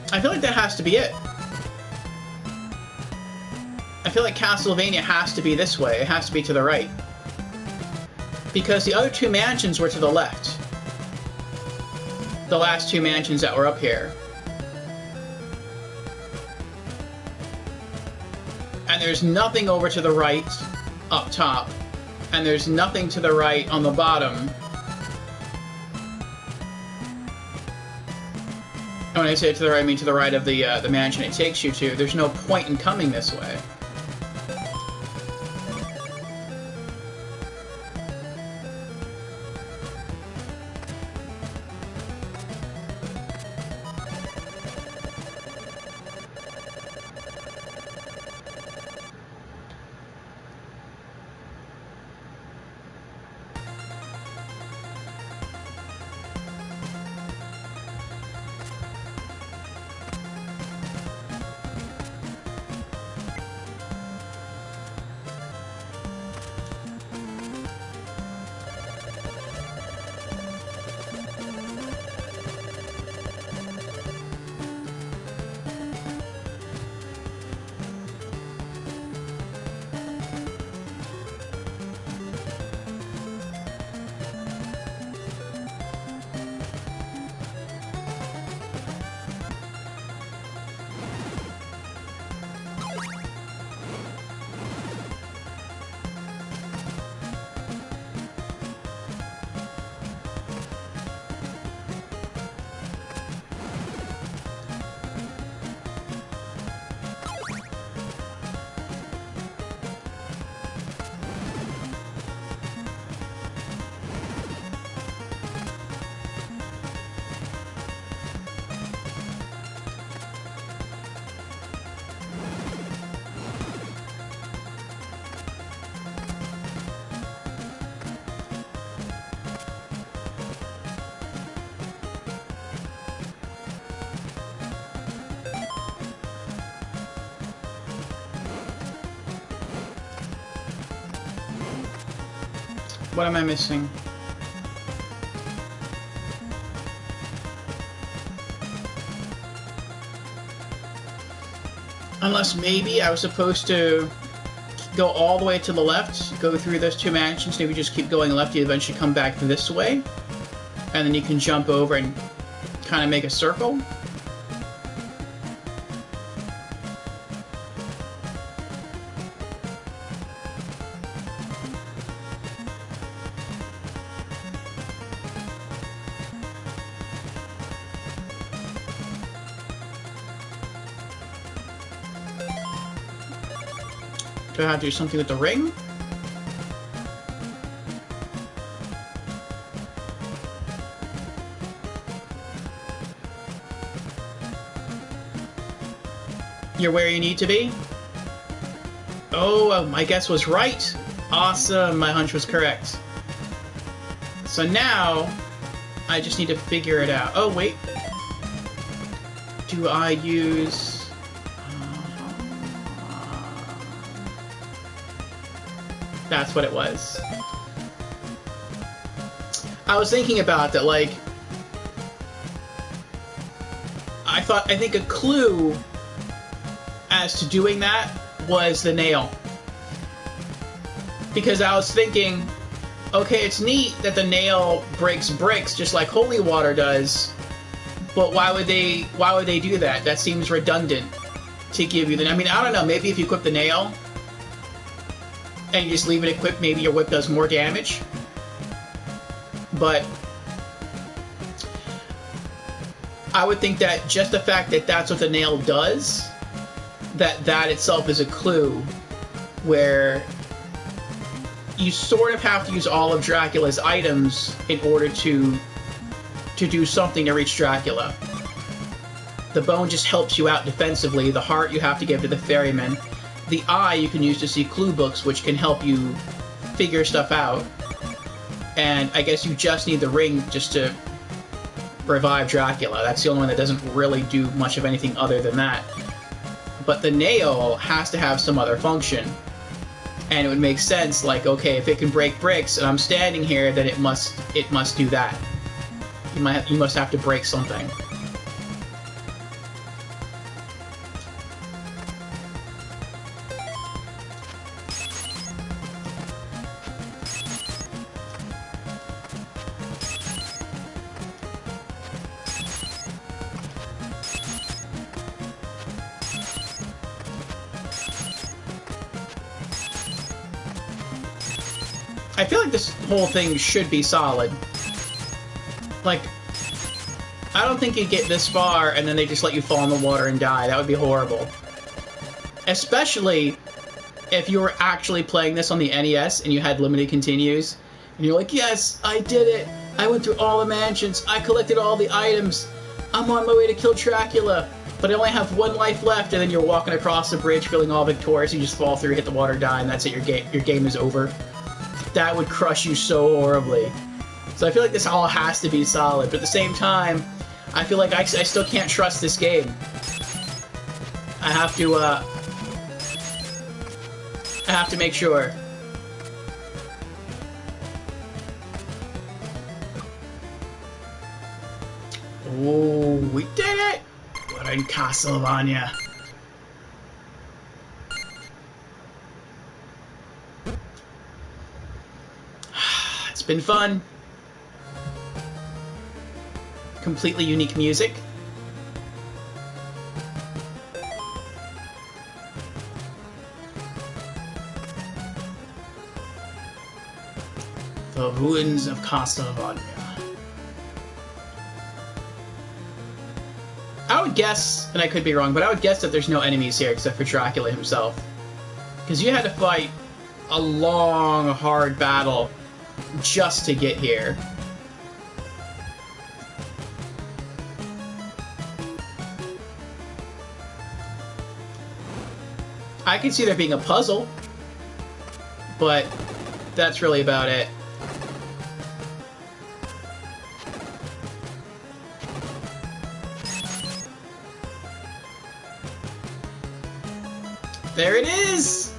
I feel like that has to be it. I feel like Castlevania has to be this way. It has to be to the right. Because the other two mansions were to the left. The last two mansions that were up here. And there's nothing over to the right up top. And there's nothing to the right on the bottom. And when I say to the right, I mean to the right of the mansion it takes you to. There's no point in coming this way. What am I missing? Unless maybe I was supposed to go all the way to the left, go through those two mansions, maybe just keep going left, you eventually come back this way, and then you can jump over and kind of make a circle. Do I have to do something with the ring? You're where you need to be? Oh, my guess was right. Awesome, my hunch was correct. So now, I just need to figure it out. Oh, wait. Do I use... That's what it was. I was thinking about that, like... I think a clue as to doing that was the nail. Because I was thinking, okay, it's neat that the nail breaks bricks just like holy water does, but why would they do that? That seems redundant to give you the... I mean, I don't know, maybe if you equip the nail and you just leave it equipped, maybe your whip does more damage. But I would think that just the fact that that's what the nail does, that itself is a clue where you sort of have to use all of Dracula's items in order to do something to reach Dracula. The bone just helps you out defensively. The heart you have to give to the ferryman. The eye you can use to see clue books, which can help you figure stuff out. And I guess you just need the ring just to revive Dracula. That's the only one that doesn't really do much of anything other than that. But the nail has to have some other function. And it would make sense, like, okay, if it can break bricks and I'm standing here, then it must do that. You must have to break something. I feel like this whole thing should be solid. Like, I don't think you'd get this far and then they just let you fall in the water and die. That would be horrible. Especially if you were actually playing this on the NES and you had limited continues. And you're like, yes, I did it. I went through all the mansions. I collected all the items. I'm on my way to kill Dracula. But I only have one life left, and then you're walking across the bridge feeling all victorious. You just fall through, hit the water, die, and that's it. Your game is over. That would crush you so horribly. So I feel like this all has to be solid, but at the same time, I feel like I still can't trust this game. I have to make sure. Oh, we did it! We're in Castlevania. It's been fun. Completely unique music. The ruins of Castlevania. I would guess, and I could be wrong, but I would guess that there's no enemies here except for Dracula himself. Because you had to fight a long, hard battle just to get here. I can see there being a puzzle, but that's really about it. There it is!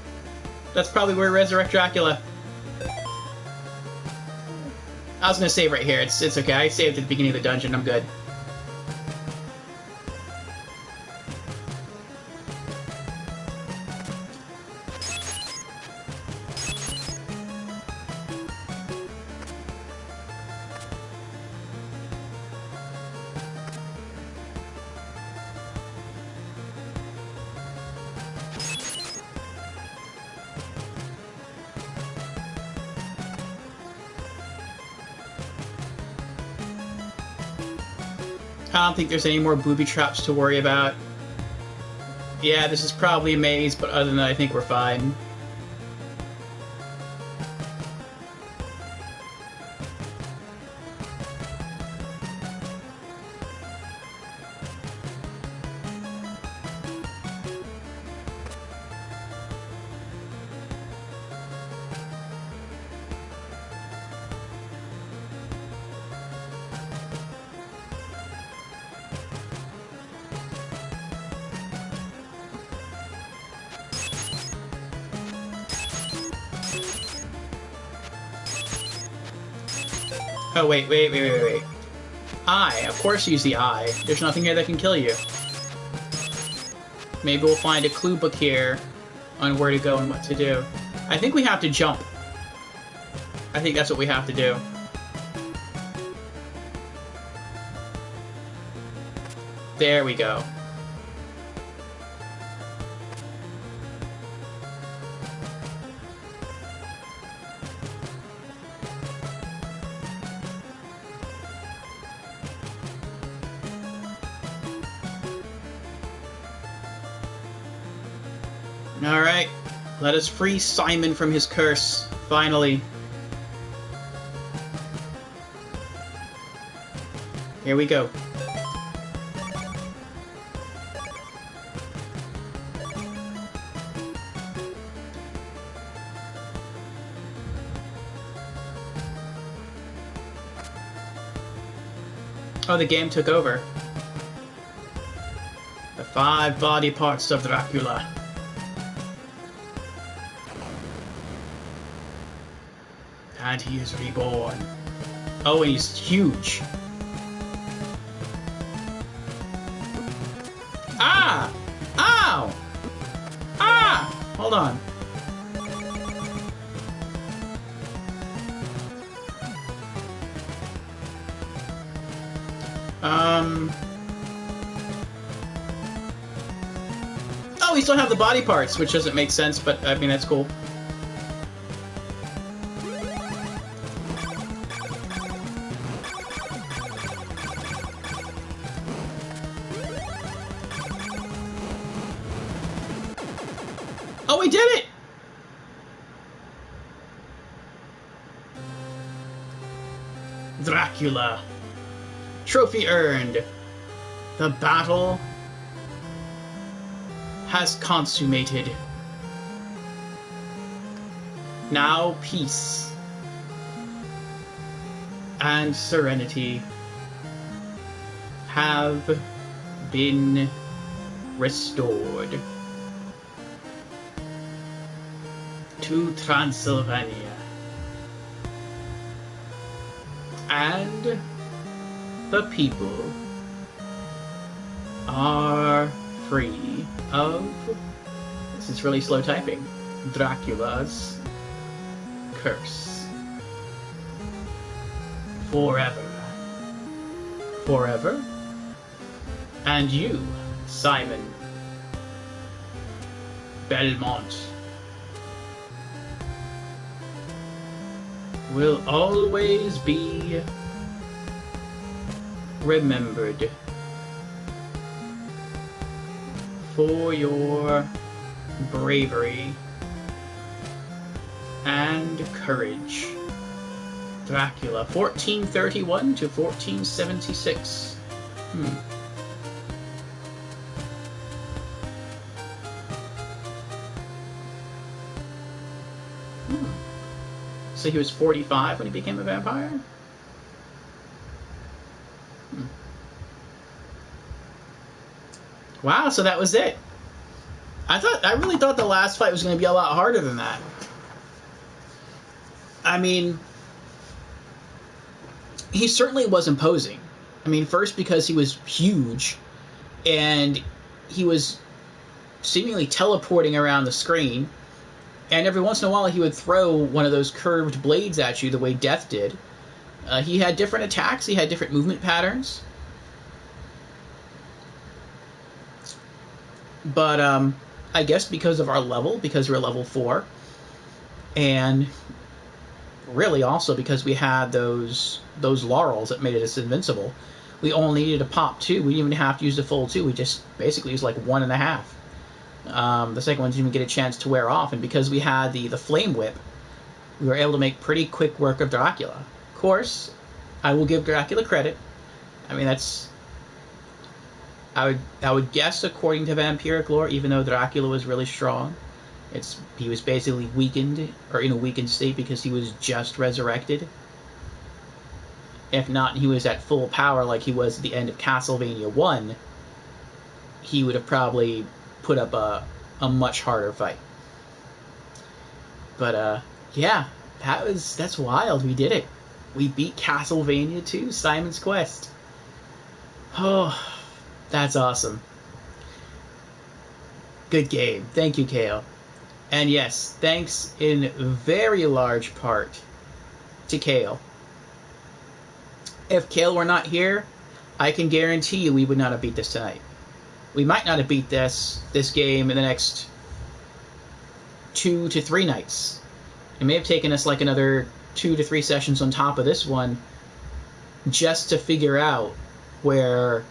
That's probably where we resurrect Dracula. I was gonna save right here. It's okay. I saved at the beginning of the dungeon. I'm good. I don't think there's any more booby traps to worry about. Yeah, this is probably a maze, but other than that, I think we're fine. Oh, wait. Eye. Of course use the eye. There's nothing here that can kill you. Maybe we'll find a clue book here on where to go and what to do. I think we have to jump. I think that's what we have to do. There we go. Alright, let us free Simon from his curse, finally. Here we go. Oh, the game took over. The 5 body parts of Dracula. And he is reborn. Oh, and he's huge. Ah! Ow! Ah! Hold on. Oh, we still have the body parts, which doesn't make sense, but I mean, that's cool. Oh, we did it! Dracula. Trophy earned. The battle has consummated. Now peace and serenity have been restored to Transylvania, and the people are free of, this is really slow typing, Dracula's curse. Forever. Forever. And you, Simon Belmont, will always be remembered for your bravery and courage. Dracula, 1431 to 1476. So he was 45 when he became a vampire? Wow, so that was it. I really thought the last fight was going to be a lot harder than that. I mean, he certainly was imposing. I mean, first because he was huge, and he was seemingly teleporting around the screen, and every once in a while he would throw one of those curved blades at you the way Death did. He had different attacks, he had different movement patterns. But I guess because of our level, because we're level 4, and really also because we had those laurels that made us invincible, we only needed to pop 2. We didn't even have to use the full 2. We just basically used like 1.5. The second one didn't even get a chance to wear off, and because we had the Flame Whip, we were able to make pretty quick work of Dracula. Of course, I will give Dracula credit. I mean, that's... I would guess, according to vampiric lore, even though Dracula was really strong, he was basically weakened, or in a weakened state because he was just resurrected. If not, he was at full power like he was at the end of Castlevania 1, he would have probably put up a much harder fight. But, yeah, that's wild. We did it. We beat Castlevania 2, Simon's Quest. Oh... That's awesome. Good game. Thank you, Kale. And yes, thanks in very large part to Kale. If Kale were not here, I can guarantee you we would not have beat this tonight. We might not have beat this game in the next 2 to 3 nights. It may have taken us like another 2 to 3 sessions on top of this one just to figure out where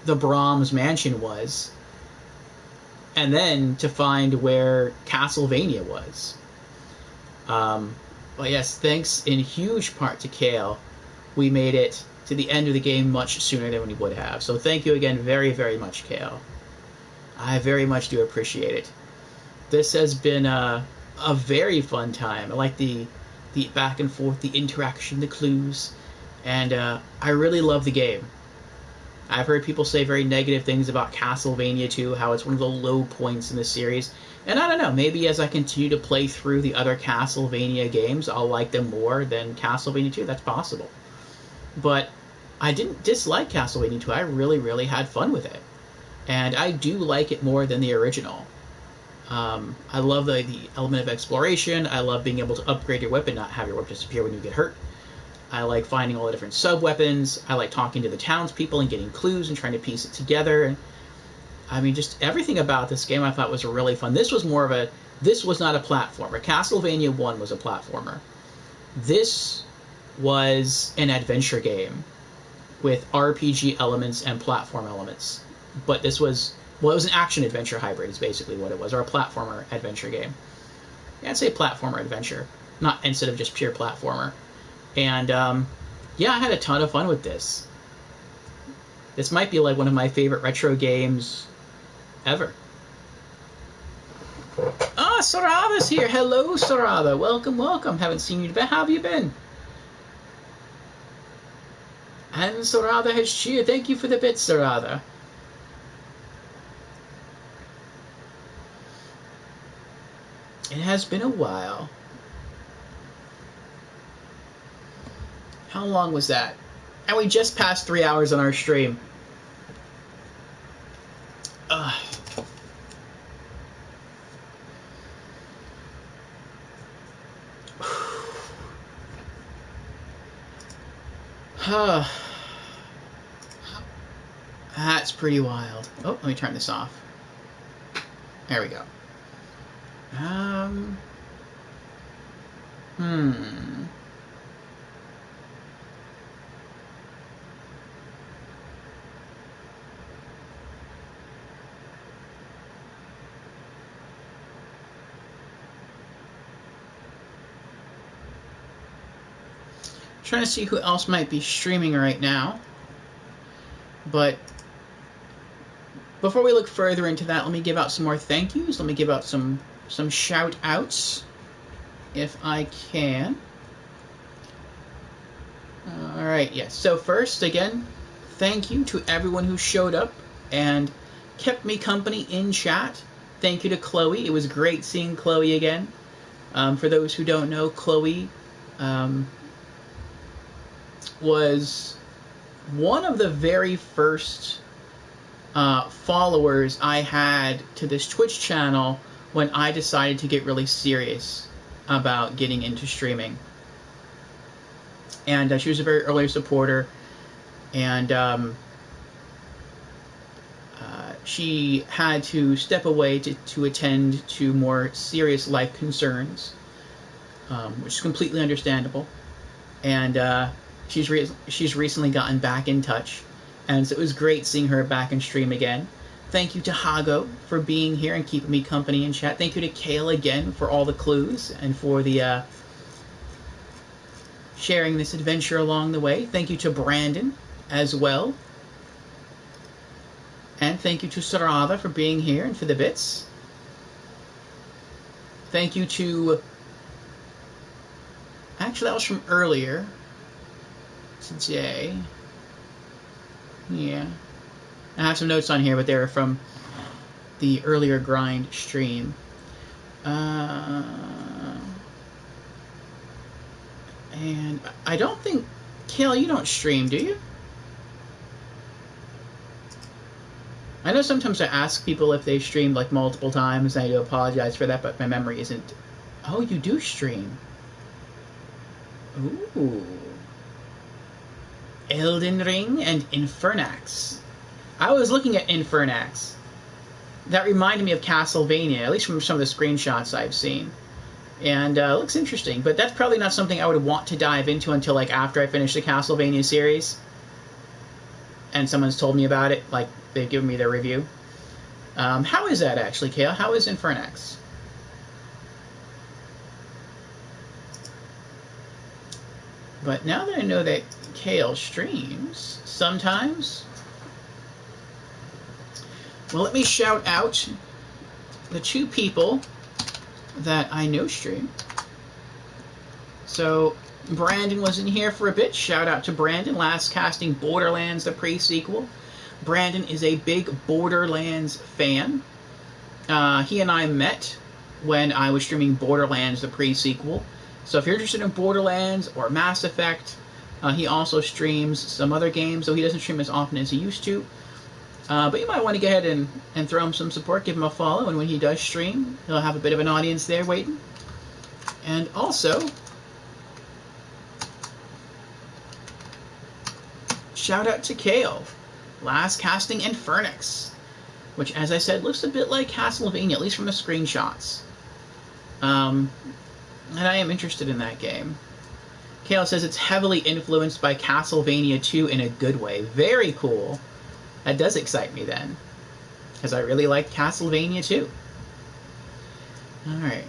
the Brahms mansion was, and then to find where Castlevania was. But yes, thanks in huge part to Kale, we made it to the end of the game much sooner than we would have. So thank you again very, very much, Kale. I very much do appreciate it. This has been a very fun time. I like the back and forth, the interaction, the clues, and I really love the game. I've heard people say very negative things about Castlevania 2, how it's one of the low points in the series. And I don't know, maybe as I continue to play through the other Castlevania games, I'll like them more than Castlevania 2. That's possible. But I didn't dislike Castlevania 2. I really, really had fun with it. And I do like it more than the original. I love the element of exploration. I love being able to upgrade your weapon, not have your weapon disappear when you get hurt. I like finding all the different sub-weapons. I like talking to the townspeople and getting clues and trying to piece it together. And I mean, just everything about this game I thought was really fun. This was not a platformer. Castlevania 1 was a platformer. This was an adventure game with RPG elements and platform elements. But this was, well, it was an action-adventure hybrid is basically what it was, or a platformer adventure game. Yeah, I'd say platformer adventure, not instead of just pure platformer. And, yeah, I had a ton of fun with this. This might be like one of my favorite retro games ever. Ah, Sarada's here. Hello, Sarada. Welcome, welcome. Haven't seen you in a bit. How have you been? And Sarada has cheered. Thank you for the bit, Sarada. It has been a while. How long was that? And we just passed 3 hours on our stream. That's pretty wild. Oh, let me turn this off. There we go. Trying to see who else might be streaming right now. But before we look further into that, let me give out some more thank yous. Let me give out some shout outs, if I can. Alright, yes. So first, again, thank you to everyone who showed up and kept me company in chat. Thank you to Chloe. It was great seeing Chloe again. For those who don't know, Chloe was one of the very first followers I had to this Twitch channel when I decided to get really serious about getting into streaming. And she was a very early supporter, and she had to step away to attend to more serious life concerns, which is completely understandable. And she's recently gotten back in touch, and so it was great seeing her back in stream again. Thank you to Hago for being here and keeping me company in chat. Thank you to Kale again for all the clues and for the sharing this adventure along the way. Thank you to Brandon as well. And thank you to Sarada for being here and for the bits. Thank you to... Actually, that was from earlier today. Yeah. I have some notes on here, but they were from the earlier grind stream. And I don't think... Kale, you don't stream, do you? I know sometimes I ask people if they've streamed like multiple times, and I do apologize for that, but my memory isn't... Oh, you do stream. Ooh. Elden Ring and Infernax. I was looking at Infernax. That reminded me of Castlevania, at least from some of the screenshots I've seen. And it looks interesting, but that's probably not something I would want to dive into until like after I finish the Castlevania series. And someone's told me about it, like they've given me their review. How is that actually, Kale? How is Infernax? But now that I know that Kale streams sometimes, well, let me shout out the two people that I know stream. So Brandon was in here for a bit. Shout out to Brandon, last casting Borderlands, the pre-sequel. Brandon is a big Borderlands fan. He and I met when I was streaming Borderlands, the pre-sequel. So if you're interested in Borderlands or Mass Effect, he also streams some other games, though he doesn't stream as often as he used to. But you might want to go ahead and throw him some support, give him a follow, and when he does stream, he'll have a bit of an audience there waiting. And also, shout out to Kale, last casting Infernax, which, as I said, looks a bit like Castlevania, at least from the screenshots. And I am interested in that game. Kale says it's heavily influenced by Castlevania 2 in a good way. Very cool. That does excite me then, because I really like Castlevania 2. Alright.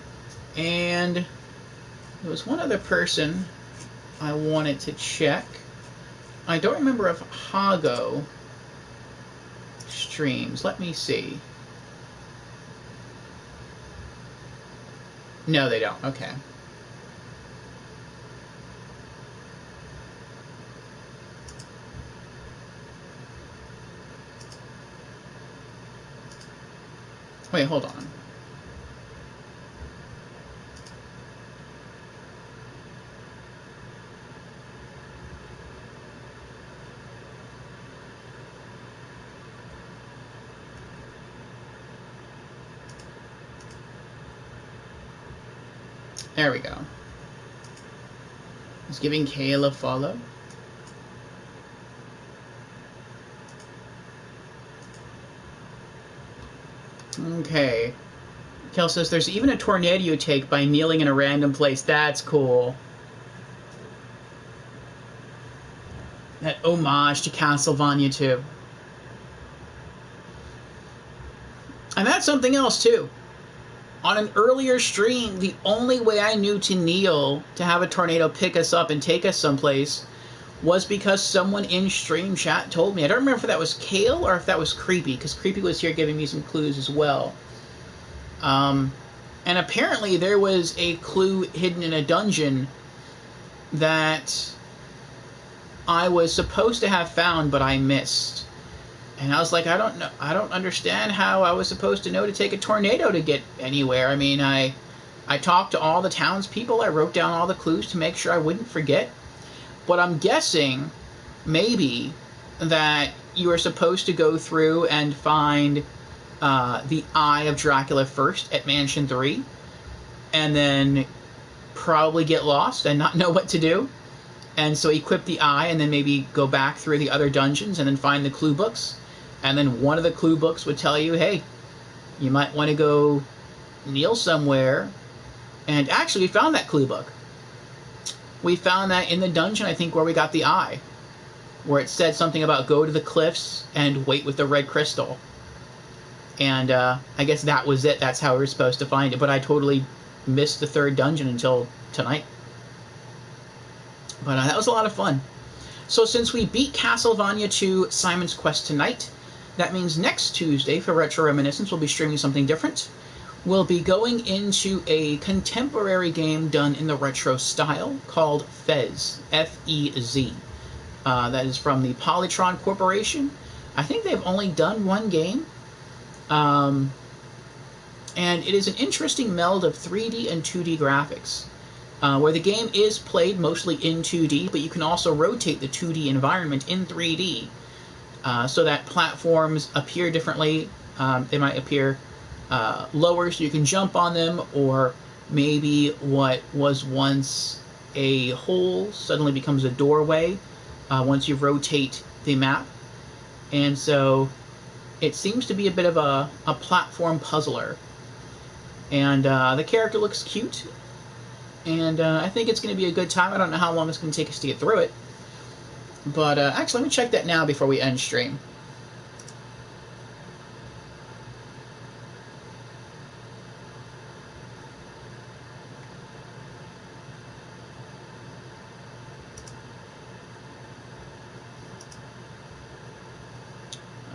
And there was one other person I wanted to check. I don't remember if Hago streams. Let me see. No, they don't. Okay. Wait, hold on. There we go. He's giving Kale a follow. Okay. Kel says there's even a tornado you take by kneeling in a random place. That's cool. That homage to Castlevania 2. And that's something else too. On an earlier stream, the only way I knew to kneel to have a tornado pick us up and take us someplace was because someone in stream chat told me. I don't remember if that was Kale or if that was Creepy, because Creepy was here giving me some clues as well. And apparently there was a clue hidden in a dungeon that I was supposed to have found, but I missed. And I was like, I don't understand how I was supposed to know to take a tornado to get anywhere. I mean, I talked to all the townspeople. I wrote down all the clues to make sure I wouldn't forget. But I'm guessing maybe that you are supposed to go through and find the Eye of Dracula first at Mansion 3, and then probably get lost and not know what to do. And so equip the eye, and then maybe go back through the other dungeons and then find the clue books. And then one of the clue books would tell you, hey, you might want to go kneel somewhere. And actually, we found that clue book. We found that in the dungeon, I think, where we got the eye, where it said something about go to the cliffs and wait with the red crystal. And I guess that was it. That's how we were supposed to find it. But I totally missed the third dungeon until tonight. But that was a lot of fun. So since we beat Castlevania 2 Simon's Quest tonight, that means next Tuesday for Retro Reminiscence we'll be streaming something different. We'll be going into a contemporary game done in the retro style called Fez, F-E-Z. That is from the Polytron Corporation. I think they've only done one game. And it is an interesting meld of 3D and 2D graphics. Where the game is played mostly in 2D, but you can also rotate the 2D environment in 3D so that platforms appear differently. They might appear lower so you can jump on them, or maybe what was once a hole suddenly becomes a doorway once you rotate the map. And so it seems to be a bit of a platform puzzler. And the character looks cute. And I think it's going to be a good time. I don't know how long it's going to take us to get through it. But actually, let me check that now before we end stream.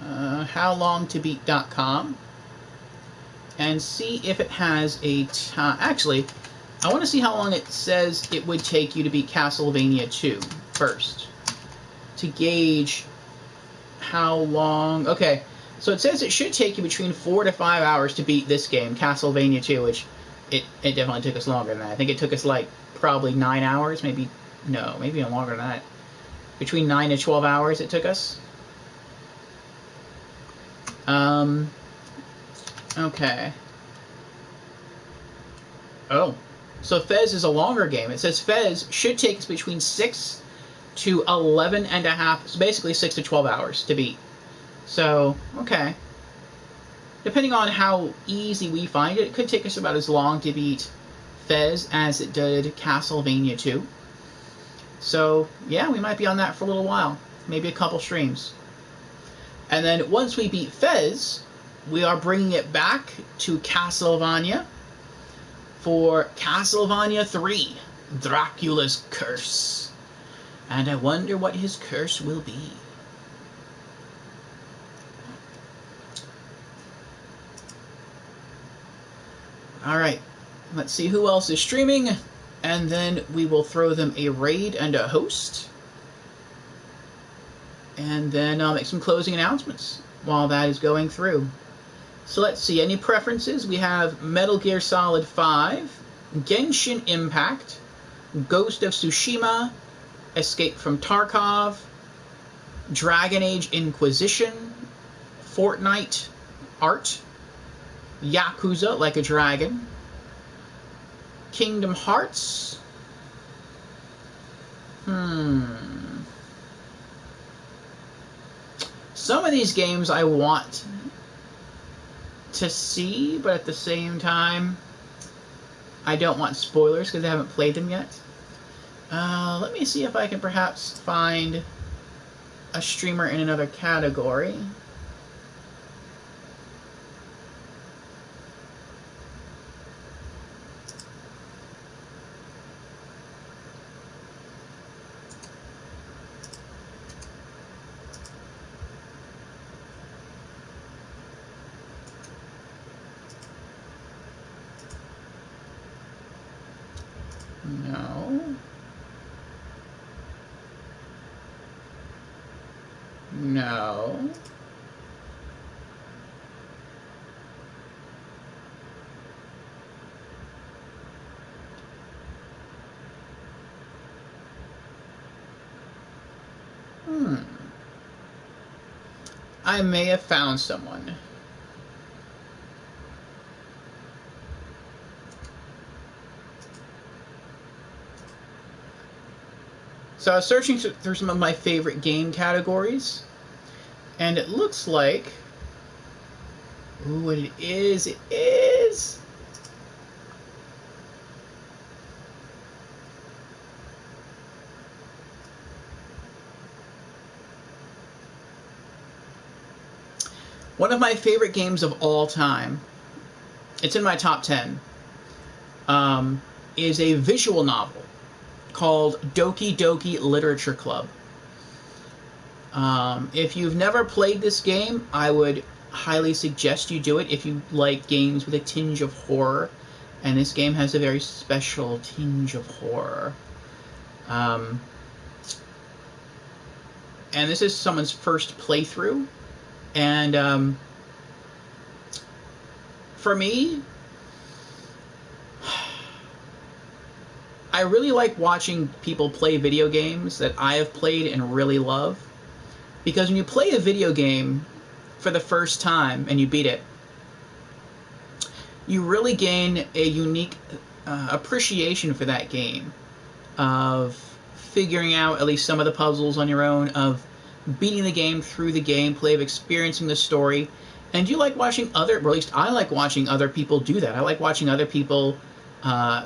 HowLongToBeat.com. And see if it has a time. Actually, I want to see how long it says it would take you to beat Castlevania 2 first, to gauge how long. Okay, so it says it should take you between 4 to 5 hours to beat this game, Castlevania 2, which it definitely took us longer than that. I think it took us like probably 9 hours, maybe even longer than that. Between 9 to 12 hours it took us. Okay. Oh. So Fez is a longer game. It says Fez should take us between 6 to 11 and a half, so basically 6 to 12 hours to beat. So, okay. Depending on how easy we find it, it could take us about as long to beat Fez as it did Castlevania 2. So, yeah, we might be on that for a little while. Maybe a couple streams. And then once we beat Fez, we are bringing it back to Castlevania for Castlevania 3, Dracula's Curse. And I wonder what his curse will be. Alright, let's see who else is streaming, and then we will throw them a raid and a host. And then I'll make some closing announcements while that is going through. So let's see, any preferences? We have Metal Gear Solid 5, Genshin Impact, Ghost of Tsushima, Escape from Tarkov, Dragon Age Inquisition, Fortnite, Art, Yakuza Like a Dragon, Kingdom Hearts, Some of these games I want to see, but at the same time, I don't want spoilers because I haven't played them yet. Let me see if I can perhaps find a streamer in another category. No. No. I may have found someone. So I was searching through some of my favorite game categories, and it looks like... Ooh, it is! It is! One of my favorite games of all time, it's in my top 10, is a visual novel called Doki Doki Literature Club. If you've never played this game, I would highly suggest you do it if you like games with a tinge of horror. And this game has a very special tinge of horror. And this is someone's first playthrough. And for me, I really like watching people play video games that I have played and really love. Because when you play a video game for the first time and you beat it, you really gain a unique appreciation for that game, of figuring out at least some of the puzzles on your own, of beating the game through the gameplay, of experiencing the story. And you like watching other, or at least I like watching other people do that. I like watching other people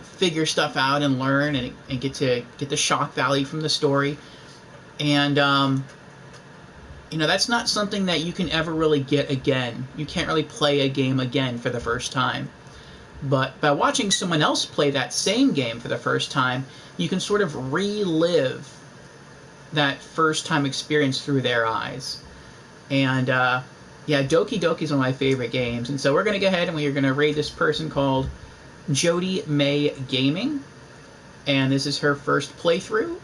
figure stuff out and learn and get the shock value from the story. And you know, that's not something that you can ever really get again. You can't really play a game again for the first time. But by watching someone else play that same game for the first time, you can sort of relive that first time experience through their eyes. And yeah, Doki Doki is one of my favorite games. And so we're going to go ahead and we are going to rate this person called Jody May Gaming. And this is her first playthrough.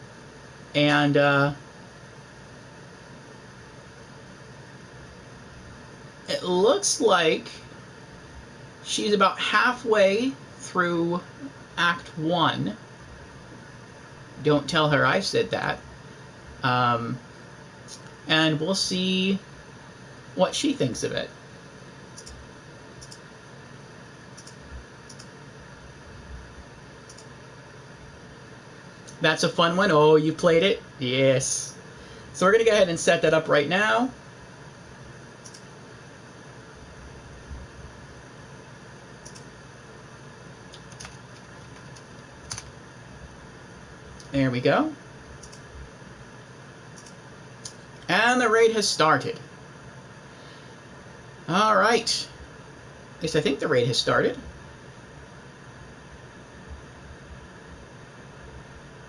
And it looks like she's about halfway through Act 1. Don't tell her I said that. And we'll see what she thinks of it. That's a fun one. Oh, you played it? Yes. So we're going to go ahead and set that up right now. There we go. And the raid has started. Alright. At least I think the raid has started.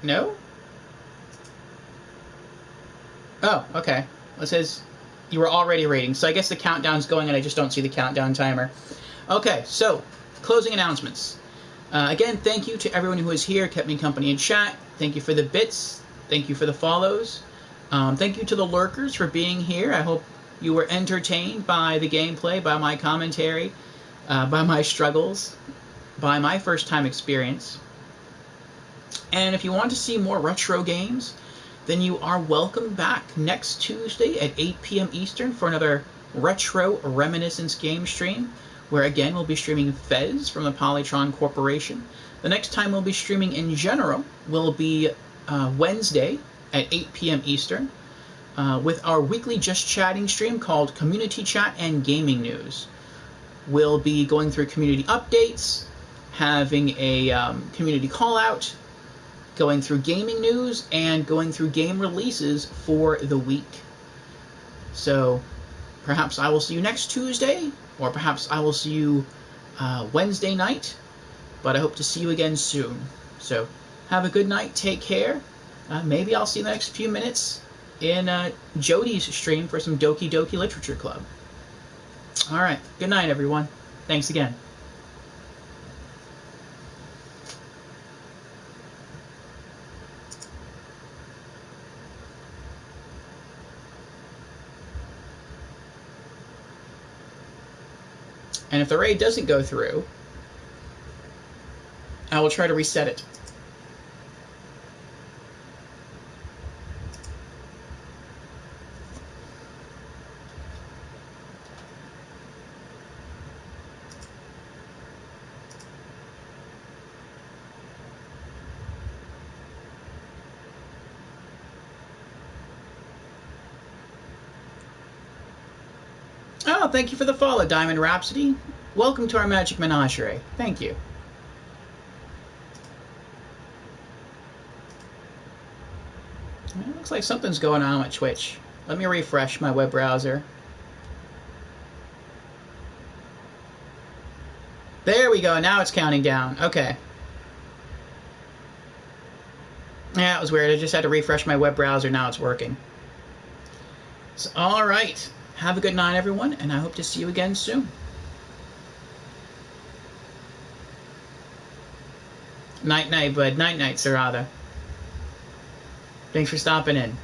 No? Oh, okay. It says you were already raiding, so I guess the countdown's going and I just don't see the countdown timer. Okay, so, closing announcements. Again, thank you to everyone who is here, kept me company in chat. Thank you for the bits. Thank you for the follows. Thank you to the lurkers for being here. I hope you were entertained by the gameplay, by my commentary, by my struggles, by my first-time experience. And if you want to see more retro games, then you are welcome back next Tuesday at 8 p.m. Eastern for another Retro Reminiscence game stream, where again we'll be streaming Fez from the Polytron Corporation. The next time we'll be streaming in general will be Wednesday at 8 p.m. Eastern with our weekly Just Chatting stream called Community Chat and Gaming News. We'll be going through community updates, having a community call-out, going through gaming news, and going through game releases for the week. So perhaps I will see you next Tuesday, or perhaps I will see you Wednesday night, but I hope to see you again soon. So have a good night, take care. Maybe I'll see you in the next few minutes in Jody's stream for some Doki Doki Literature Club. Alright, good night everyone. Thanks again. And if the raid doesn't go through, I will try to reset it. Oh, thank you for the follow, Diamond Rhapsody. Welcome to our Magic Menagerie. Thank you. It looks like something's going on with Twitch. Let me refresh my web browser. There we go. Now it's counting down. Okay. Yeah, it was weird. I just had to refresh my web browser. Now it's working. So, all right. Have a good night, everyone, and I hope to see you again soon. Night-night, bud. Night-night, Sarada. Thanks for stopping in.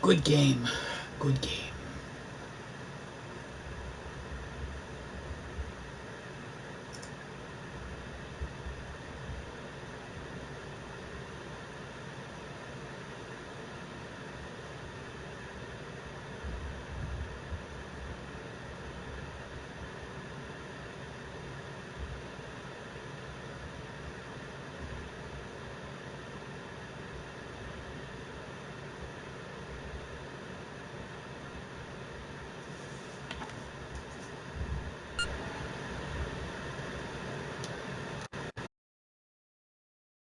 Good game. Good game.